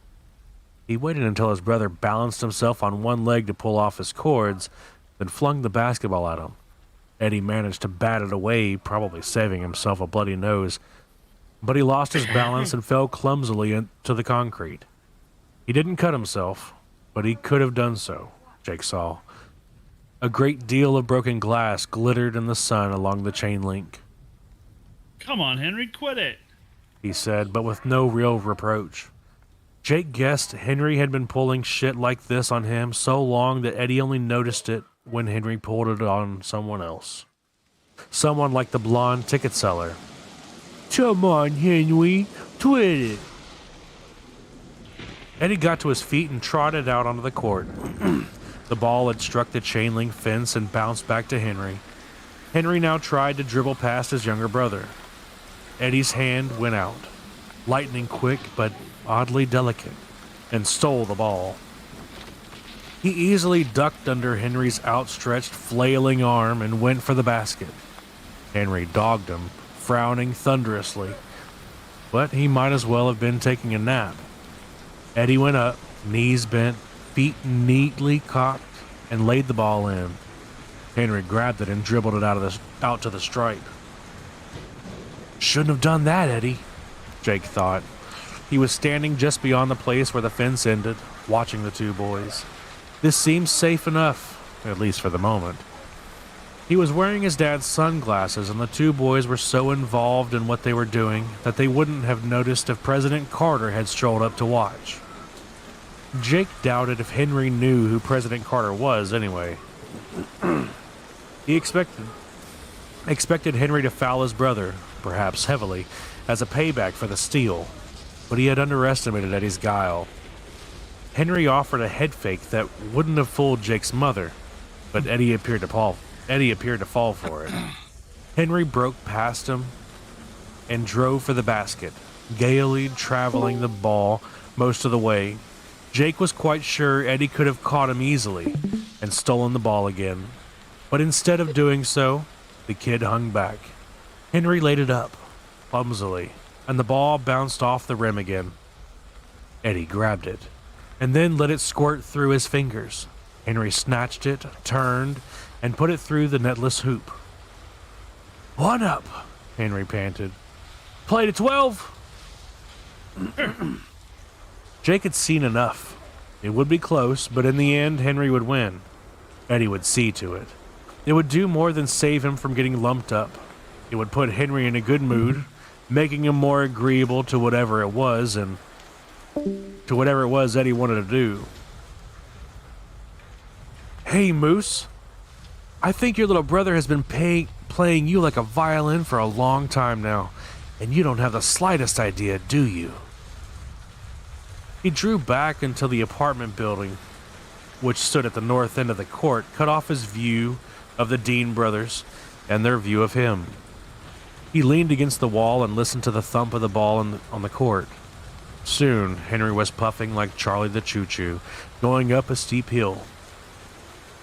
B: He waited until his brother balanced himself on one leg to pull off his cords, then flung the basketball at him. Eddie managed to bat it away, probably saving himself a bloody nose, but he lost his balance and fell clumsily into the concrete. He didn't cut himself, but he could have done so, Jake saw. A great deal of broken glass glittered in the sun along the chain link.
C: Come on, Henry, quit it.
B: He said, but with no real reproach. Jake guessed Henry had been pulling shit like this on him so long that Eddie only noticed it when Henry pulled it on someone else. Someone like the blonde ticket seller. Come on, Henry, quit it. Eddie got to his feet and trotted out onto the court. The ball had struck the chain link fence and bounced back to Henry. Henry now tried to dribble past his younger brother. Eddie's hand went out, lightning quick but oddly delicate, and stole the ball. He easily ducked under Henry's outstretched, flailing arm and went for the basket. Henry dogged him, frowning thunderously. but he might as well have been taking a nap. Eddie went up, knees bent, feet neatly cocked, and laid the ball in. Henry grabbed it and dribbled it out to the stripe. Shouldn't have done that, Eddie, Jake thought. He was standing just beyond the place where the fence ended, watching the two boys. This seemed safe enough, at least for the moment. He was wearing his dad's sunglasses, and the two boys were so involved in what they were doing that they wouldn't have noticed if President Carter had strolled up to watch. Jake doubted if Henry knew who President Carter was anyway. He expected Henry to foul his brother, perhaps heavily, as a payback for the steal, but he had underestimated Eddie's guile. Henry offered a head fake that wouldn't have fooled Jake's mother, but Eddie appeared to fall for it. Henry broke past him and drove for the basket, gaily traveling the ball most of the way. Jake was quite sure Eddie could have caught him easily and stolen the ball again, but instead of doing so, the kid hung back. Henry laid it up, clumsily, and the ball bounced off the rim again. Eddie grabbed it, and then let it squirt through his fingers. Henry snatched it, turned, and put it through the netless hoop. "One up," Henry panted. "Play to 12." Jake had seen enough. It would be close, but in the end, Henry would win. Eddie would see to it. It would do more than save him from getting lumped up. It would put Henry in a good mood, making him more agreeable to whatever it was Eddie wanted to do. "Hey, Moose. I think your little brother has been playing you like a violin for a long time now, and you don't have the slightest idea, do you?" He drew back until the apartment building, which stood at the north end of the court, cut off his view of the Dean brothers and their view of him. He leaned against the wall and listened to the thump of the ball on the court. Soon, Henry was puffing like Charlie the Choo-Choo, going up a steep hill.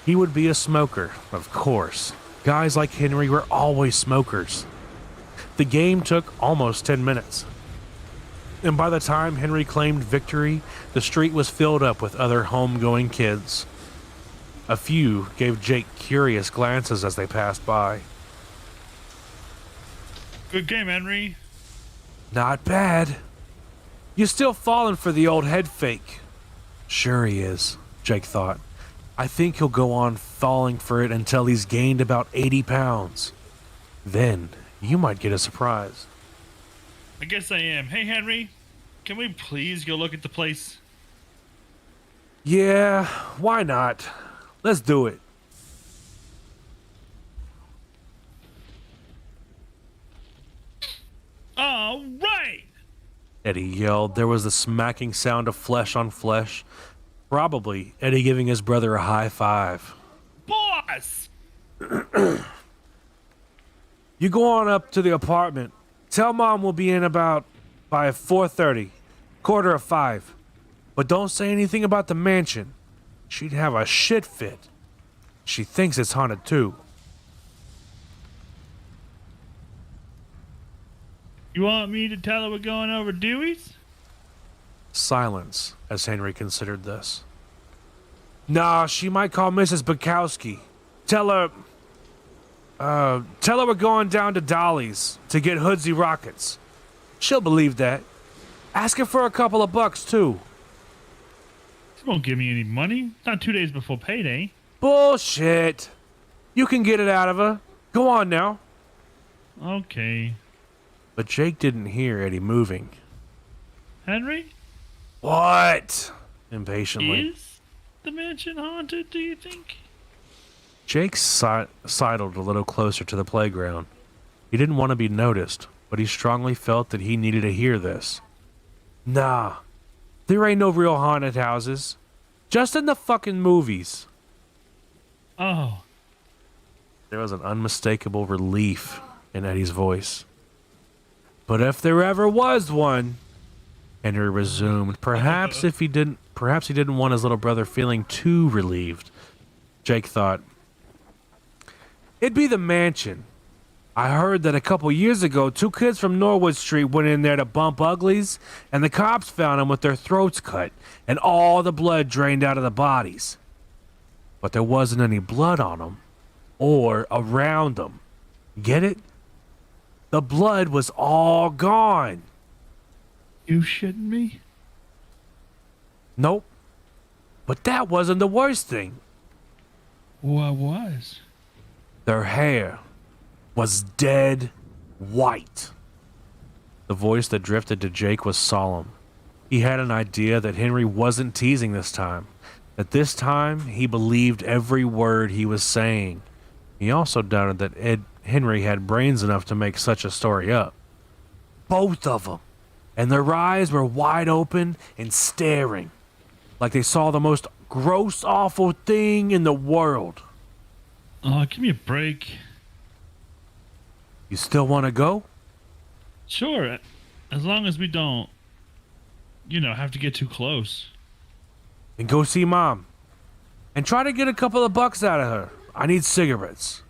B: He would be a smoker, of course. Guys like Henry were always smokers. The game took almost 10 minutes. And by the time Henry claimed victory, the street was filled up with other home-going kids. A few gave Jake curious glances as they passed by.
C: Good game, Henry.
B: "Not bad. You still falling for the old head fake?" "Sure he is," Jake thought. "I think he'll go on falling for it until he's gained about 80 pounds. Then you might get a surprise."
C: I guess I am. Hey, Henry, can we please go look at the place?
B: "Yeah, why not? Let's do it."
C: All right!
B: Eddie yelled. There was the smacking sound of flesh on flesh. Probably Eddie giving his brother a high five.
C: Boss!
B: "You go on up to the apartment. Tell Mom we'll be in by 4:30, 4:45. But don't say anything about the mansion. She'd have a shit fit. She thinks it's haunted too."
C: You want me to tell her we're going over Dewey's?
B: Silence as Henry considered this. "Nah, she might call Mrs. Bukowski. Tell her we're going down to Dolly's to get Hoodsy rockets. She'll believe that. Ask her for a couple of bucks, too."
C: She won't give me any money. Not 2 days before payday.
B: "Bullshit. You can get it out of her. Go on now."
C: Okay.
B: But Jake didn't hear Eddie moving.
C: Henry?
B: "What?" Impatiently.
C: Is the mansion haunted, do you think?
B: Jake sidled a little closer to the playground. He didn't want to be noticed, but he strongly felt that he needed to hear this. "Nah, there ain't no real haunted houses. Just in the fucking movies."
C: Oh.
B: There was an unmistakable relief in Eddie's voice. "But if there ever was one," Henry resumed, perhaps he didn't want his little brother feeling too relieved. Jake thought, "It'd be the mansion. I heard that a couple years ago, 2 kids from Norwood Street went in there to bump uglies, and the cops found them with their throats cut and all the blood drained out of the bodies. But there wasn't any blood on them or around them. Get it? The blood was all gone.
C: You shitting me?
B: Nope. But that wasn't the worst thing.
C: What was?
B: Their hair was dead white. The voice that drifted to Jake was solemn. He had an idea that Henry wasn't teasing this time, that this time he believed every word he was saying. He also doubted that Henry had brains enough to make such a story up. Both of them. And their eyes were wide open and staring, like they saw the most gross, awful thing in the world.
C: Oh, give me a break.
B: You still want to go?
C: Sure, as long as we don't, have to get too close.
B: Then go see Mom. And try to get a couple of bucks out of her. I need cigarettes.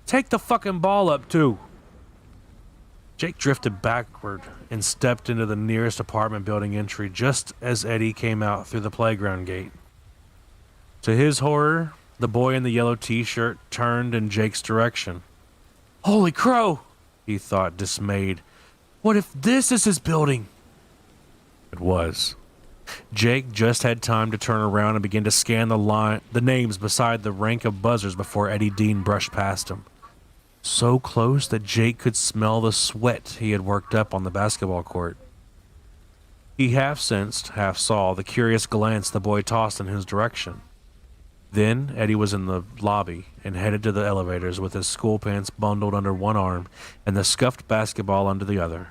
B: Take the fucking ball up, too. Jake drifted backward and stepped into the nearest apartment building entry just as Eddie came out through the playground gate. To his horror, the boy in the yellow t-shirt turned in Jake's direction. Holy crow, he thought, dismayed. What if this is his building? It was. Jake just had time to turn around and begin to scan the names beside the rank of buzzers before Eddie Dean brushed past him. So close that Jake could smell the sweat he had worked up on the basketball court. He half sensed, half saw the curious glance the boy tossed in his direction. Then Eddie was in the lobby and headed to the elevators with his school pants bundled under one arm and the scuffed basketball under the other.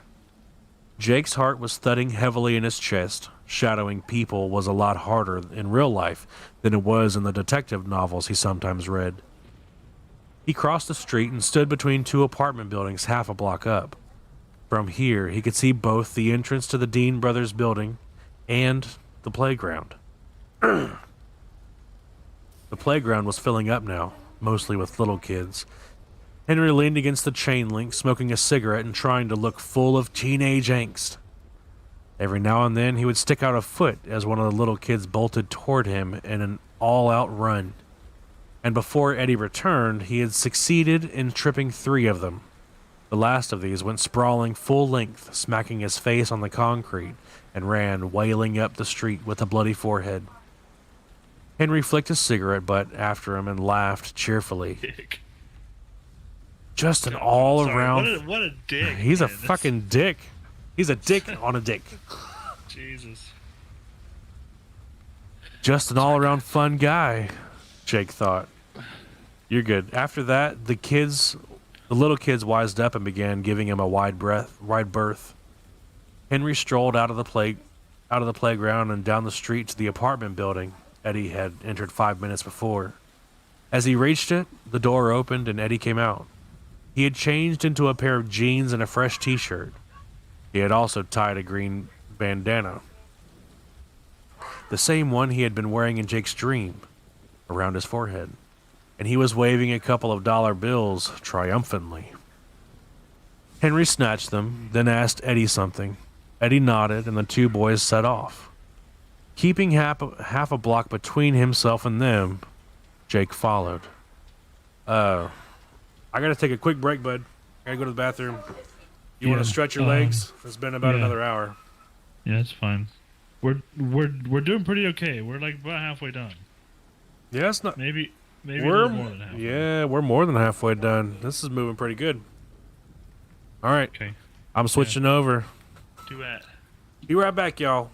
B: Jake's heart was thudding heavily in his chest. Shadowing people was a lot harder in real life than it was in the detective novels he sometimes read. He crossed the street and stood between 2 apartment buildings half a block up. From here, he could see both the entrance to the Dean Brothers building and the playground. The playground was filling up now, mostly with little kids. Henry leaned against the chain link, smoking a cigarette and trying to look full of teenage angst. Every now and then, he would stick out a foot as one of the little kids bolted toward him in an all-out run. And before Eddie returned, he had succeeded in tripping 3 of them. The last of these went sprawling full length, smacking his face on the concrete, and ran wailing up the street with a bloody forehead. Henry flicked his cigarette butt after him and laughed cheerfully.
C: Dick.
B: Just an all-around...
C: What a dick.
B: He's
C: man.
B: a fucking dick. He's a dick on a dick.
C: Jesus.
B: Just an all-around fun guy, Jake thought. You're good. After that, the little kids wised up and began giving him a wide berth. Henry strolled out of the playground and down the street to the apartment building Eddie had entered 5 minutes before. As he reached it, the door opened and Eddie came out. He had changed into a pair of jeans and a fresh t-shirt. He had also tied a green bandana, the same one he had been wearing in Jake's dream, around his forehead, and he was waving a couple of dollar bills triumphantly. Henry snatched them, then asked Eddie something. Eddie nodded, and the 2 boys set off. Keeping half a block between himself and them, Jake followed. I gotta take a quick break, bud. I gotta go to the bathroom. You want to stretch your legs? It's been about another hour.
C: Yeah, it's fine. We're doing pretty okay. We're like about halfway done.
B: Yeah, it's not.
C: Maybe a
B: We're
C: little more than halfway.
B: Yeah, we're more than halfway done. This is moving pretty good. All right,
C: Okay.
B: I'm switching over.
C: Do that.
B: Be right back, y'all.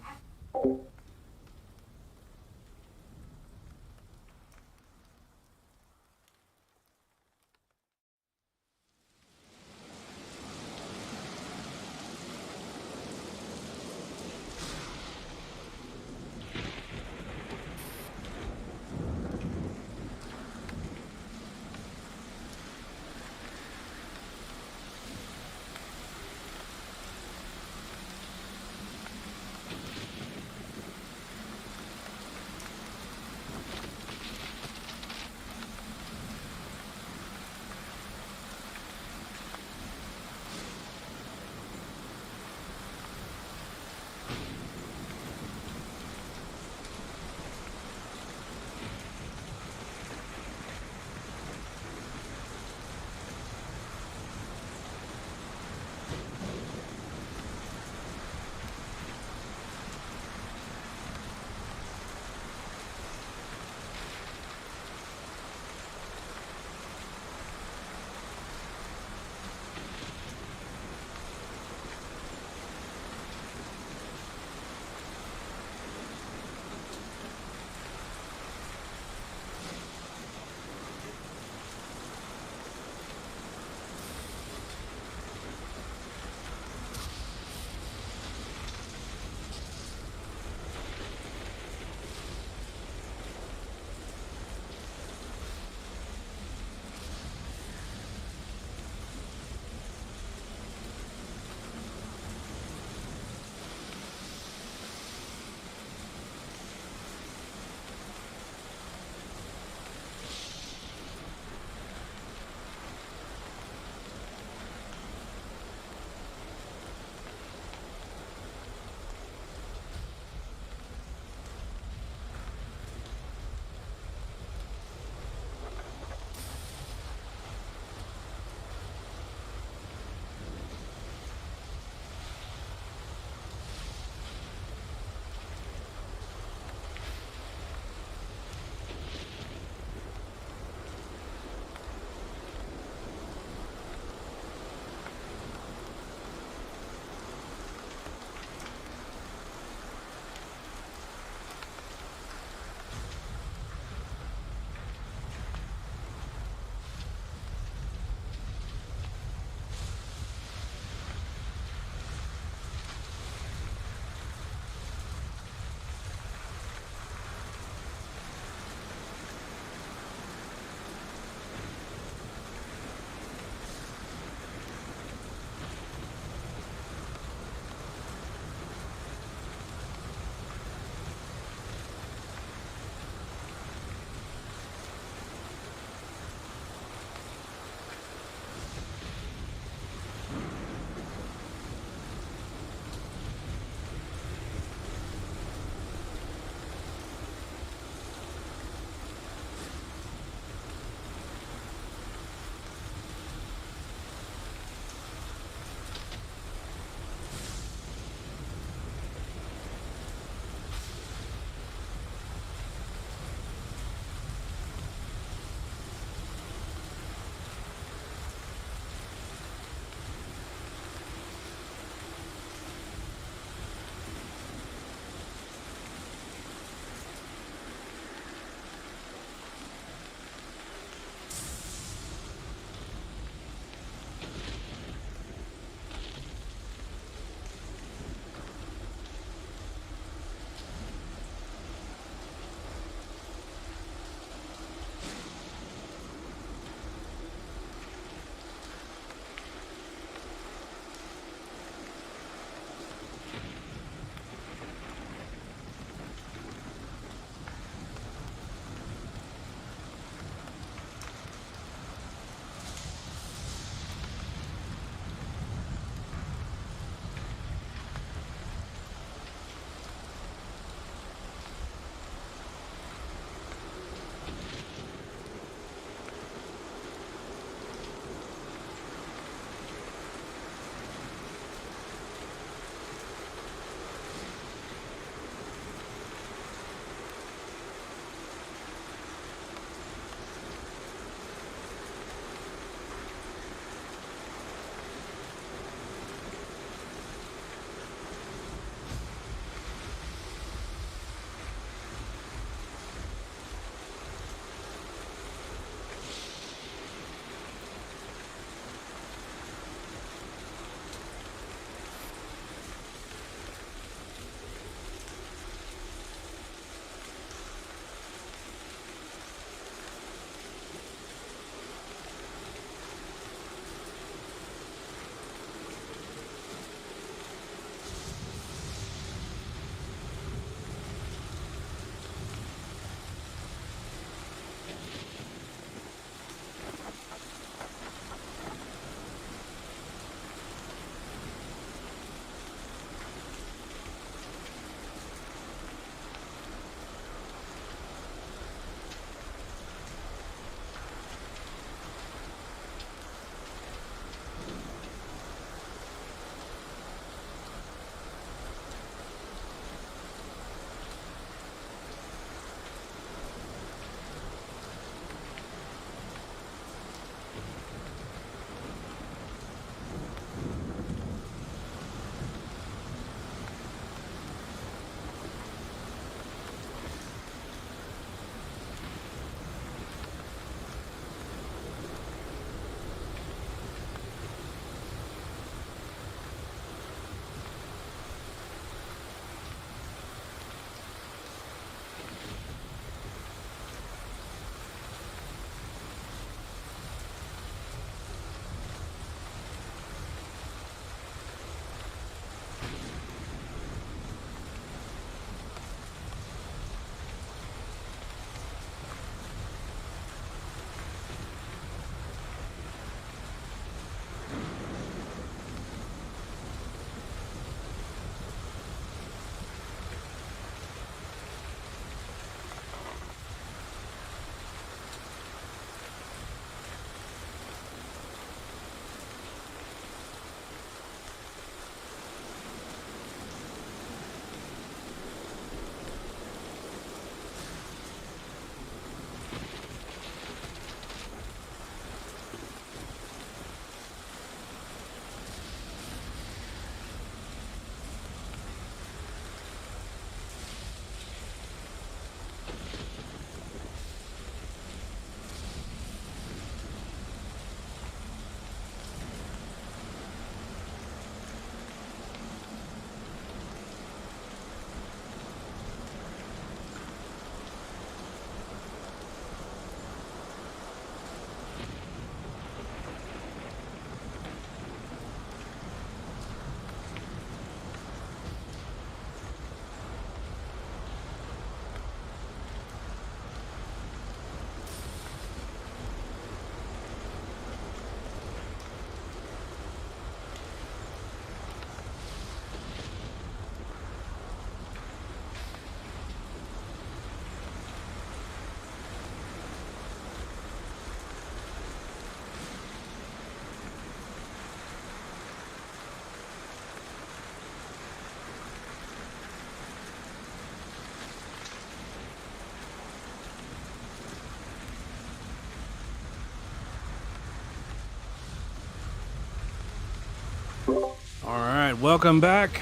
B: right, welcome back.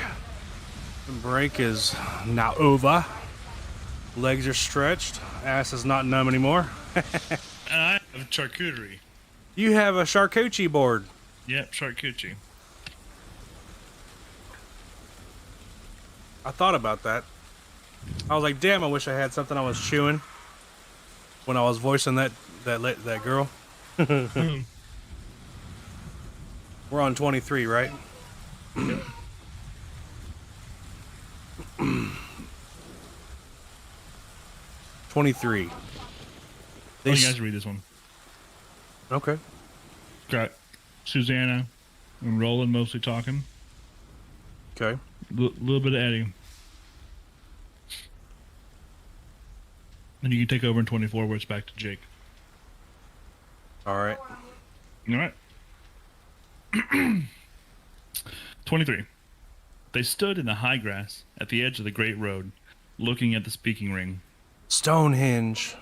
B: The break is now over. Legs are stretched. Ass is not numb anymore.
A: And I have charcuterie.
B: You have a charcuterie board.
A: Yep, charcuterie.
B: I thought about that. I was like, damn, I wish I had something I was chewing when I was voicing that girl. We're on 23, right? 23.
C: You guys read this one.
B: Okay.
C: Got Susanna and Roland mostly talking.
B: Okay.
C: Little bit of Eddie. And you can take over in 24 where it's back to Jake.
B: All right.
C: All right. 23. They stood in the high grass at the edge of the great road, looking at the speaking ring.
B: Stonehenge.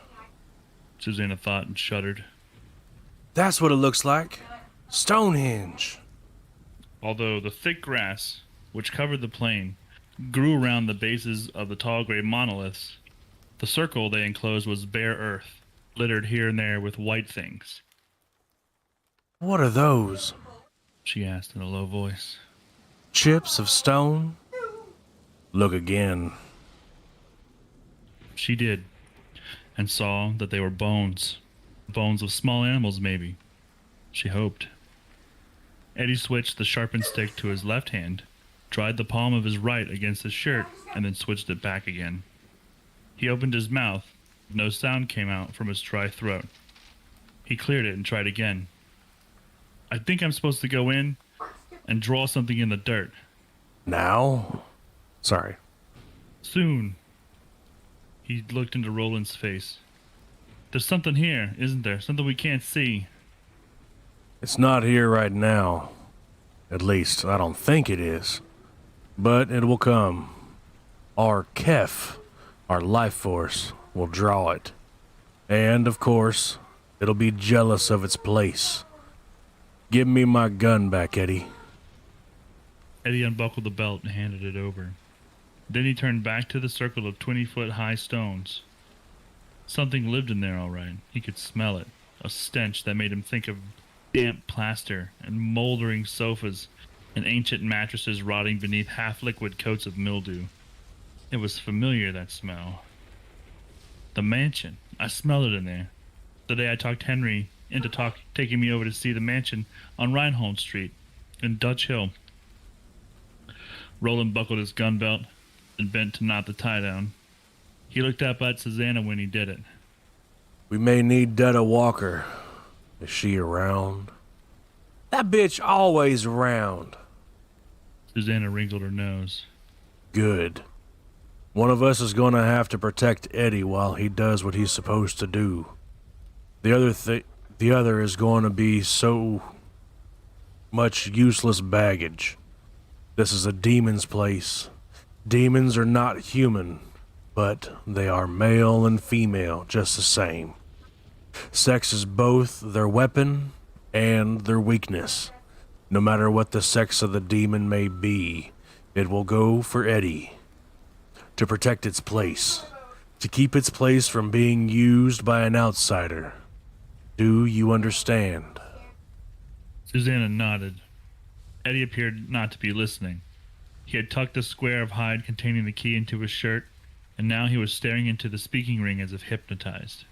C: Susanna thought and shuddered.
B: That's what it looks like. Stonehenge.
C: Although the thick grass, which covered the plain, grew around the bases of the tall gray monoliths, the circle they enclosed was bare earth, littered here and there with white things.
B: What are those?
C: She asked in a low voice.
B: Chips of stone? Look again.
C: She did, and saw that they were bones. Bones of small animals, maybe. She hoped. Eddie switched the sharpened stick to his left hand, dried the palm of his right against his shirt, and then switched it back again. He opened his mouth. No sound came out from his dry throat. He cleared it and tried again. I think I'm supposed to go in and draw something in the dirt.
B: Now? Sorry.
C: Soon. He looked into Roland's face. There's something here, isn't there? Something we can't see.
B: It's not here right now. At least, I don't think it is. But it will come. Our Kef, our life force, will draw it. And, of course, it'll be jealous of its place. Give me my gun back, Eddie.
C: Eddie unbuckled the belt and handed it over. Then he turned back to the circle of 20-foot-high stones. Something lived in there, all right. He could smell it. A stench that made him think of damp plaster and moldering sofas and ancient mattresses rotting beneath half-liquid coats of mildew. It was familiar, that smell. The mansion. I smelled it in there. The day I talked Henry into taking me over to see the mansion on Reinhold Street in Dutch Hill. Roland buckled his gun belt and bent to knot the tie down. He looked up at Susanna when he did it.
B: We may need Detta Walker. Is she around? That bitch always around.
C: Susanna wrinkled her nose.
B: Good. One of us is going to have to protect Eddie while he does what he's supposed to do. The other is going to be so much useless baggage. This is a demon's place. Demons are not human, but they are male and female just the same. Sex is both their weapon and their weakness. No matter what the sex of the demon may be, it will go for Eddie. To protect its place. To keep its place from being used by an outsider. Do you understand?
C: Susanna nodded. Eddie appeared not to be listening. He had tucked a square of hide containing the key into his shirt, and now he was staring into the speaking ring as if hypnotized.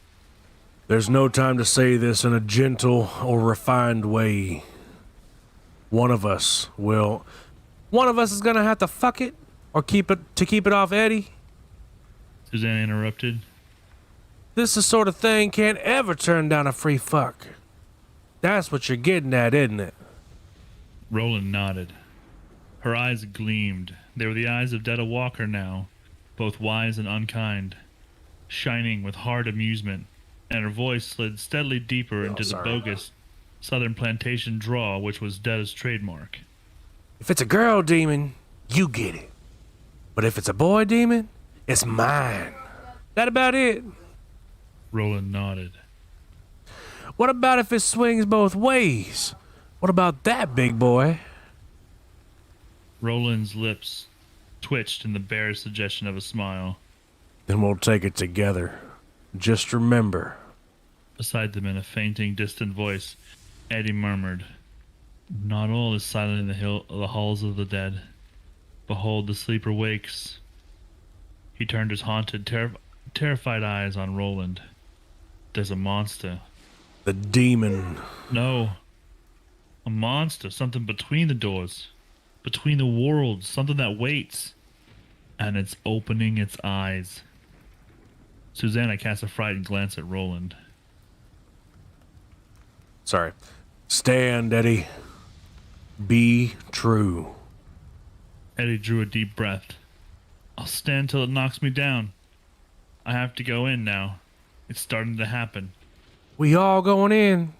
B: There's no time to say this in a gentle or refined way. One of us is gonna have to fuck it, or keep it off Eddie.
C: Susanna interrupted.
B: This is the sort of thing can't ever turn down a free fuck. That's what you're getting at, isn't it?
C: Roland nodded. Her eyes gleamed. They were the eyes of Detta Walker now, both wise and unkind, shining with hard amusement, and her voice slid steadily deeper into the bogus southern plantation drawl which was Detta's trademark.
B: If it's a girl demon, you get it. But if it's a boy demon, it's mine. That about it?
C: Roland nodded.
B: What about if it swings both ways? What about that, big boy?
C: Roland's lips twitched in the barest suggestion of a smile.
B: Then we'll take it together. Just remember.
C: Beside them in a fainting, distant voice, Eddie murmured, "Not all is silent in the halls of the dead. Behold, the sleeper wakes." He turned his haunted, terrified eyes on Roland. "There's a monster."
B: The demon.
C: "No. A monster. Something between the doors. Between the worlds. Something that waits. And it's opening its eyes." Susanna cast a frightened glance at Roland.
B: Sorry. Stand, Eddie. Be true.
C: Eddie drew a deep breath. "I'll stand till it knocks me down. I have to go in now. It's starting to happen,"
B: We all going in.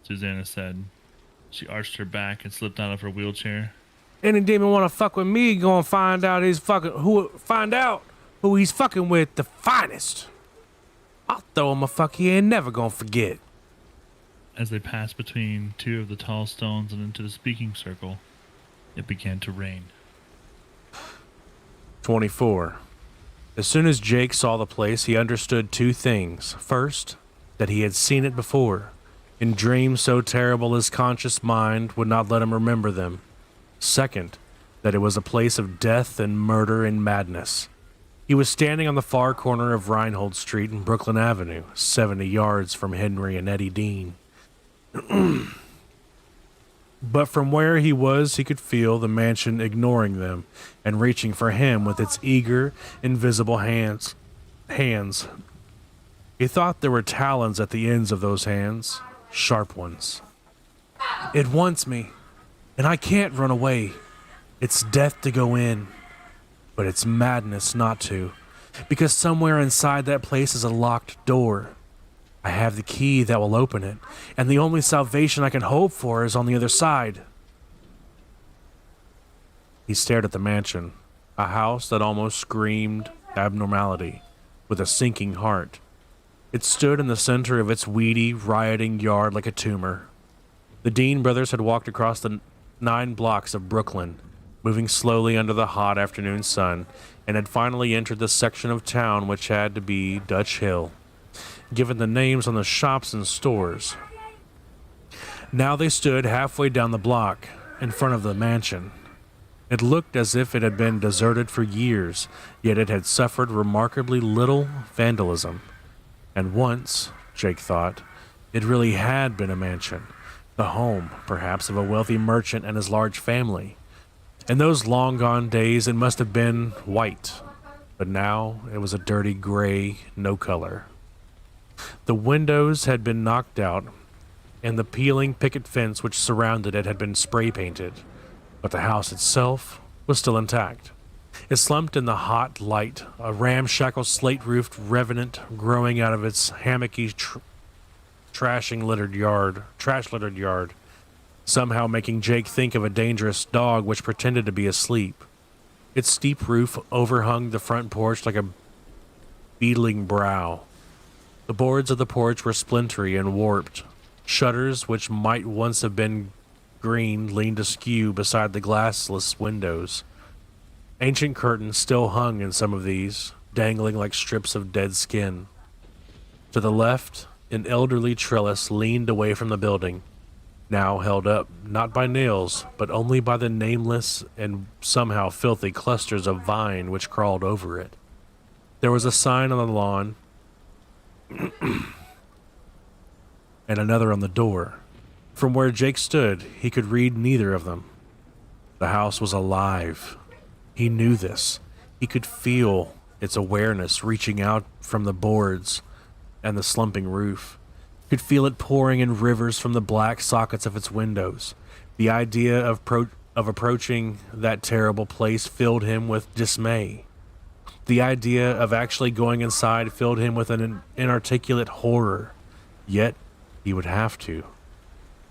C: Susanna said. She arched her back and slipped out of her wheelchair.
B: Any demon want to fuck with me, gonna find out who he's fucking with the finest. I'll throw him a fuck he ain't never gonna forget.
C: As they passed between two of the tall stones and into the speaking circle, it began to rain.
B: 24. As soon as Jake saw the place, he understood two things. First, that he had seen it before, in dreams so terrible his conscious mind would not let him remember them. Second, that it was a place of death and murder and madness. He was standing on the far corner of Reinhold Street and Brooklyn Avenue, 70 yards from Henry and Eddie Dean. But from where he was, he could feel the mansion ignoring them and reaching for him with its eager, invisible hands. He thought there were talons at the ends of those hands, sharp ones. It wants me, and I can't run away. It's death to go in, but it's madness not to, because somewhere inside that place is a locked door. I have the key that will open it, and the only salvation I can hope for is on the other side. He stared at the mansion, a house that almost screamed abnormality, with a sinking heart. It stood in the center of its weedy, rioting yard like a tumor. The Dean brothers had walked across the 9 blocks of Brooklyn, moving slowly under the hot afternoon sun, and had finally entered the section of town which had to be Dutch Hill, given the names on the shops and stores. Now they stood halfway down the block, in front of the mansion. It looked as if it had been deserted for years, yet it had suffered remarkably little vandalism. And once, Jake thought, it really had been a mansion, the home, perhaps, of a wealthy merchant and his large family. In those long-gone days, it must have been white, but now it was a dirty gray, no color. The windows had been knocked out, and the peeling picket fence which surrounded it had been spray-painted, but the house itself was still intact. It slumped in the hot light, a ramshackle slate-roofed revenant growing out of its hammocky, trash-littered yard, somehow making Jake think of a dangerous dog which pretended to be asleep. Its steep roof overhung the front porch like a beetling brow. The boards of the porch were splintery and warped. Shutters, which might once have been green, leaned askew beside the glassless windows. Ancient curtains still hung in some of these, dangling like strips of dead skin. To the left, an elderly trellis leaned away from the building, now held up not by nails, but only by the nameless and somehow filthy clusters of vine which crawled over it. There was a sign on the lawn, and another on the door. From where Jake stood, he could read neither of them. The house was alive. He knew this. He could feel its awareness reaching out from the boards and the slumping roof. He could feel it pouring in rivers from the black sockets of its windows. The idea of approaching that terrible place filled him with dismay. The idea of actually going inside filled him with an inarticulate horror. Yet, he would have to.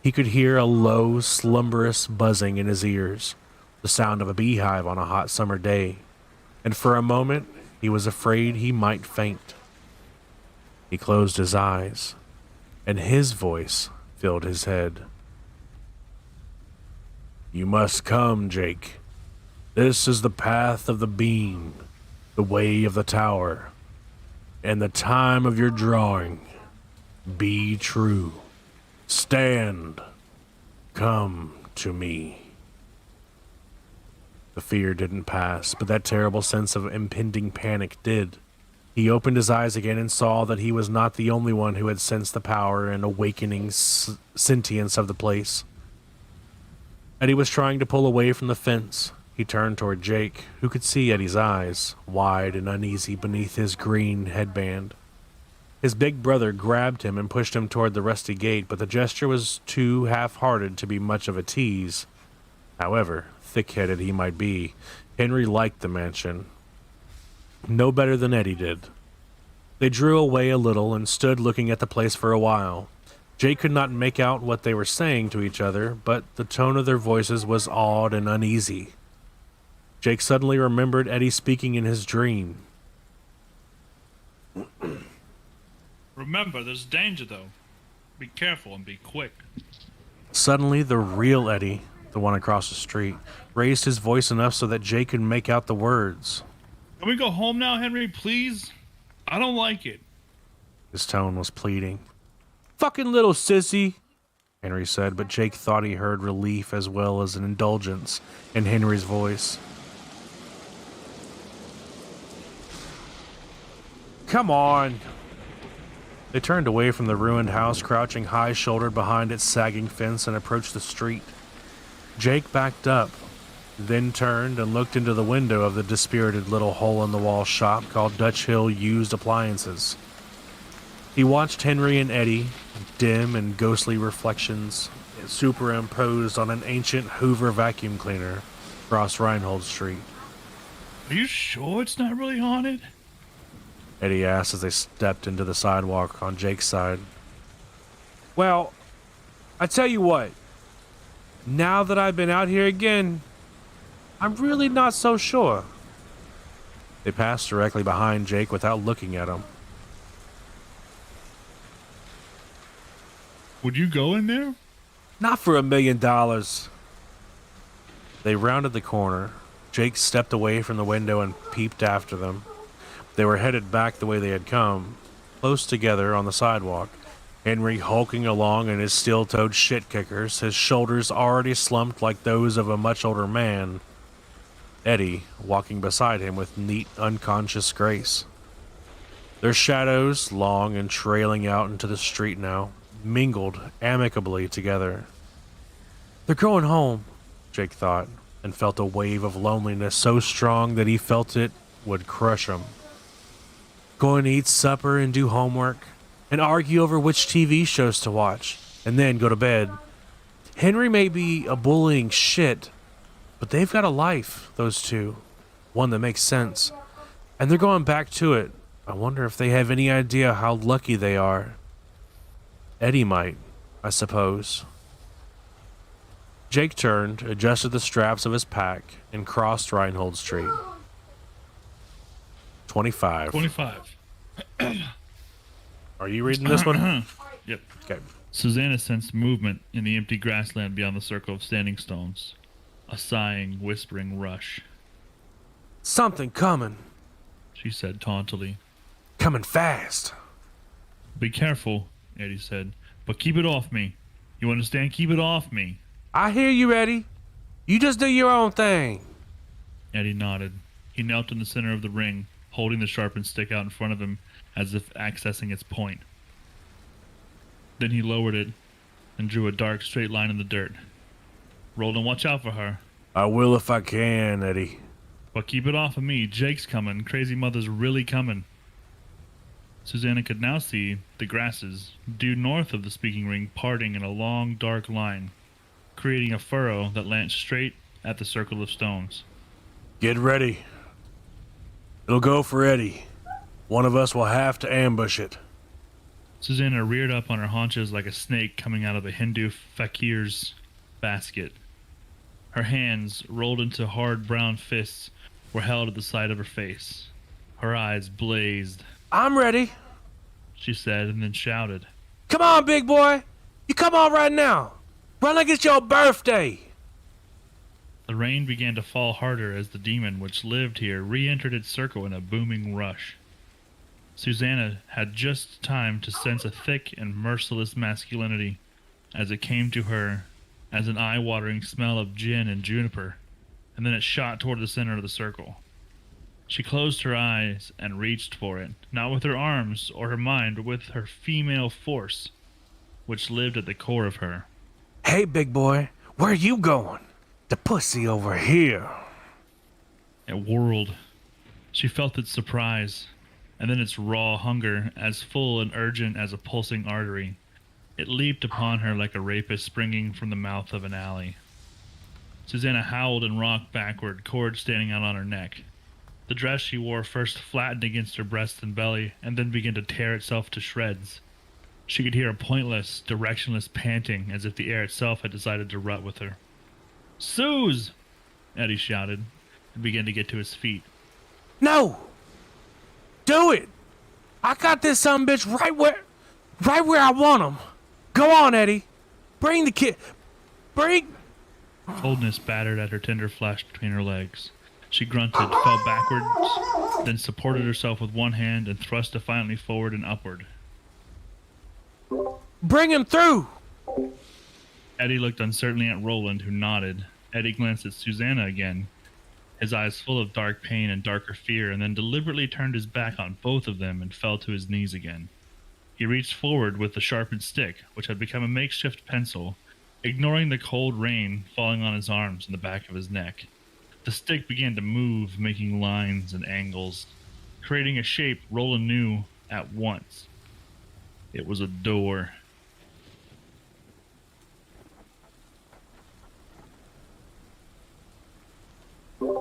B: He could hear a low, slumberous buzzing in his ears, the sound of a beehive on a hot summer day, and for a moment he was afraid he might faint. He closed his eyes, and his voice filled his head. "You must come, Jake. This is the path of the beam, the way of the tower, and the time of your drawing. Be true. Stand. Come to me. The fear didn't pass, but that terrible sense of impending panic did. He opened his eyes again and saw that he was not the only one who had sensed the power and awakening sentience of the place. Eddie was trying to pull away from the fence. He turned toward Jake, who could see Eddie's eyes, wide and uneasy beneath his green headband. His big brother grabbed him and pushed him toward the rusty gate, but the gesture was too half-hearted to be much of a tease. However, thick-headed he might be, Henry liked the mansion. No better than Eddie did. They drew away a little and stood looking at the place for a while. Jake could not make out what they were saying to each other, but the tone of their voices was awed and uneasy. Jake suddenly remembered Eddie speaking in his dream.
C: Remember, there's danger, though. Be careful and be quick.
B: Suddenly, the real Eddie, the one across the street, raised his voice enough so that Jake could make out the words.
C: Can we go home now, Henry, please? I don't like it.
B: His tone was pleading. Fucking little sissy, Henry said, but Jake thought he heard relief as well as an indulgence in Henry's voice. Come on. They turned away from the ruined house, crouching high-shouldered behind its sagging fence, and approached the street. Jake backed up, then turned and looked into the window of the dispirited little hole-in-the-wall shop called Dutch Hill Used Appliances. He watched Henry and Eddie, dim and ghostly reflections, superimposed on an ancient Hoover vacuum cleaner, across Reinhold Street.
C: Are you sure it's not really haunted?
B: Eddie asked as they stepped into the sidewalk on Jake's side. Well, I tell you what. Now that I've been out here again, I'm really not so sure. They passed directly behind Jake without looking at him.
C: Would you go in there?
B: Not for $1 million. They rounded the corner. Jake stepped away from the window and peeped after them. They were headed back the way they had come, close together on the sidewalk. Henry hulking along in his steel-toed shit-kickers, his shoulders already slumped like those of a much older man. Eddie walking beside him with neat, unconscious grace. Their shadows, long and trailing out into the street now, mingled amicably together. They're going home, Jake thought, and felt a wave of loneliness so strong that he felt it would crush him. Going to eat supper and do homework, and argue over which TV shows to watch, and then go to bed. Henry may be a bullying shit, but they've got a life, those two. One that makes sense. And they're going back to it. I wonder if they have any idea how lucky they are. Eddie might, I suppose. Jake turned, adjusted the straps of his pack, and crossed Reinhold Street. 25.
C: 25.
B: Are you reading this one?
C: Yep.
B: Okay.
C: Susanna sensed movement in the empty grassland beyond the circle of standing stones. A sighing, whispering rush.
B: Something coming.
C: She said tauntily.
B: Coming fast.
C: Be careful, Eddie said. But keep it off me. You understand? Keep it off me.
B: I hear you, Eddie. You just do your own thing.
C: Eddie nodded. He knelt in the center of the ring, holding the sharpened stick out in front of him as if accessing its point. Then he lowered it and drew a dark, straight line in the dirt. Roll and watch out for her.
B: I will if I can, Eddie.
C: But keep it off of me. Jake's coming. Crazy Mother's really coming. Susanna could now see the grasses due north of the speaking ring parting in a long, dark line, creating a furrow that lanced straight at the circle of stones.
B: Get ready. It'll go for Eddie. One of us will have to ambush it.
C: Susanna reared up on her haunches like a snake coming out of a Hindu fakir's basket. Her hands, rolled into hard brown fists, were held at the side of her face. Her eyes blazed.
B: I'm ready,
C: She said, and then shouted.
B: Come on, big boy. You come on right now. Run like it's your birthday.
C: The rain began to fall harder as the demon which lived here re-entered its circle in a booming rush. Susanna had just time to sense a thick and merciless masculinity as it came to her as an eye-watering smell of gin and juniper, and then it shot toward the center of the circle. She closed her eyes and reached for it, not with her arms or her mind, but with her female force, which lived at the core of her.
B: Hey, big boy, where you going? The pussy over here.
C: It whirled. She felt its surprise, and then its raw hunger, as full and urgent as a pulsing artery. It leaped upon her like a rapist springing from the mouth of an alley. Susanna howled and rocked backward, cord standing out on her neck. The dress she wore first flattened against her breast and belly, and then began to tear itself to shreds. She could hear a pointless, directionless panting, as if the air itself had decided to rut with her. "Suze!" Eddie shouted, and began to get to his feet.
B: No! Do it! I got this bitch right where I want him. Go on, Eddie. Bring the kid. Bring...
C: Coldness battered at her tender flesh between her legs. She grunted, fell backwards, then supported herself with one hand and thrust defiantly forward and upward.
B: Bring him through!
C: Eddie looked uncertainly at Roland, who nodded. Eddie glanced at Susanna again, his eyes full of dark pain and darker fear, and then deliberately turned his back on both of them and fell to his knees again. He reached forward with the sharpened stick, which had become a makeshift pencil, ignoring the cold rain falling on his arms and the back of his neck. The stick began to move, making lines and angles, creating a shape Roland knew at once. It was a door.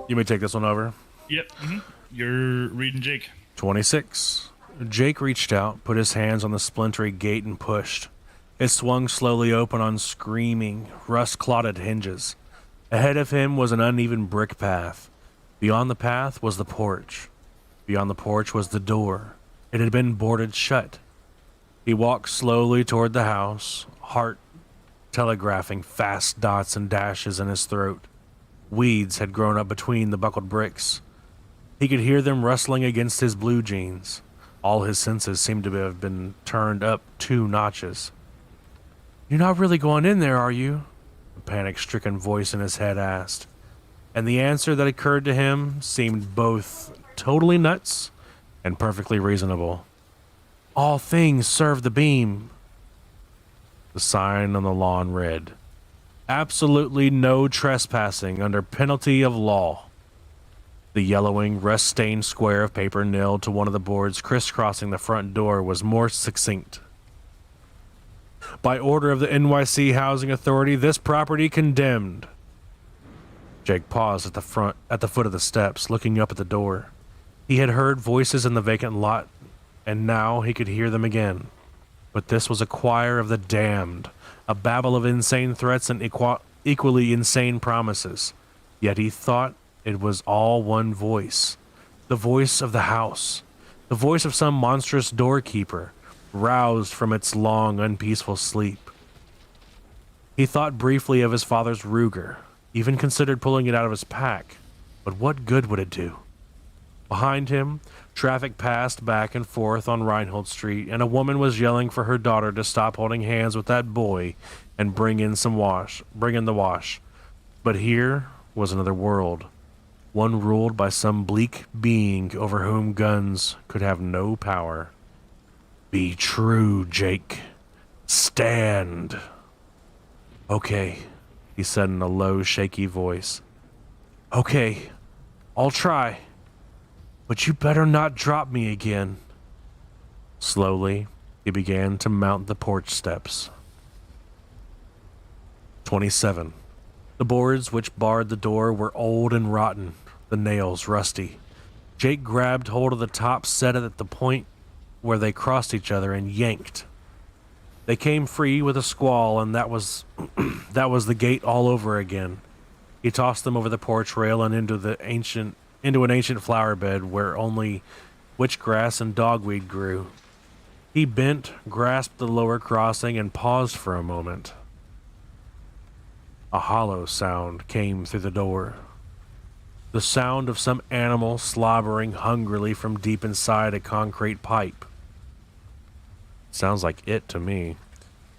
B: You may take this one over.
C: Yep. Mm-hmm. You're reading Jake.
B: 26. Jake reached out, put his hands on the splintery gate and pushed. It swung slowly open on screaming, rust-clotted hinges. Ahead of him was an uneven brick path. Beyond the path was the porch. Beyond the porch was the door. It had been boarded shut. He walked slowly toward the house, heart telegraphing fast dots and dashes in his throat. Weeds had grown up between the buckled bricks. He could hear them rustling against his blue jeans. All his senses seemed to have been turned up 2 notches. "You're not really going in there, are you?" a panic-stricken voice in his head asked. And the answer that occurred to him seemed both totally nuts and perfectly reasonable. "All things serve the beam." The sign on the lawn read, "Absolutely no trespassing under penalty of law." The yellowing, rust-stained square of paper nailed to one of the boards crisscrossing the front door was more succinct. "By order of the NYC Housing Authority, this property condemned." Jake paused at the foot of the steps, looking up at the door. He had heard voices in the vacant lot, and now he could hear them again. But this was a choir of the damned, a babble of insane threats and equally insane promises. Yet he thought it was all one voice. The voice of the house. The voice of some monstrous doorkeeper, roused from its long, unpeaceful sleep. He thought briefly of his father's Ruger, even considered pulling it out of his pack. But what good would it do? Behind him, traffic passed back and forth on Reinhold Street, and a woman was yelling for her daughter to stop holding hands with that boy and bring in the wash. But here was another world, one ruled by some bleak being over whom guns could have no power. "Be true, Jake. Stand." "Okay," he said in a low, shaky voice. "Okay, I'll try. But you better not drop me again." Slowly, he began to mount the porch steps. 27. The boards which barred the door were old and rotten, the nails rusty. Jake grabbed hold of the top set at the point where they crossed each other and yanked. They came free with a squall, and that was the gate all over again. He tossed them over the porch rail and into an ancient flower bed where only witchgrass and dogweed grew. He bent, grasped the lower crossing, and paused for a moment. A hollow sound came through the door. The sound of some animal slobbering hungrily from deep inside a concrete pipe. Sounds like it to me.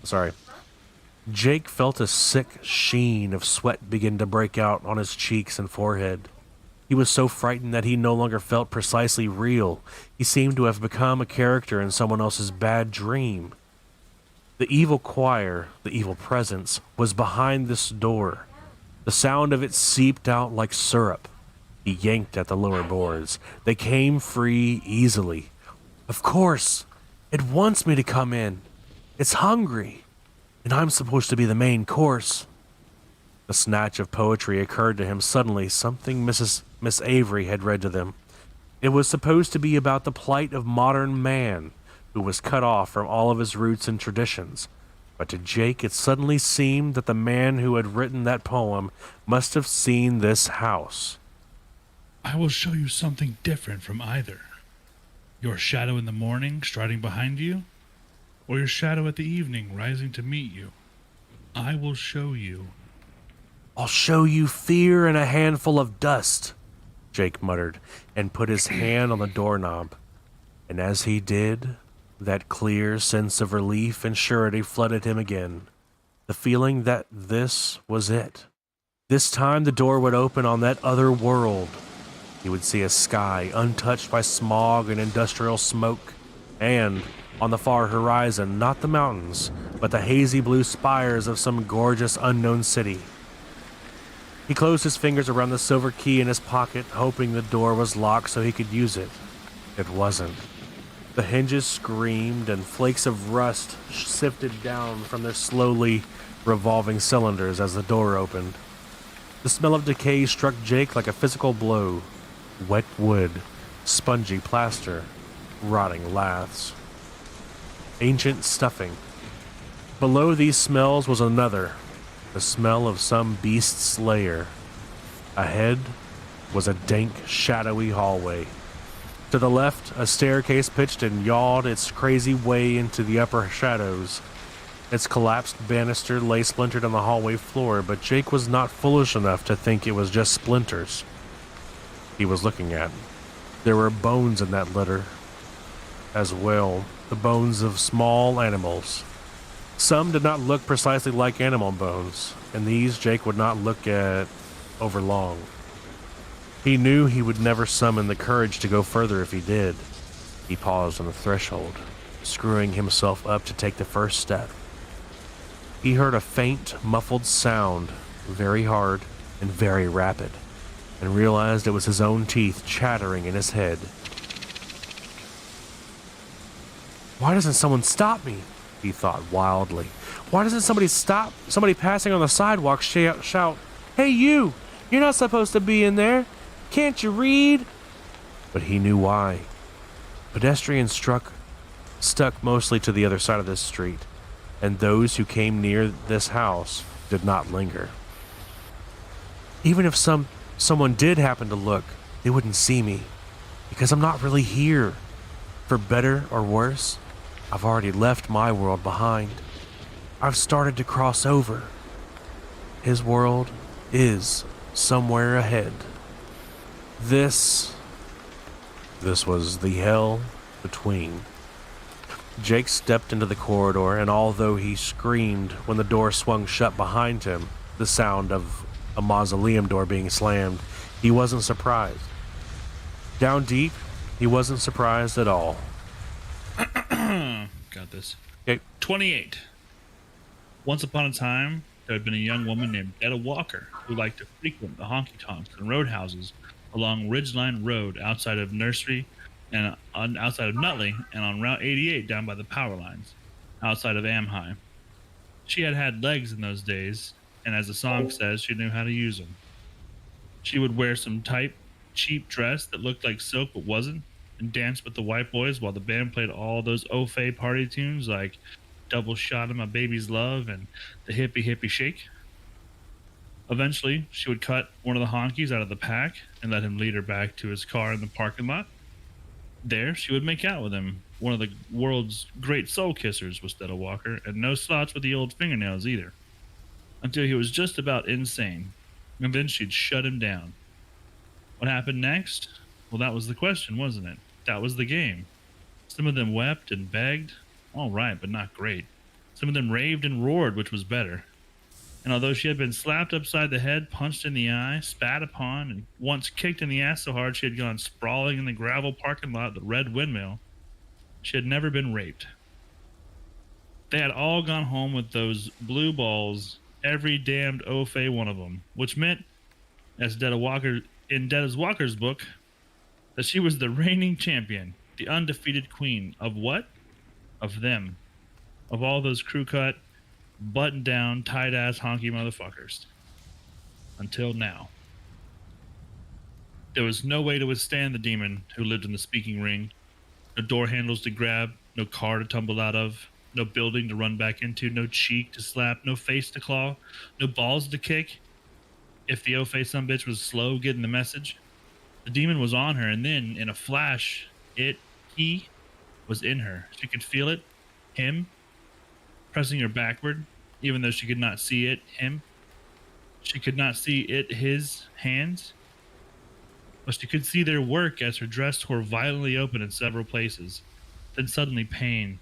B: Sorry. Jake felt a sick sheen of sweat begin to break out on his cheeks and forehead. He was so frightened that he no longer felt precisely real. He seemed to have become a character in someone else's bad dream. The evil choir, the evil presence, was behind this door. The sound of it seeped out like syrup. He yanked at the lower boards. They came free easily. Of course! It wants me to come in. It's hungry. And I'm supposed to be the main course. A snatch of poetry occurred to him suddenly, something Miss Avery had read to them. It was supposed to be about the plight of modern man, who was cut off from all of his roots and traditions. But to Jake it suddenly seemed that the man who had written that poem must have seen this house.
C: I will show you something different from either. Your shadow in the morning striding behind you, or your shadow at the evening rising to meet you. I will show you.
B: I'll show you fear and a handful of dust, Jake muttered, and put his hand on the doorknob. And as he did, that clear sense of relief and surety flooded him again. The feeling that this was it. This time the door would open on that other world. He would see a sky untouched by smog and industrial smoke, and, on the far horizon, not the mountains, but the hazy blue spires of some gorgeous unknown city. He closed his fingers around the silver key in his pocket, hoping the door was locked so he could use it. It wasn't. The hinges screamed and flakes of rust sifted down from their slowly revolving cylinders as the door opened. The smell of decay struck Jake like a physical blow. Wet wood, spongy plaster, rotting laths. Ancient stuffing. Below these smells was another, the smell of some beast's lair. Ahead was a dank, shadowy hallway. To the left, a staircase pitched and yawed its crazy way into the upper shadows. Its collapsed banister lay splintered on the hallway floor, but Jake was not foolish enough to think it was just splinters he was looking at. There were bones in that litter as well, the bones of small animals. Some did not look precisely like animal bones, and these Jake would not look at over long. He knew he would never summon the courage to go further if he did. He paused on the threshold, screwing himself up to take the first step. He heard a faint, muffled sound, very hard and very rapid, and realized it was his own teeth chattering in his head. Why doesn't someone stop me? He thought wildly. Why doesn't somebody stop? Somebody passing on the sidewalk shout, "Hey you! You're not supposed to be in there! Can't you read?" But he knew why. Pedestrians stuck mostly to the other side of this street, and those who came near this house did not linger. Even if someone did happen to look, they wouldn't see me, because I'm not really here. For better or worse, I've already left my world behind. I've started to cross over. His world is somewhere ahead. This was the hell between. Jake stepped into the corridor, and although he screamed when the door swung shut behind him, the sound of a mausoleum door being slammed, he wasn't surprised. Down deep, he wasn't surprised at all.
C: Got this.
B: Okay.
C: 28. Once upon a time, there had been a young woman named Etta Walker who liked to frequent the honky-tonks and roadhouses along Ridgeline Road outside of Nursery and outside of Nutley, and on Route 88 down by the power lines outside of Amhigh. She had legs in those days, and as the song says, she knew how to use them. She would wear some tight, cheap dress that looked like silk but wasn't, and dance with the white boys while the band played all those au-fait party tunes like Double Shot of My Baby's Love and the Hippie Hippie Shake. Eventually, she would cut one of the honkies out of the pack and let him lead her back to his car in the parking lot. There, she would make out with him. One of the world's great soul kissers was Etta Walker, and no slouch with the old fingernails either. until he was just about insane, and then she'd shut him down. What happened next? Well, that was the question, wasn't it? That was the game. Some of them wept and begged. All right, but not great. Some of them raved and roared, which was better. And although she had been slapped upside the head, punched in the eye, spat upon, and once kicked in the ass so hard she had gone sprawling in the gravel parking lot of the Red Windmill, she had never been raped. They had all gone home with those blue balls, every damned Ofe one of them, which meant, as in Detta Walker's book, that she was the reigning champion, the undefeated queen of what? Of them. Of all those crew-cut, button-down, tight-ass, honky motherfuckers. Until now. There was no way to withstand the demon who lived in the speaking ring. No door handles to grab, no car to tumble out of, no building to run back into, no cheek to slap, no face to claw, no balls to kick. If the O-face sumbitch was slow getting the message, the demon was on her, and then, in a flash, he was in her. She could feel it, him, pressing her backward, even though she could not see it, him. She could not see it, his hands. But she could see their work as her dress tore violently open in several places. Then suddenly pain.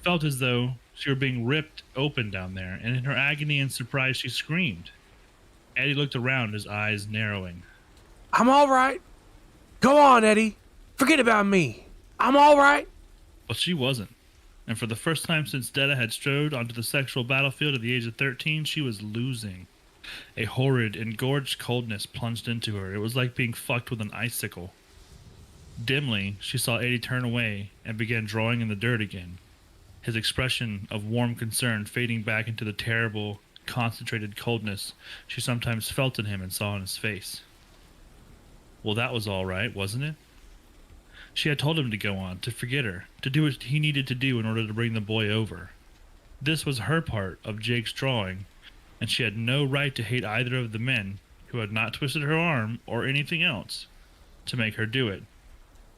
C: Felt as though she were being ripped open down there, and in her agony and surprise she screamed. Eddie looked around, his eyes narrowing.
B: I'm all right. Go on, Eddie. Forget about me. I'm all right.
C: But she wasn't. And for the first time since Detta had strode onto the sexual battlefield at the age of 13, she was losing. A horrid, engorged coldness plunged into her. It was like being fucked with an icicle. Dimly, she saw Eddie turn away and began drawing in the dirt again, his expression of warm concern fading back into the terrible, concentrated coldness she sometimes felt in him and saw in his face. Well, that was all right, wasn't it? She had told him to go on, to forget her, to do what he needed to do in order to bring the boy over. This was her part of Jake's drawing, and she had no right to hate either of the men who had not twisted her arm or anything else to make her do it.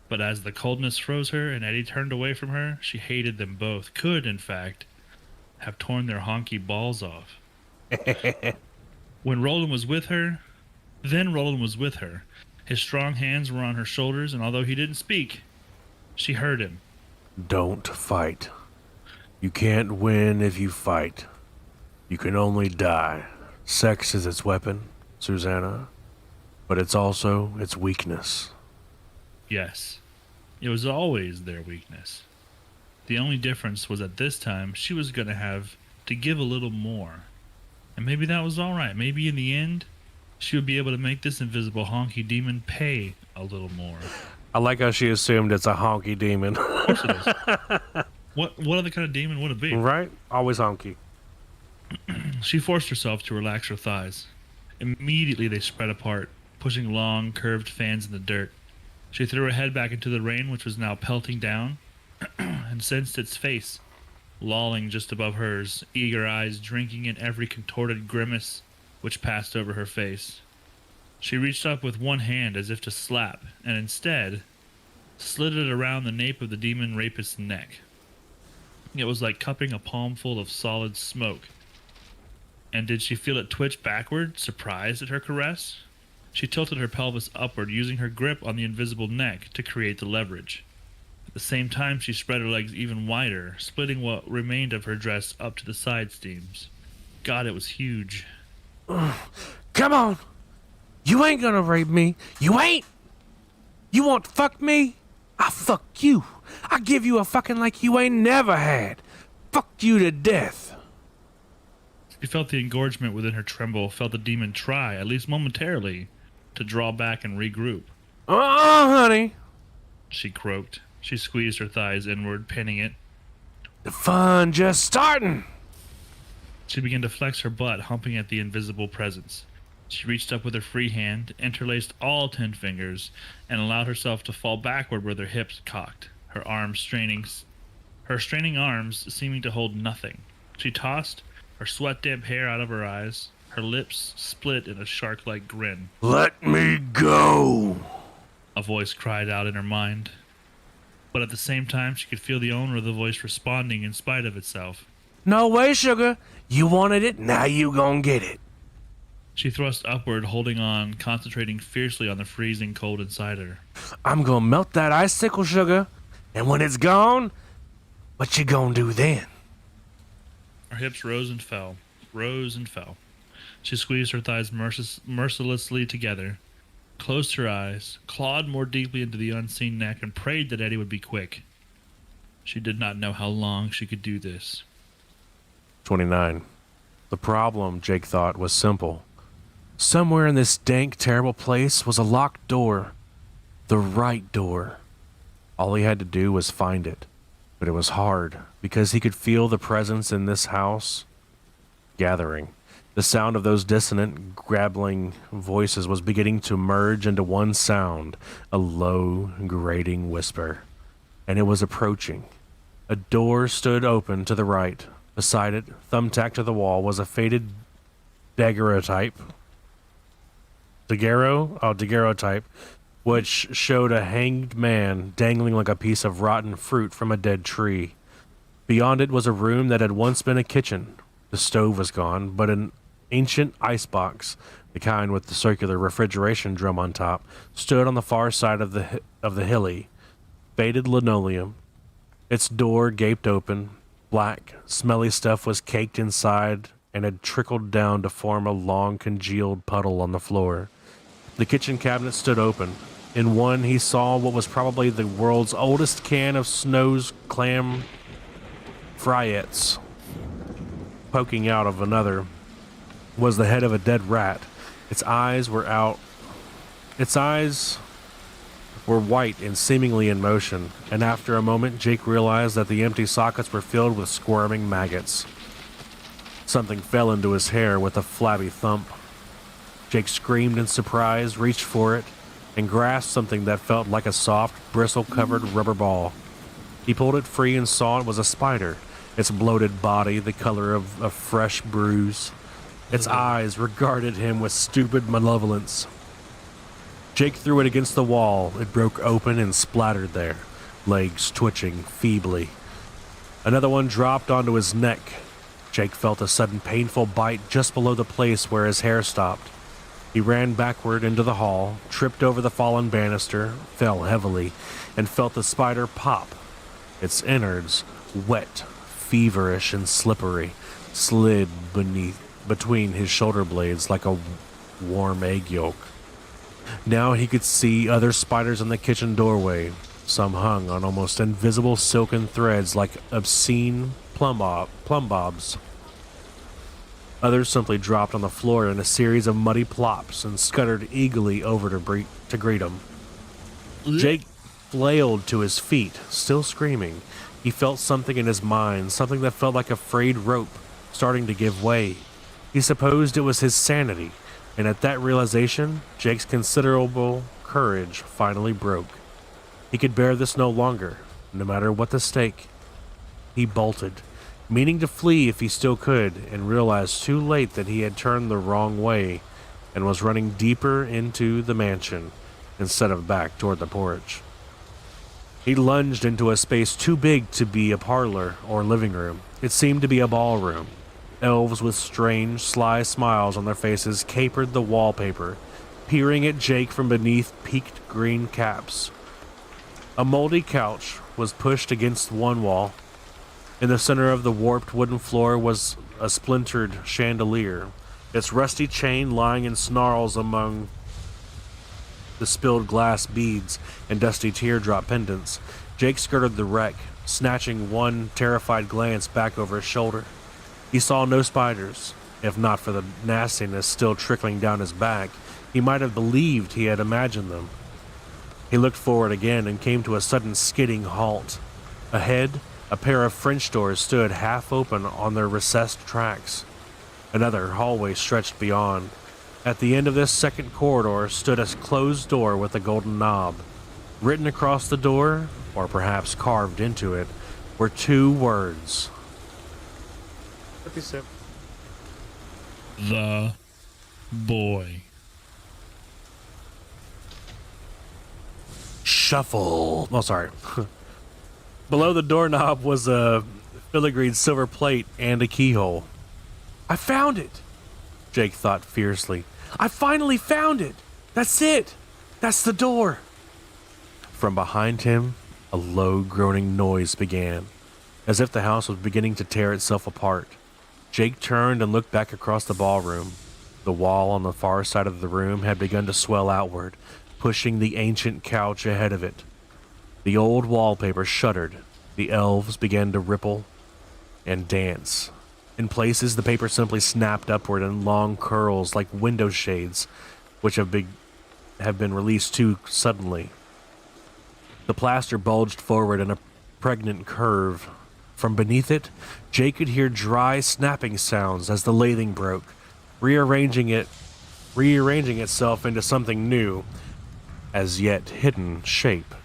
C: But as the coldness froze her and Eddie turned away from her, she hated them both, could, in fact, have torn their honky balls off. When Roland was with her, his strong hands were on her shoulders, and although he didn't speak, she heard him.
B: Don't fight. You can't win if you fight. You can only die. Sex is its weapon, Susanna, but it's also its weakness.
C: Yes, it was always their weakness. The only difference was that this time she was going to have to give a little more. And maybe that was all right. Maybe in the end, she would be able to make this invisible honky demon pay a little more.
B: I like how she assumed it's a honky demon.
C: Of course it is. What other kind of demon would it be?
B: Right? Always honky.
C: She forced herself to relax her thighs. Immediately they spread apart, pushing long, curved fans in the dirt. She threw her head back into the rain, which was now pelting down, and sensed its face, lolling just above hers, eager eyes drinking in every contorted grimace which passed over her face. She reached up with one hand as if to slap, and instead slid it around the nape of the demon rapist's neck. It was like cupping a palmful of solid smoke. And did she feel it twitch backward, surprised at her caress? She tilted her pelvis upward, using her grip on the invisible neck to create the leverage. At the same time, she spread her legs even wider, splitting what remained of her dress up to the side seams. God, it was huge.
B: Come on! You ain't gonna rape me. You ain't! You want to fuck me? I'll fuck you. I'll give you a fucking like you ain't never had. Fuck you to death.
C: She felt the engorgement within her tremble, felt the demon try, at least momentarily, to draw back and regroup.
B: Honey.
C: She croaked. She squeezed her thighs inward, pinning it.
B: The fun just starting.
C: She began to flex her butt, humping at the invisible presence. She reached up with her free hand, interlaced all 10 fingers, and allowed herself to fall backward with her hips cocked, her straining arms seeming to hold nothing. She tossed, her sweat-damp hair out of her eyes, her lips split in a shark-like grin.
B: Let me go,
C: A voice cried out in her mind. But at the same time, she could feel the owner of the voice responding in spite of itself.
B: No way, sugar. You wanted it, now you gon' get it.
A: She thrust upward, holding on, concentrating fiercely on the freezing cold inside her.
B: I'm gonna melt that icicle, sugar. And when it's gone, what you gonna do then?
A: Her hips rose and fell, rose and fell. She squeezed her thighs mercilessly together, closed her eyes, clawed more deeply into the unseen neck, and prayed that Eddie would be quick. She did not know how long she could do this.
B: 29. The problem, Jake thought, was simple. Somewhere in this dank, terrible place was a locked door. The right door. All he had to do was find it. But it was hard, because he could feel the presence in this house gathering. The sound of those dissonant, grabbling voices was beginning to merge into one sound, a low, grating whisper. And it was approaching. A door stood open to the right. Beside it, thumbtacked to the wall, was a faded daguerreotype, which showed a hanged man dangling like a piece of rotten fruit from a dead tree. Beyond it was a room that had once been a kitchen. The stove was gone, but an ancient icebox, the kind with the circular refrigeration drum on top, stood on the far side of the hilly, faded linoleum. Its door gaped open. Black, smelly stuff was caked inside and had trickled down to form a long, congealed puddle on the floor. The kitchen cabinet stood open. In one, he saw what was probably the world's oldest can of Snow's clam friettes. Poking out of another was the head of a dead rat. Its eyes were white and seemingly in motion, and after a moment Jake realized that the empty sockets were filled with squirming maggots. Something fell into his hair with a flabby thump. Jake screamed in surprise, reached for it, and grasped something that felt like a soft, bristle-covered rubber ball. He pulled it free and saw it was a spider, its bloated body the color of a fresh bruise. Its eyes regarded him with stupid malevolence. Jake threw it against the wall. It broke open and splattered there, legs twitching feebly. Another one dropped onto his neck. Jake felt a sudden painful bite just below the place where his hair stopped. He ran backward into the hall, tripped over the fallen banister, fell heavily, and felt the spider pop. Its innards, wet, feverish, and slippery, slid between his shoulder blades like a warm egg yolk. Now he could see other spiders in the kitchen doorway. Some hung on almost invisible silken threads like obscene plumb bobs. Others simply dropped on the floor in a series of muddy plops and scuttered eagerly over to greet him. Jake flailed to his feet, still screaming. He felt something in his mind, something that felt like a frayed rope, starting to give way. He supposed it was his sanity. And at that realization, Jake's considerable courage finally broke. He could bear this no longer, no matter what the stake. He bolted, meaning to flee if he still could, and realized too late that he had turned the wrong way and was running deeper into the mansion instead of back toward the porch. He lunged into a space too big to be a parlor or living room. It seemed to be a ballroom. Elves with strange, sly smiles on their faces capered the wallpaper, peering at Jake from beneath peaked green caps. A moldy couch was pushed against one wall. In the center of the warped wooden floor was a splintered chandelier, its rusty chain lying in snarls among the spilled glass beads and dusty teardrop pendants. Jake skirted the wreck, snatching one terrified glance back over his shoulder. He saw no spiders. If not for the nastiness still trickling down his back, he might have believed he had imagined them. He looked forward again and came to a sudden skidding halt. Ahead, a pair of French doors stood half open on their recessed tracks. Another hallway stretched beyond. At the end of this second corridor stood a closed door with a golden knob. Written across the door, or perhaps carved into it, were two words.
A: The boy.
B: Shuffle. Oh, sorry. Below the doorknob was a filigreed silver plate, and a keyhole. I found it, Jake thought fiercely. I finally found it! That's it! That's the door! From behind him, a low groaning noise began, as if the house was beginning to tear itself apart. Jake turned and looked back across the ballroom. The wall on the far side of the room had begun to swell outward, pushing the ancient couch ahead of it. The old wallpaper shuddered. The elves began to ripple and dance. In places, the paper simply snapped upward in long curls like window shades, which have been released too suddenly. The plaster bulged forward in a pregnant curve. From beneath it, Jake could hear dry snapping sounds as the lathing broke, rearranging itself into something new, as yet hidden shape.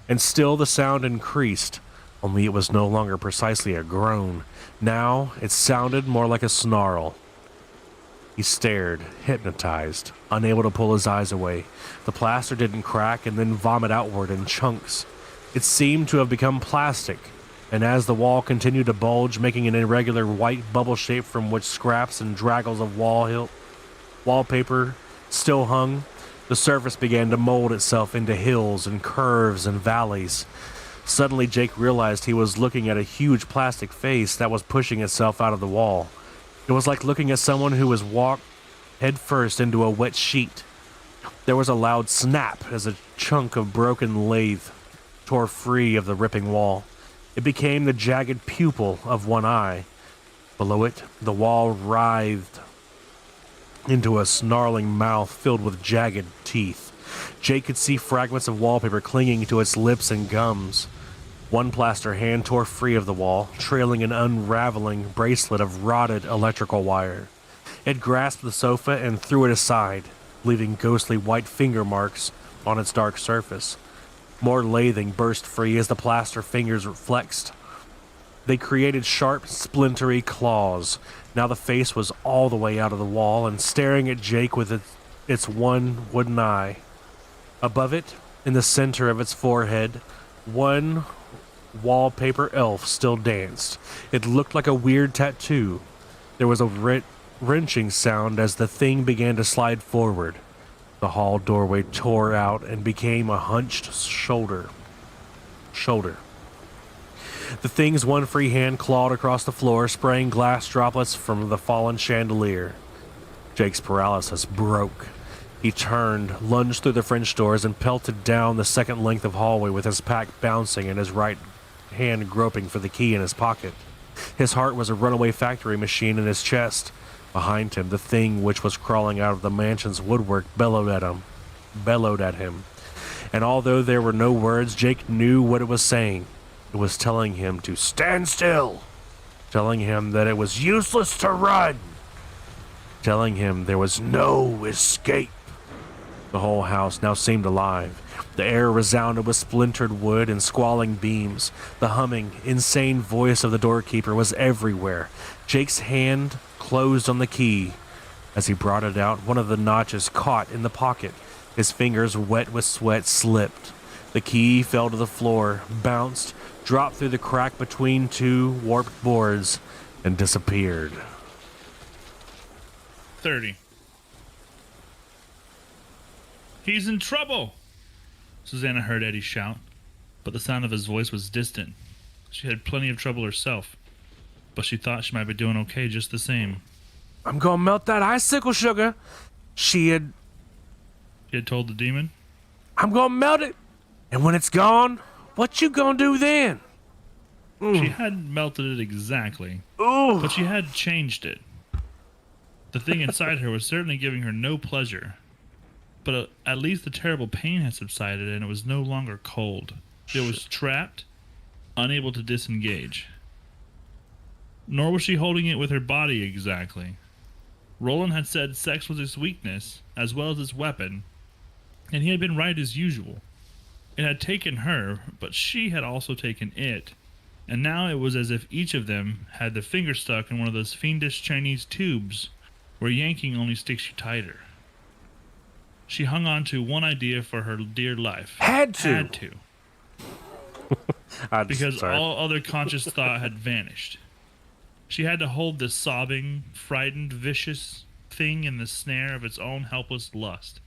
B: And still the sound increased, only it was no longer precisely a groan. Now it sounded more like a snarl. He stared, hypnotized, unable to pull his eyes away. The plaster didn't crack and then vomit outward in chunks. It seemed to have become plastic, and as the wall continued to bulge, making an irregular white bubble shape from which scraps and draggles of wallpaper still hung, the surface began to mold itself into hills and curves and valleys. Suddenly, Jake realized he was looking at a huge plastic face that was pushing itself out of the wall. It was like looking at someone who was walked headfirst into a wet sheet. There was a loud snap as a chunk of broken lathe tore free of the ripping wall. It became the jagged pupil of one eye. Below it, the wall writhed into a snarling mouth filled with jagged teeth. Jake could see fragments of wallpaper clinging to its lips and gums. One plaster hand tore free of the wall, trailing an unraveling bracelet of rotted electrical wire. It grasped the sofa and threw it aside, leaving ghostly white finger marks on its dark surface. More lathing burst free as the plaster fingers flexed. They created sharp, splintery claws. Now the face was all the way out of the wall and staring at Jake with its one wooden eye. Above it, in the center of its forehead, one wallpaper elf still danced. It looked like a weird tattoo. There was a wrenching sound as the thing began to slide forward. The hall doorway tore out and became a hunched shoulder. The thing's one free hand clawed across the floor, spraying glass droplets from the fallen chandelier. Jake's paralysis broke. He turned, lunged through the French doors, and pelted down the second length of hallway with his pack bouncing and his right hand groping for the key in his pocket. His heart was a runaway factory machine in his chest. Behind him, the thing which was crawling out of the mansion's woodwork bellowed at him. And although there were no words, Jake knew what it was saying. It was telling him to stand still, telling him that it was useless to run, telling him there was no escape. The whole house now seemed alive. The air resounded with splintered wood and squalling beams. The humming, insane voice of the doorkeeper was everywhere. Jake's hand closed on the key. As he brought it out, one of the notches caught in the pocket. His fingers, wet with sweat, slipped. The key fell to the floor, bounced, dropped through the crack between two warped boards, and disappeared.
C: 30. He's in trouble! Susanna heard Eddie shout, but the sound of his voice was distant. She had plenty of trouble herself, but she thought she might be doing okay just the same.
B: I'm gonna melt that icicle sugar. He had
C: told the demon.
B: I'm gonna melt it, and when it's gone, what you gonna do then?
C: She hadn't melted it exactly,
B: Ooh.
C: but she had changed it. The thing inside her was certainly giving her no pleasure, but at least the terrible pain had subsided and it was no longer cold. It was trapped, unable to disengage. Nor was she holding it with her body exactly. Roland had said sex was his weakness, as well as his weapon, and he had been right as usual. It had taken her, but she had also taken it, and now it was as if each of them had the finger stuck in one of those fiendish Chinese tubes where yanking only sticks you tighter. She hung on to one idea for her dear life.
B: Had to.
A: because
B: sorry.
A: all other conscious thought had vanished. She had to hold this sobbing, frightened, vicious thing in the snare of its own helpless lust.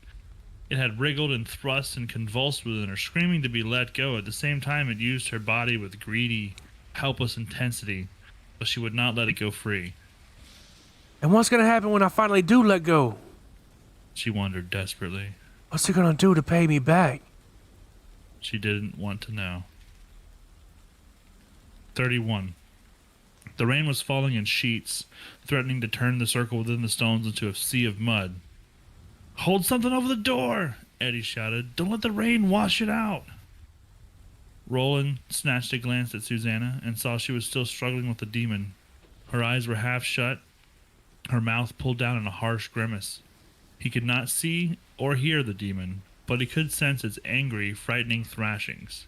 A: It had wriggled and thrust and convulsed within her, screaming to be let go. At the same time, it used her body with greedy, helpless intensity, but she would not let it go free.
B: And what's gonna happen when I finally do let go?
A: She wondered desperately.
B: What's it gonna do to pay me back?
A: She didn't want to know. 31. The rain was falling in sheets, threatening to turn the circle within the stones into a sea of mud. "Hold something over the door!" Eddie shouted. "Don't let the rain wash it out!" Roland snatched a glance at Susanna and saw she was still struggling with the demon. Her eyes were half shut, her mouth pulled down in a harsh grimace. He could not see or hear the demon, but he could sense its angry, frightening thrashings.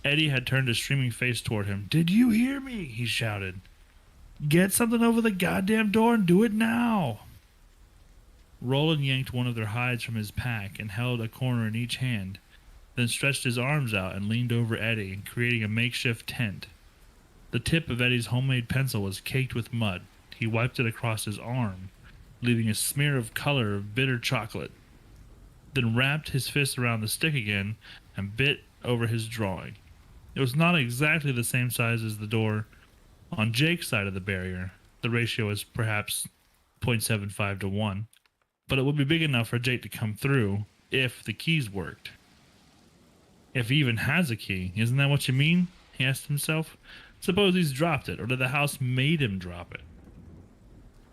A: Eddie had turned his streaming face toward him. "Did you hear me?" he shouted. "Get something over the goddamn door and do it now!" Roland yanked one of their hides from his pack and held a corner in each hand, then stretched his arms out and leaned over Eddie, creating a makeshift tent. The tip of Eddie's homemade pencil was caked with mud. He wiped it across his arm, leaving a smear of color of bitter chocolate, then wrapped his fist around the stick again and bit over his drawing. It was not exactly the same size as the door on Jake's side of the barrier. The ratio was perhaps 0.75 to 1, but it would be big enough for Jake to come through if the keys worked. If he even has a key, isn't that what you mean? He asked himself. Suppose he's dropped it, or did the house made him drop it?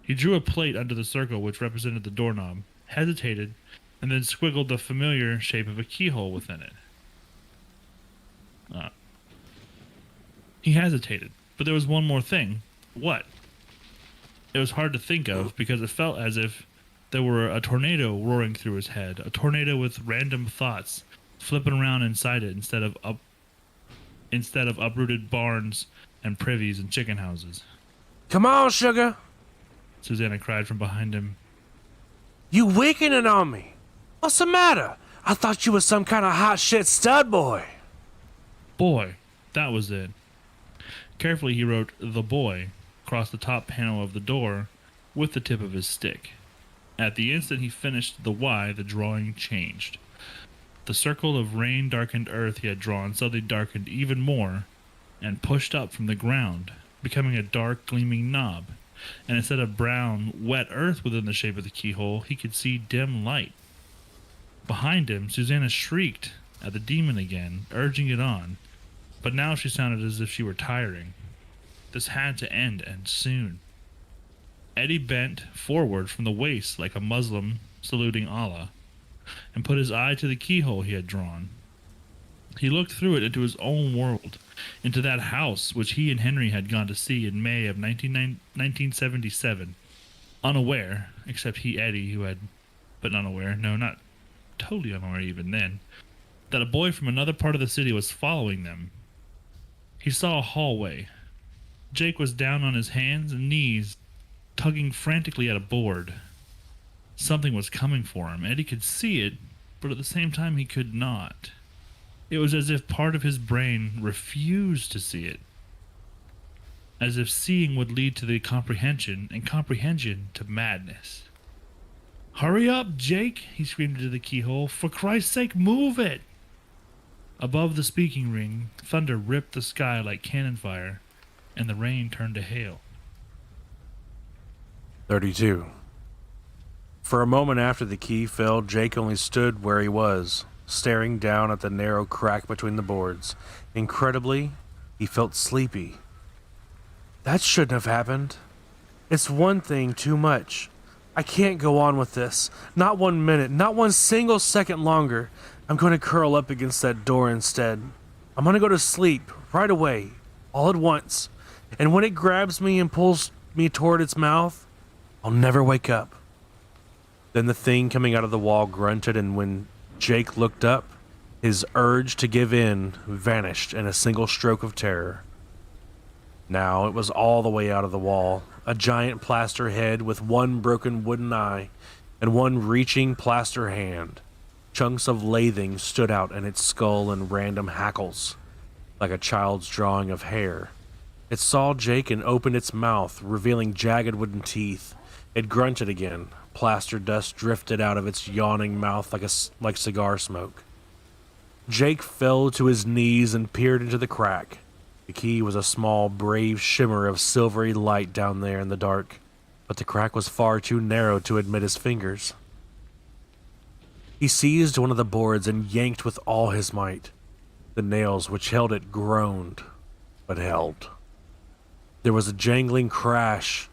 A: He drew a plate under the circle which represented the doorknob, hesitated, and then squiggled the familiar shape of a keyhole within it. He hesitated, but there was one more thing. What? It was hard to think of because it felt as if there were a tornado roaring through his head, a tornado with random thoughts flipping around inside it instead of uprooted barns and privies and chicken houses.
B: Come on, sugar.
A: Susanna cried from behind him.
B: You weakening on me. What's the matter? I thought you was some kind of hot shit stud boy.
A: Boy, that was it. Carefully he wrote "the boy" across the top panel of the door with the tip of his stick. At the instant he finished the Y, the drawing changed. The circle of rain-darkened earth he had drawn suddenly darkened even more and pushed up from the ground, becoming a dark, gleaming knob. And instead of brown, wet earth within the shape of the keyhole, he could see dim light. Behind him, Susanna shrieked at the demon again, urging it on, but now she sounded as if she were tiring. This had to end, and soon. Eddie bent forward from the waist like a Muslim saluting Allah, and put his eye to the keyhole he had drawn. He looked through it into his own world, into that house which he and Henry had gone to see in May of 1977, unaware, except he, Eddie, who had, but unaware, no, not totally unaware even then, that a boy from another part of the city was following them. He saw a hallway. Jake was down on his hands and knees, tugging frantically at a board. Something was coming for him. Eddie could see it, but at the same time he could not. It was as if part of his brain refused to see it. As if seeing would lead to the comprehension, and comprehension to madness. "Hurry up, Jake!" he screamed into the keyhole. "For Christ's sake, move it!" Above the speaking ring, thunder ripped the sky like cannon fire, and the rain turned to hail.
B: 32. For a moment after the key fell, Jake only stood where he was, staring down at the narrow crack between the boards. Incredibly, he felt sleepy. That shouldn't have happened. It's one thing too much. I can't go on with this. Not 1 minute, not one single second longer. I'm going to curl up against that door instead. I'm going to go to sleep right away, all at once. And when it grabs me and pulls me toward its mouth, I'll never wake up. Then the thing coming out of the wall grunted, and when Jake looked up, his urge to give in vanished in a single stroke of terror. Now it was all the way out of the wall, a giant plaster head with one broken wooden eye and one reaching plaster hand. Chunks of lathing stood out in its skull and random hackles. like a child's drawing of hair. It saw Jake and opened its mouth, revealing jagged wooden teeth. It grunted again. Plaster dust drifted out of its yawning mouth like cigar smoke. Jake fell to his knees and peered into the crack. The key was a small, brave shimmer of silvery light down there in the dark, but the crack was far too narrow to admit his fingers. He seized one of the boards and yanked with all his might. The nails which held it groaned, but held. There was a jangling crash.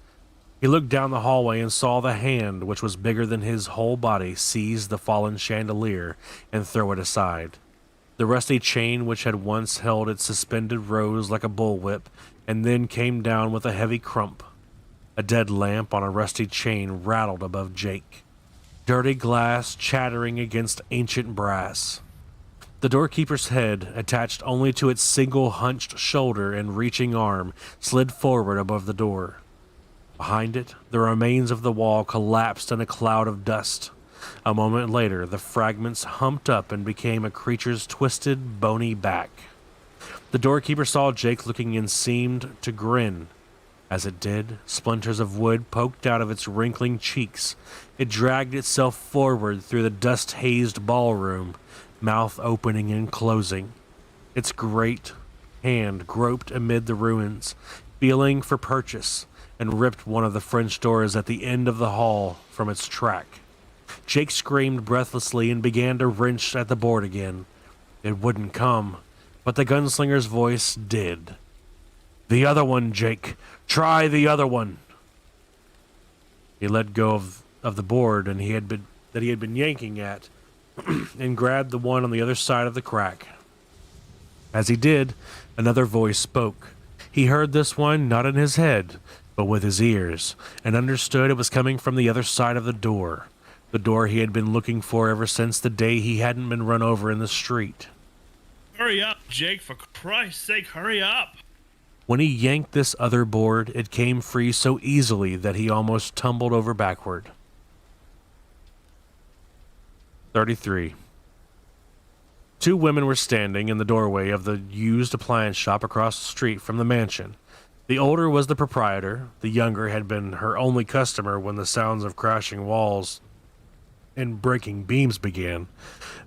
B: He looked down the hallway and saw the hand, which was bigger than his whole body, seize the fallen chandelier and throw it aside. The rusty chain which had once held it suspended rose like a bullwhip, and then came down with a heavy crump. A dead lamp on a rusty chain rattled above Jake. Dirty glass chattering against ancient brass. The doorkeeper's head, attached only to its single hunched shoulder and reaching arm, slid forward above the door. Behind it, the remains of the wall collapsed in a cloud of dust. A moment later, the fragments humped up and became a creature's twisted, bony back. The doorkeeper saw Jake looking and seemed to grin. As it did, splinters of wood poked out of its wrinkling cheeks. It dragged itself forward through the dust-hazed ballroom, mouth opening and closing. Its great hand groped amid the ruins, feeling for purchase, and ripped one of the French doors at the end of the hall from its track. Jake screamed breathlessly and began to wrench at the board again. It wouldn't come, but the gunslinger's voice did. "The other one, Jake. Try the other one." He let go of the board that he had been yanking at and grabbed the one on the other side of the crack. As he did, another voice spoke. He heard this one not in his head, but with his ears, and understood it was coming from the other side of the door he had been looking for ever since the day he hadn't been run over in the street.
C: Hurry up, Jake, for Christ's sake, hurry up!
B: When he yanked this other board, it came free so easily that he almost tumbled over backward. 33. Two women were standing in the doorway of the used appliance shop across the street from the mansion. The older was the proprietor. The younger had been her only customer when the sounds of crashing walls and breaking beams began.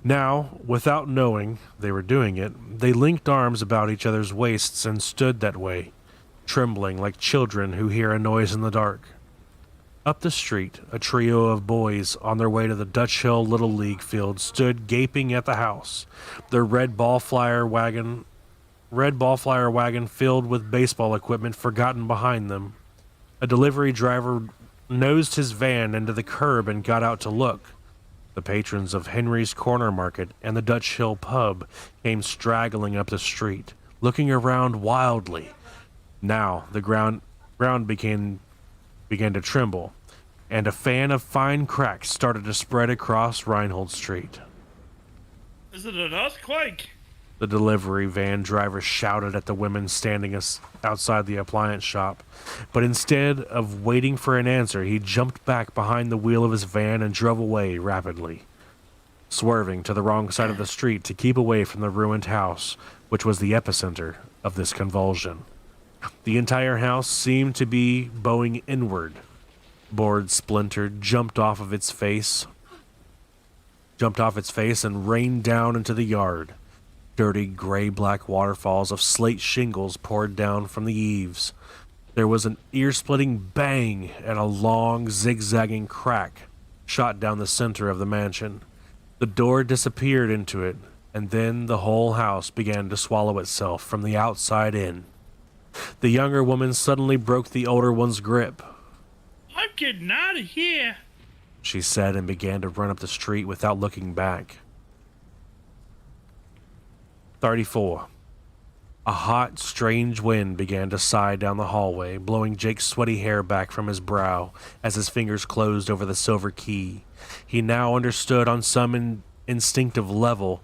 B: Now, without knowing they were doing it, they linked arms about each other's waists and stood that way, trembling like children who hear a noise in the dark. Up the street, a trio of boys on their way to the Dutch Hill Little League field stood gaping at the house, their red ball flyer wagon filled with baseball equipment forgotten behind them. A delivery driver nosed his van into the curb and got out to look. The patrons of Henry's Corner Market and the Dutch Hill Pub came straggling up the street, looking around wildly. Now the ground began to tremble, and a fan of fine cracks started to spread across Reinhold Street.
C: Is it an earthquake?
B: The delivery van driver shouted at the women standing outside the appliance shop, but instead of waiting for an answer, he jumped back behind the wheel of his van and drove away rapidly, swerving to the wrong side of the street to keep away from the ruined house, which was the epicenter of this convulsion. The entire house seemed to be bowing inward. Boards splintered, jumped off its face and rained down into the yard. Dirty gray-black waterfalls of slate shingles poured down from the eaves. There was an ear-splitting bang and a long, zigzagging crack shot down the center of the mansion. The door disappeared into it, and then the whole house began to swallow itself from the outside in. The younger woman suddenly broke the older one's grip.
C: "I'm getting out of here,"
B: she said, and began to run up the street without looking back. 34. A hot, strange wind began to sigh down the hallway, blowing Jake's sweaty hair back from his brow as his fingers closed over the silver key. He now understood on some instinctive level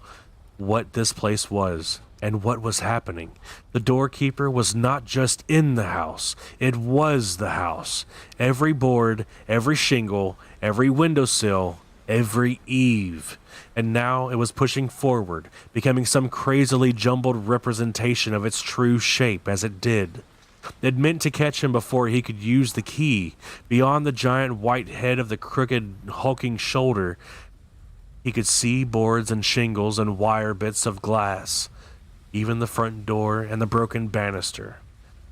B: what this place was and what was happening. The doorkeeper was not just in the house, it was the house. Every board, every shingle, every windowsill every eve, and now it was pushing forward, becoming some crazily jumbled representation of its true shape as it did. It meant to catch him before he could use the key. Beyond the giant white head of the crooked, hulking shoulder, he could see boards and shingles and wire bits of glass, even the front door and the broken banister.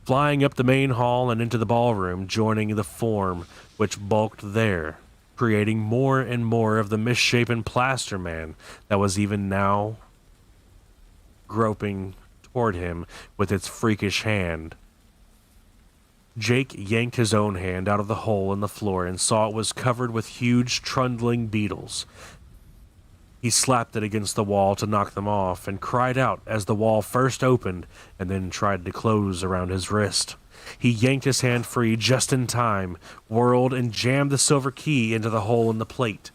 B: Flying up the main hall and into the ballroom, joining the form which bulked there, creating more and more of the misshapen plaster man that was even now groping toward him with its freakish hand. Jake yanked his own hand out of the hole in the floor and saw it was covered with huge, trundling beetles. He slapped it against the wall to knock them off and cried out as the wall first opened and then tried to close around his wrist. He yanked his hand free just in time, whirled, and jammed the silver key into the hole in the plate.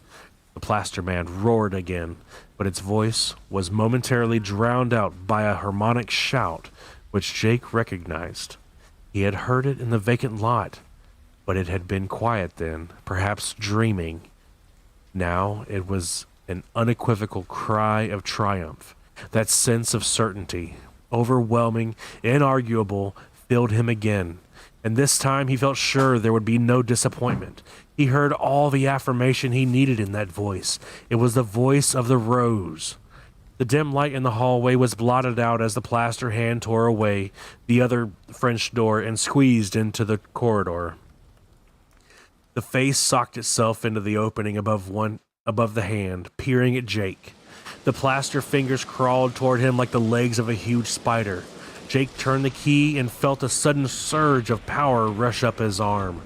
B: The plaster man roared again, but its voice was momentarily drowned out by a harmonic shout which Jake recognized. He had heard it in the vacant lot, but it had been quiet then, perhaps dreaming. Now it was an unequivocal cry of triumph. That sense of certainty, overwhelming, inarguable, filled him again, and this time he felt sure there would be no disappointment. He heard all the affirmation he needed in that voice. It was the voice of the rose. The dim light in the hallway was blotted out as the plaster hand tore away the other French door and squeezed into the corridor. The face socked itself into the opening above the hand, peering at Jake. The plaster fingers crawled toward him like the legs of a huge spider. Jake turned the key and felt a sudden surge of power rush up his arm.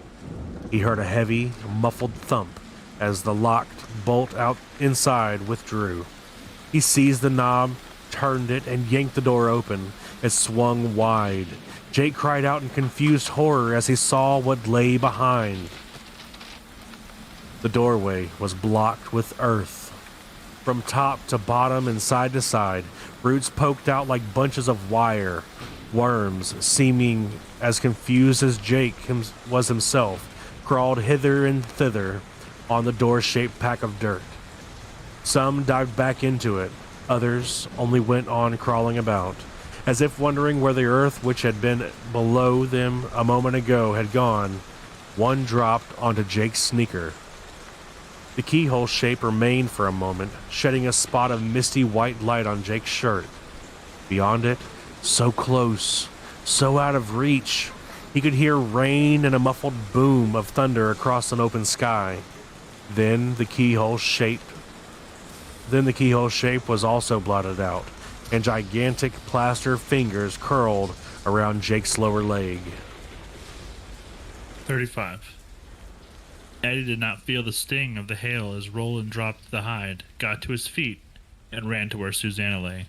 B: He heard a heavy, muffled thump as the locked bolt out inside withdrew. He seized the knob, turned it, and yanked the door open. It swung wide. Jake cried out in confused horror as he saw what lay behind. The doorway was blocked with earth. From top to bottom and side to side, roots poked out like bunches of wire. Worms, seeming as confused as Jake was himself, crawled hither and thither on the door-shaped pack of dirt. Some dived back into it, others only went on crawling about, as if wondering where the earth which had been below them a moment ago had gone. One dropped onto Jake's sneaker. The keyhole shape remained for a moment, shedding a spot of misty white light on Jake's shirt. Beyond it, so close, so out of reach, he could hear rain and a muffled boom of thunder across an open sky. Then the keyhole shape was also blotted out, and gigantic plaster fingers curled around Jake's lower leg.
C: 35. Eddie did not feel the sting of the hail as Roland dropped the hide, got to his feet, and ran to where Susanna lay.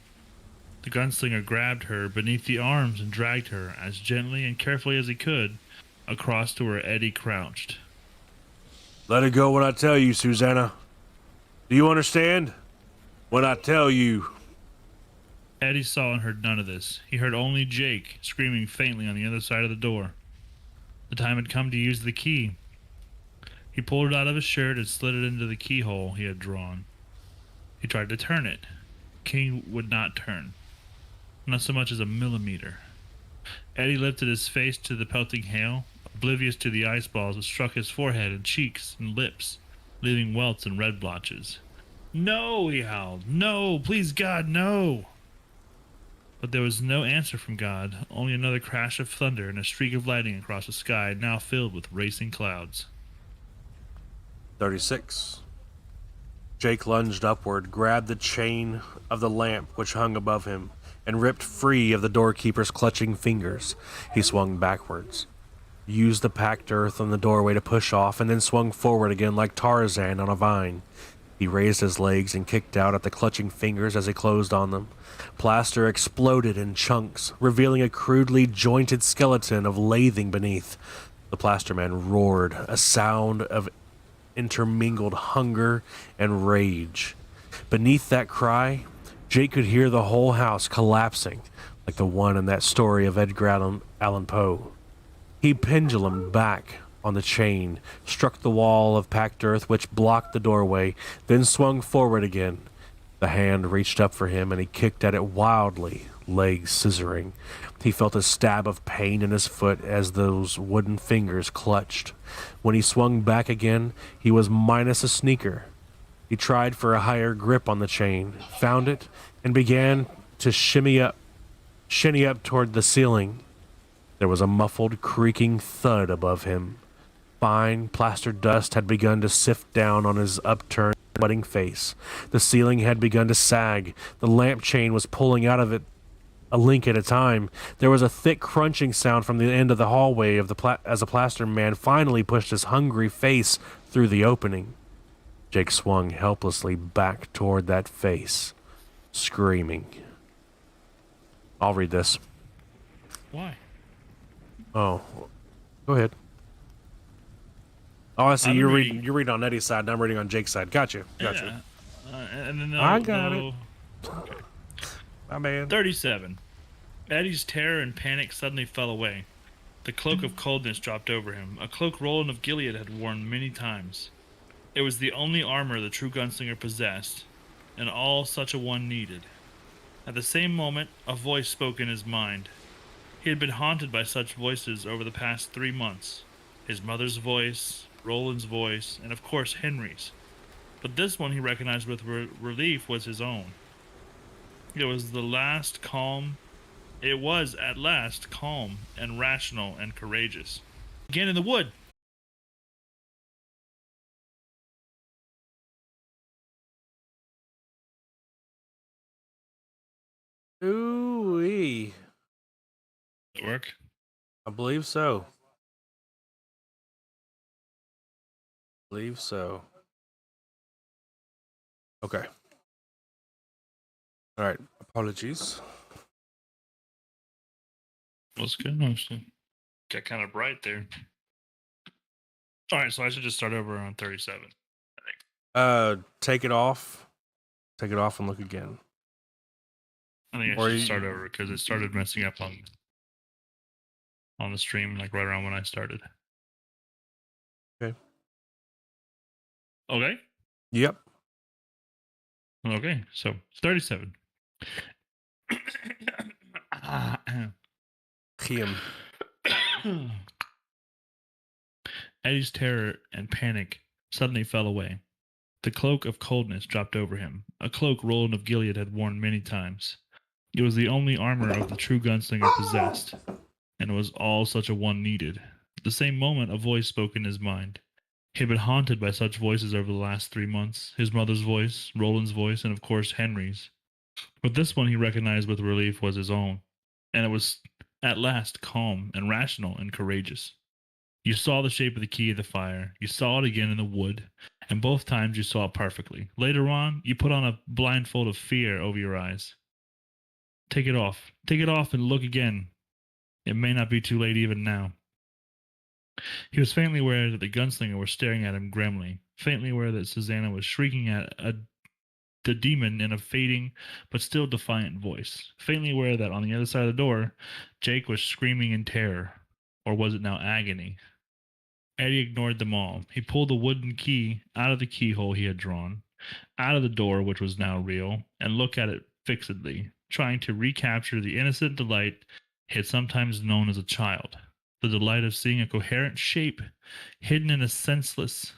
C: The gunslinger grabbed her beneath the arms and dragged her, as gently and carefully as he could, across to where Eddie crouched.
B: Let it go when I tell you, Susanna. Do you understand? When I tell you.
C: Eddie saw and heard none of this. He heard only Jake screaming faintly on the other side of the door. The time had come to use the key. He pulled it out of his shirt and slid it into the keyhole he had drawn. He tried to turn it. Key would not turn. Not so much as a millimeter. Eddie lifted his face to the pelting hail, oblivious to the ice balls that struck his forehead and cheeks and lips, leaving welts and red blotches. "No!" he howled. "No! Please, God, no!" But there was no answer from God, only another crash of thunder and a streak of lightning across a sky now filled with racing clouds.
B: 36. Jake lunged upward, grabbed the chain of the lamp which hung above him, and ripped free of the doorkeeper's clutching fingers. He swung backwards, used the packed earth on the doorway to push off, and then swung forward again like Tarzan on a vine. He raised his legs and kicked out at the clutching fingers as he closed on them. Plaster exploded in chunks, revealing a crudely jointed skeleton of lathing beneath. The plaster man roared, a sound of intermingled hunger and rage. Beneath that cry, Jake could hear the whole house collapsing, like the one in that story of Edgar Allan Poe. He pendulumed back on the chain, struck the wall of packed earth which blocked the doorway, then swung forward again. The hand reached up for him, and he kicked at it wildly, legs scissoring. He felt a stab of pain in his foot as those wooden fingers clutched. When he swung back again, he was minus a sneaker. He tried for a higher grip on the chain, found it, and began to shinny up toward the ceiling. There was a muffled, creaking thud above him. Fine, plastered dust had begun to sift down on his upturned, sweating face. The ceiling had begun to sag. The lamp chain was pulling out of it a link at a time. There was a thick crunching sound from the end of the hallway as a plaster man finally pushed his hungry face through the opening. Jake swung helplessly back toward that face, screaming. I'll read this.
C: Why?
B: Oh, go ahead. Oh, I see.
C: I'm
B: You're
C: reading-
B: reading on Eddie's side, and I'm reading on Jake's side. Gotcha.
C: Yeah. And then
B: I got it. My man.
C: 37. Eddie's terror and panic suddenly fell away. The cloak of coldness dropped over him, a cloak Roland of Gilead had worn many times. It was the only armor the true gunslinger possessed, and all such a one needed. At the same moment, a voice spoke in his mind. He had been haunted by such voices over the past 3 months. His mother's voice, Roland's voice, and of course Henry's. But this one he recognized with relief was his own. It was at last calm and rational and courageous. Again in the wood.
B: Ooh-wee.
C: Does it work?
B: I believe so. Okay. All right. Apologies.
C: That's good, mostly. Got kind of bright there. All right, so I should just start over on 37.
B: Take it off. Take it off and look again.
C: I think I should start over because it started messing up on the stream, like right around when I started.
B: Okay.
C: Okay.
B: Yep.
C: Okay. So 37.
B: Him.
C: Eddie's terror and panic suddenly fell away. The cloak of coldness dropped over him, a cloak Roland of Gilead had worn many times. It was the only armor of the true gunslinger possessed, and it was all such a one needed. At the same moment, a voice spoke in his mind. He had been haunted by such voices over the last 3 months, his mother's voice, Roland's voice, and of course Henry's. But this one he recognized with relief was his own, and it was at last calm and rational and courageous. You saw the shape of the key of the fire. You saw it again in the wood, and both times you saw it perfectly. Later on, you put on a blindfold of fear over your eyes. Take it off. Take it off and look again. It may not be too late even now. He was faintly aware that the gunslinger was staring at him grimly, faintly aware that Susanna was shrieking at the demon in a fading but still defiant voice, faintly aware that on the other side of the door, Jake was screaming in terror, or was it now agony? Eddie ignored them all. He pulled the wooden key out of the keyhole he had drawn, out of the door which was now real, and looked at it fixedly, trying to recapture the innocent delight he had sometimes known as a child, the delight of seeing a coherent shape hidden in senselessness.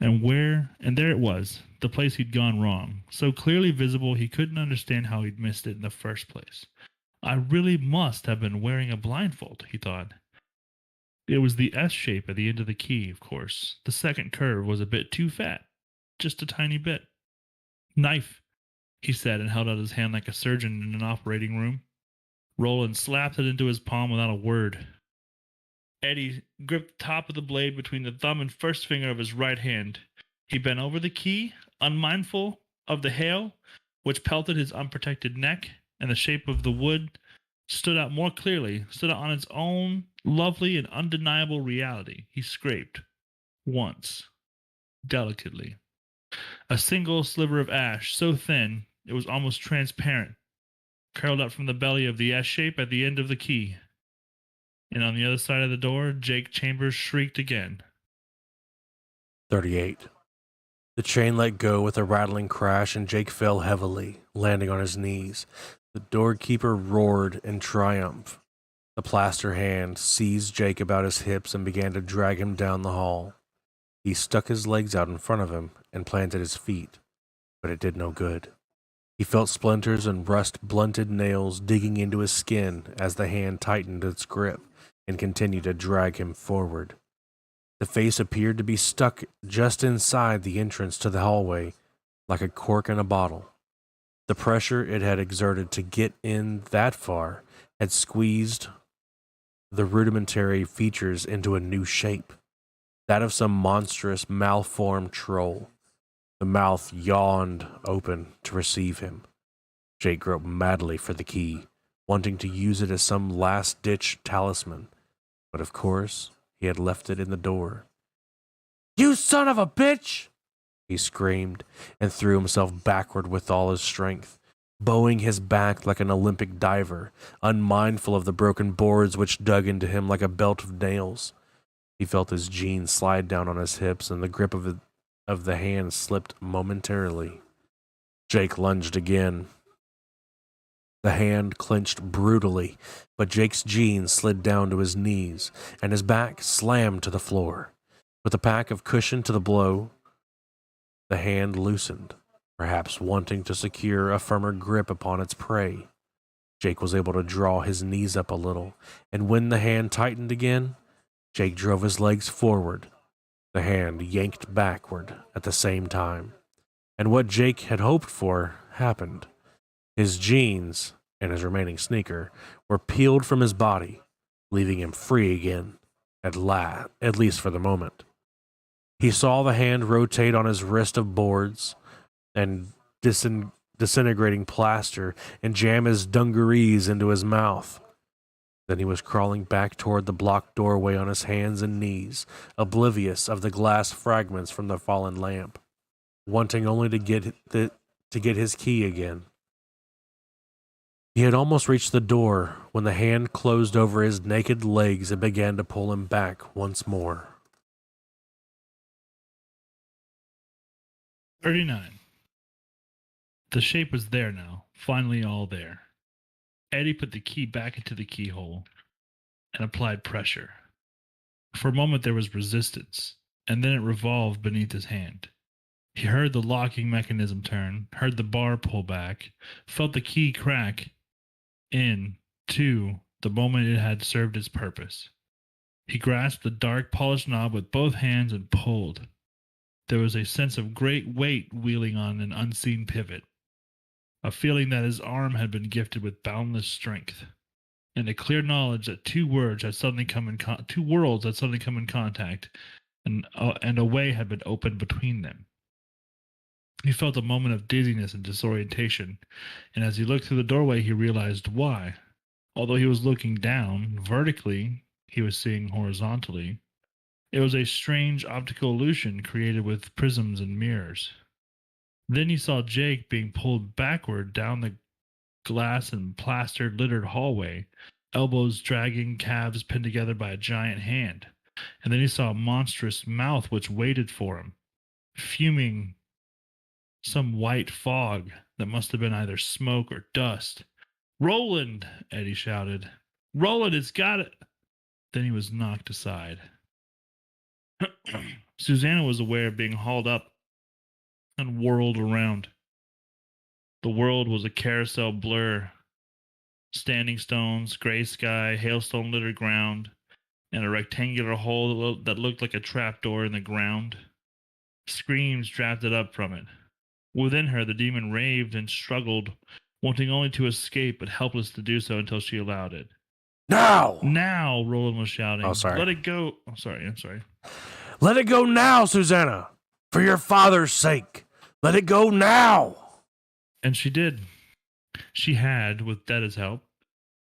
C: And there it was, the place he'd gone wrong, so clearly visible he couldn't understand how he'd missed it in the first place. I really must have been wearing a blindfold, he thought. It was the S shape at the end of the key, of course. The second curve was a bit too fat, just a tiny bit. Knife, he said, and held out his hand like a surgeon in an operating room. Roland slapped it into his palm without a word. Eddie gripped the top of the blade between the thumb and first finger of his right hand. He bent over the key, unmindful of the hail, which pelted his unprotected neck, and the shape of the wood stood out more clearly, stood out on its own lovely and undeniable reality. He scraped, once, delicately. A single sliver of ash, so thin it was almost transparent, curled up from the belly of the S shape at the end of the key. And on the other side of the door, Jake Chambers shrieked again.
B: 38. The chain let go with a rattling crash, and Jake fell heavily, landing on his knees. The doorkeeper roared in triumph. The plaster hand seized Jake about his hips and began to drag him down the hall. He stuck his legs out in front of him and planted his feet, but it did no good. He felt splinters and rust-blunted nails digging into his skin as the hand tightened its grip and continued to drag him forward. The face appeared to be stuck just inside the entrance to the hallway, like a cork in a bottle. The pressure it had exerted to get in that far had squeezed the rudimentary features into a new shape, that of some monstrous, malformed troll. The mouth yawned open to receive him. Jake groped madly for the key, wanting to use it as some last-ditch talisman, but of course, he had left it in the door. "You son of a bitch!" he screamed, and threw himself backward with all his strength, bowing his back like an Olympic diver, unmindful of the broken boards which dug into him like a belt of nails. He felt his jeans slide down on his hips, and the grip of the hand slipped momentarily. Jake lunged again. The hand clenched brutally, but Jake's jeans slid down to his knees, and his back slammed to the floor. With a pack of cushion to the blow, the hand loosened, perhaps wanting to secure a firmer grip upon its prey. Jake was able to draw his knees up a little, and when the hand tightened again, Jake drove his legs forward. The hand yanked backward at the same time, and what Jake had hoped for happened. His jeans and his remaining sneaker were peeled from his body, leaving him free again, at least for the moment. He saw the hand rotate on his wrist of boards and disintegrating plaster and jam his dungarees into his mouth. Then he was crawling back toward the blocked doorway on his hands and knees, oblivious of the glass fragments from the fallen lamp, wanting only to get his key again. He had almost reached the door when the hand closed over his naked legs and began to pull him back once more.
C: 39. The shape was there now, finally all there. Eddie put the key back into the keyhole and applied pressure. For a moment there was resistance, and then it revolved beneath his hand. He heard the locking mechanism turn, heard the bar pull back, felt the key crack in, too, the moment it had served its purpose. He grasped the dark, polished knob with both hands and pulled. There was a sense of great weight wheeling on an unseen pivot, a feeling that his arm had been gifted with boundless strength, and a clear knowledge that two worlds had suddenly come in contact, and a way had been opened between them. He felt a moment of dizziness and disorientation, and as he looked through the doorway, he realized why. Although he was looking down, vertically, he was seeing horizontally. It was a strange optical illusion created with prisms and mirrors. Then he saw Jake being pulled backward down the glass and plaster littered hallway, elbows dragging, calves pinned together by a giant hand. And then he saw a monstrous mouth which waited for him, fuming some white fog that must have been either smoke or dust. "Roland!" Eddie shouted. "Roland, it's got it!" Then he was knocked aside. Susanna was aware of being hauled up and whirled around. The world was a carousel blur. Standing stones, gray sky, hailstone-littered ground, and a rectangular hole that looked like a trapdoor in the ground. Screams drafted up from it. Within her, the demon raved and struggled, wanting only to escape, but helpless to do so until she allowed it.
B: Now!
C: Now, Roland was shouting.
B: Oh, sorry.
C: Let it go. I'm sorry.
B: Let it go now, Susanna! For your father's sake! Let it go now!
C: And she did. She had, with Detta's help,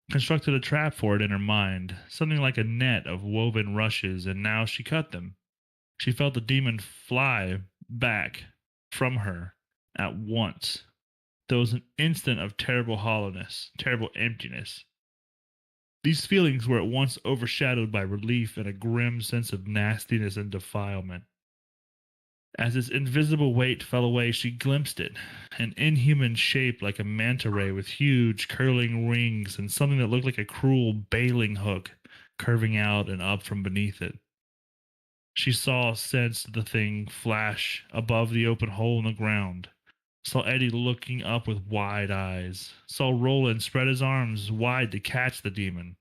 C: constructed a trap for it in her mind, something like a net of woven rushes, and now she cut them. She felt the demon fly back from her at once. There was an instant of terrible hollowness, terrible emptiness. These feelings were at once overshadowed by relief and a grim sense of nastiness and defilement. As its invisible weight fell away, she glimpsed it, an inhuman shape like a manta ray with huge curling rings and something that looked like a cruel bailing hook curving out and up from beneath it. She sensed the thing flash above the open hole in the ground, saw Eddie looking up with wide eyes, saw Roland spread his arms wide to catch the demon.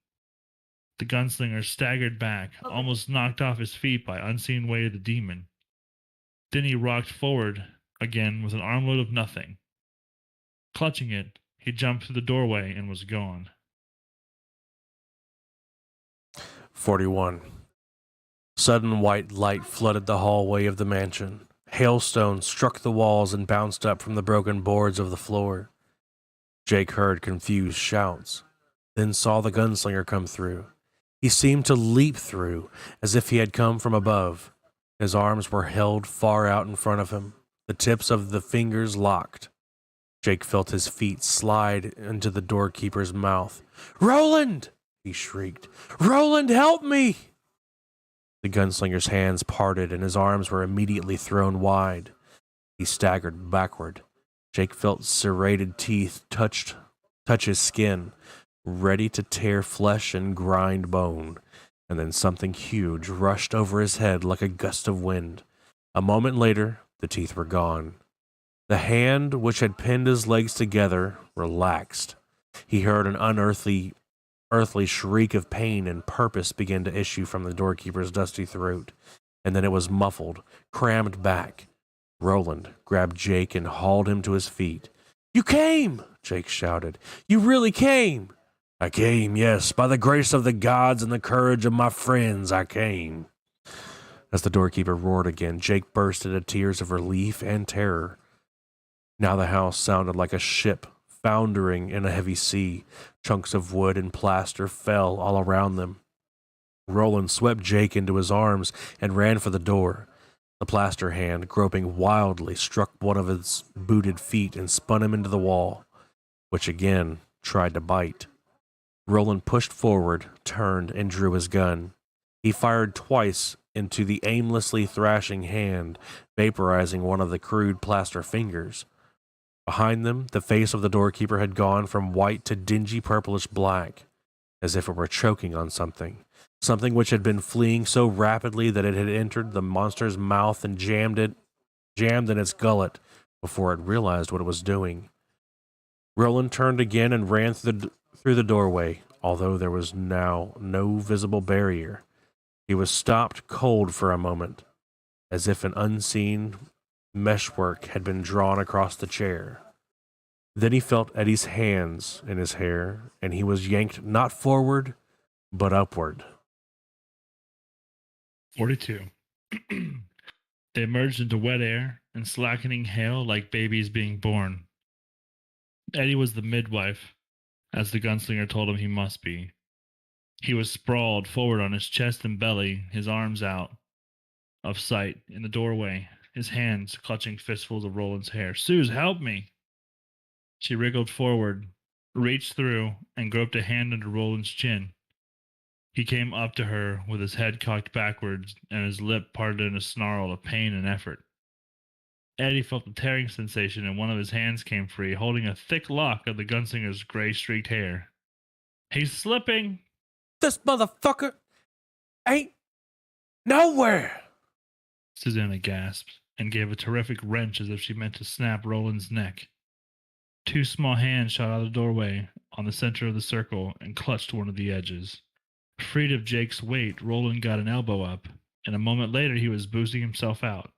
C: The gunslinger staggered back, almost knocked off his feet by unseen weight of the demon. Then he rocked forward again with an armload of nothing. Clutching it, he jumped through the doorway and was gone.
B: 41. Sudden white light flooded the hallway of the mansion. Hailstones struck the walls and bounced up from the broken boards of the floor. Jake heard confused shouts, then saw the gunslinger come through. He seemed to leap through, as if he had come from above. His arms were held far out in front of him, the tips of the fingers locked. Jake felt his feet slide into the doorkeeper's mouth. "Roland!" he shrieked. "Roland, help me!" The gunslinger's hands parted and his arms were immediately thrown wide. He staggered backward. Jake felt serrated teeth touch his skin, ready to tear flesh and grind bone. And then something huge rushed over his head like a gust of wind. A moment later, the teeth were gone. The hand which had pinned his legs together relaxed. He heard an unearthly shriek of pain and purpose begin to issue from the doorkeeper's dusty throat, and then it was muffled, crammed back. Roland grabbed Jake and hauled him to his feet. "You came!" Jake shouted. "You really came!" "I came, yes, by the grace of the gods and the courage of my friends, I came." As the doorkeeper roared again, Jake burst into tears of relief and terror. Now the house sounded like a ship foundering in a heavy sea. Chunks of wood and plaster fell all around them. Roland swept Jake into his arms and ran for the door. The plaster hand, groping wildly, struck one of his booted feet and spun him into the wall, which again tried to bite. Roland pushed forward, turned, and drew his gun. He fired twice into the aimlessly thrashing hand, vaporizing one of the crude plaster fingers. Behind them, the face of the doorkeeper had gone from white to dingy purplish black, as if it were choking on something which had been fleeing so rapidly that it had entered the monster's mouth and jammed in its gullet before it realized what it was doing. Roland turned again and ran through the doorway, although there was now no visible barrier. He was stopped cold for a moment, as if an unseen meshwork had been drawn across the chair. Then he felt Eddie's hands in his hair, and he was yanked not forward, but upward.
C: 42. They emerged into wet air and slackening hail like babies being born. Eddie was the midwife, as the gunslinger told him he must be. He was sprawled forward on his chest and belly, his arms out of sight in the doorway, his hands clutching fistfuls of Roland's hair. "Suze, help me!" She wriggled forward, reached through, and groped a hand under Roland's chin. He came up to her with his head cocked backwards and his lip parted in a snarl of pain and effort. Eddie felt a tearing sensation and one of his hands came free, holding a thick lock of the gunslinger's gray-streaked hair. "He's slipping!"
B: "This motherfucker ain't nowhere!"
C: Susanna gasped and gave a terrific wrench as if she meant to snap Roland's neck. Two small hands shot out of the doorway on the center of the circle and clutched one of the edges. Freed of Jake's weight, Roland got an elbow up, and a moment later he was boosting himself out.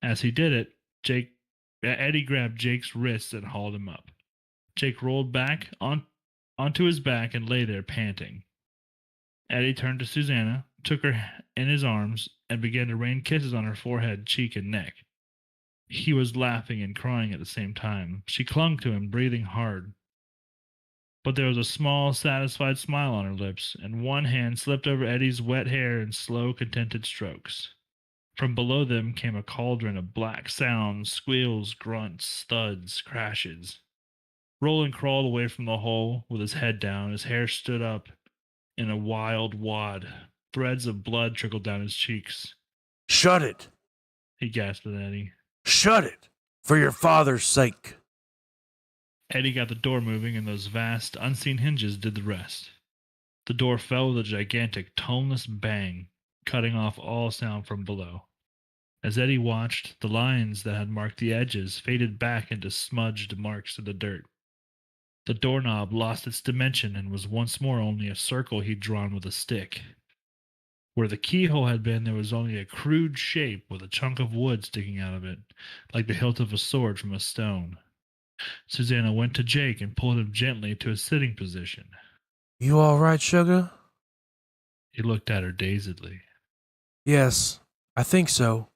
C: As he did it, Eddie grabbed Jake's wrists and hauled him up. Jake rolled back onto his back and lay there panting. Eddie turned to Susanna, took her in his arms, and began to rain kisses on her forehead, cheek, and neck. He was laughing and crying at the same time. She clung to him, breathing hard. But there was a small, satisfied smile on her lips, and one hand slipped over Eddie's wet hair in slow, contented strokes. From below them came a cauldron of black sounds, squeals, grunts, thuds, crashes. Roland crawled away from the hole with his head down, his hair stood up, in a wild wad. Threads of blood trickled down his cheeks.
B: Shut it!
C: He gasped at Eddie.
B: Shut it! For your father's sake!
C: Eddie got the door moving, and those vast, unseen hinges did the rest. The door fell with a gigantic, toneless bang, cutting off all sound from below. As Eddie watched, the lines that had marked the edges faded back into smudged marks in the dirt. The doorknob lost its dimension and was once more only a circle he'd drawn with a stick. Where the keyhole had been, there was only a crude shape with a chunk of wood sticking out of it, like the hilt of a sword from a stone. Susanna went to Jake and pulled him gently to a sitting position.
B: You all right, sugar?
C: He looked at her dazedly.
B: Yes, I think so.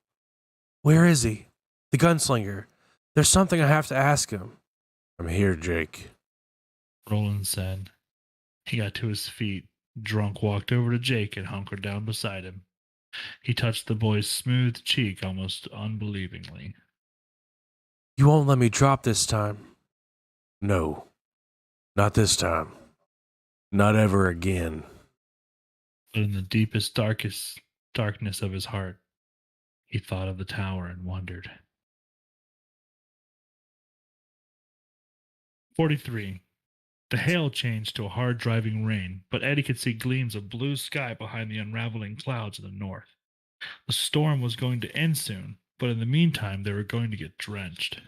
B: Where is he? The gunslinger. There's something I have to ask him. I'm here, Jake.
C: Roland said. He got to his feet. Drunk walked over to Jake and hunkered down beside him. He touched the boy's smooth cheek almost unbelievingly.
B: You won't let me drop this time? No, not this time. Not ever again.
C: But in the deepest, darkness of his heart, he thought of the tower and wondered. 43. The hail changed to a hard driving rain, but Eddie could see gleams of blue sky behind the unraveling clouds in the north. The storm was going to end soon, but in the meantime they were going to get drenched.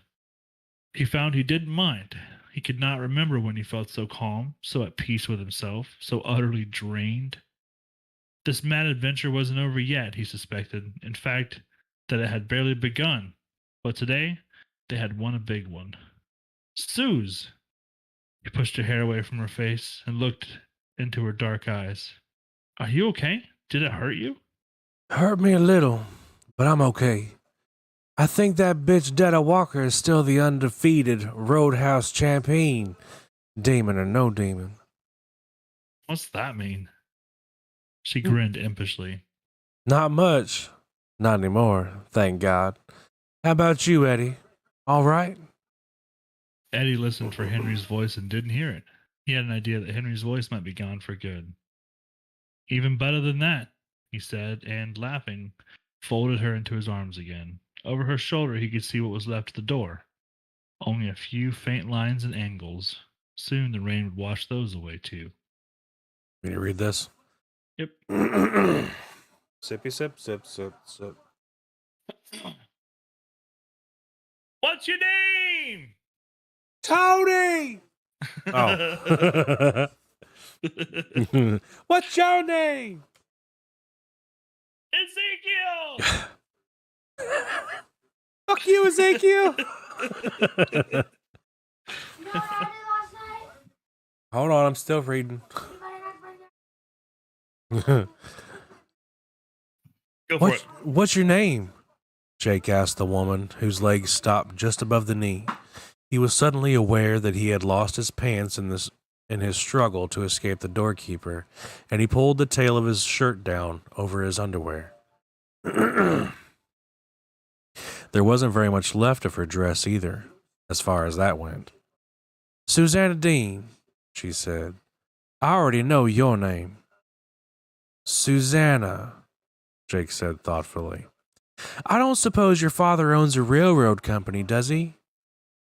C: He found he didn't mind. He could not remember when he felt so calm, so at peace with himself, so utterly drained. This mad adventure wasn't over yet, he suspected. In fact, that it had barely begun. But today, they had won a big one. Suze! He pushed her hair away from her face and looked into her dark eyes. Are you okay? Did it hurt you?
B: Hurt me a little, but I'm okay. I think that bitch Detta Walker is still the undefeated Roadhouse champion, demon or no demon.
C: What's that mean? She grinned impishly.
B: Not much. Not anymore, thank God. How about you, Eddie? All right?
C: Eddie listened for Henry's voice and didn't hear it. He had an idea that Henry's voice might be gone for good. Even better than that, he said, and, laughing, folded her into his arms again. Over her shoulder he could see what was left of the door. Only a few faint lines and angles. Soon the rain would wash those away, too.
B: Can you read this?
C: Yep.
B: Sippy sip, sip, sip, sip.
C: What's your name?
B: Tony! Oh. What's your name?
C: Ezekiel!
B: Fuck you, Ezekiel! Hold on, I'm still reading.
C: Go for it.
B: What's your name? Jake asked the woman, whose legs stopped just above the knee. He was suddenly aware that he had lost his pants in his struggle to escape the doorkeeper, and he pulled the tail of his shirt down over his underwear. There wasn't very much left of her dress either, as far as that went. Susanna Dean, she said. I already know your name. Susanna, Jake said thoughtfully. I don't suppose your father owns a railroad company, does he?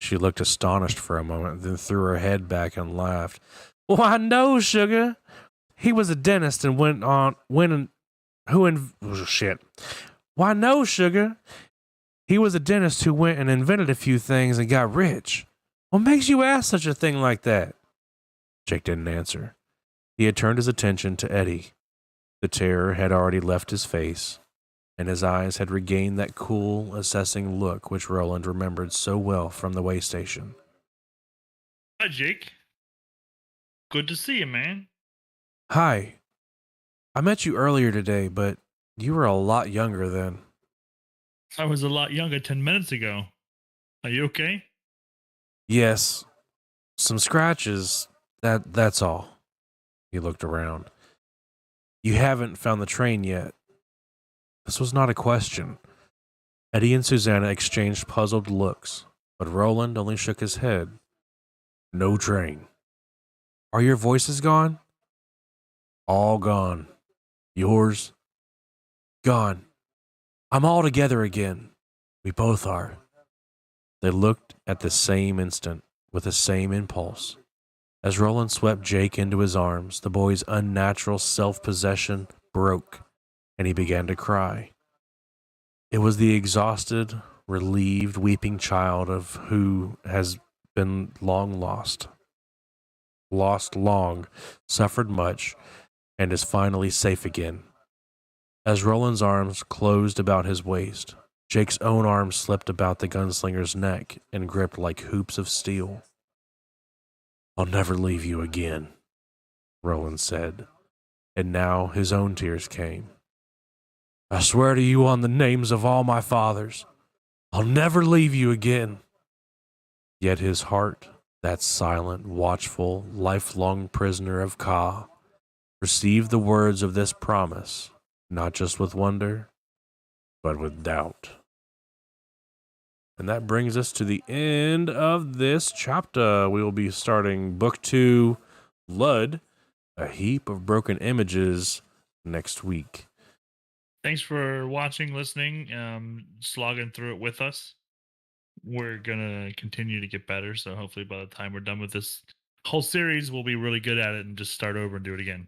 B: She looked astonished for a moment, then threw her head back and laughed. Why, no, sugar. He was a dentist and Why, no, sugar. He was a dentist who went and invented a few things and got rich. What makes you ask such a thing like that? Jake didn't answer. He had turned his attention to Eddie. The terror had already left his face, and his eyes had regained that cool, assessing look which Roland remembered so well from the way station.
C: Hi, Jake. Good to see you, man.
B: Hi. I met you earlier today, but you were a lot younger then.
C: I was a lot younger 10 minutes ago. Are you okay?
B: Yes. Some scratches. That's all. He looked around. You haven't found the train yet. This was not a question. Eddie and Susanna exchanged puzzled looks, but Roland only shook his head. No train. Are your voices gone? All gone. Yours, gone. I'm all together again. We both are. They looked at the same instant, with the same impulse. As Roland swept Jake into his arms, the boy's unnatural self-possession broke, and he began to cry. It was the exhausted, relieved, weeping child of who has been long lost long, suffered much, and is finally safe again. As Roland's arms closed about his waist, Jake's own arms slipped about the gunslinger's neck and gripped like hoops of steel. I'll never leave you again, Roland said, and now his own tears came. I swear to you on the names of all my fathers, I'll never leave you again. Yet his heart, that silent, watchful, lifelong prisoner of Ka, received the words of this promise, not just with wonder, but with doubt. And that brings us to the end of this chapter. We will be starting Book 2, Lud, A Heap of Broken Images, next week.
C: Thanks for watching, listening, slogging through it with us. We're going to continue to get better, so hopefully by the time we're done with this whole series, we'll be really good at it and just start over and do it again.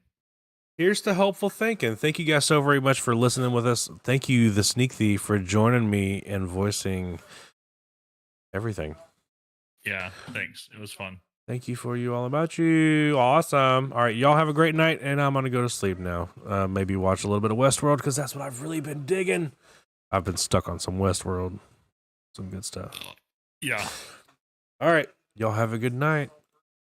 B: Here's to helpful thinking. Thank you guys so very much for listening with us. Thank you, The Sneak Thief, for joining me and voicing everything.
C: Yeah, thanks. It was fun.
B: Thank you for you all about you. Awesome. All right, y'all have a great night, and I'm going to go to sleep now. Maybe watch a little bit of Westworld, because that's what I've really been digging. I've been stuck on some Westworld. Some good stuff.
C: Yeah.
B: All right. Y'all have a good night.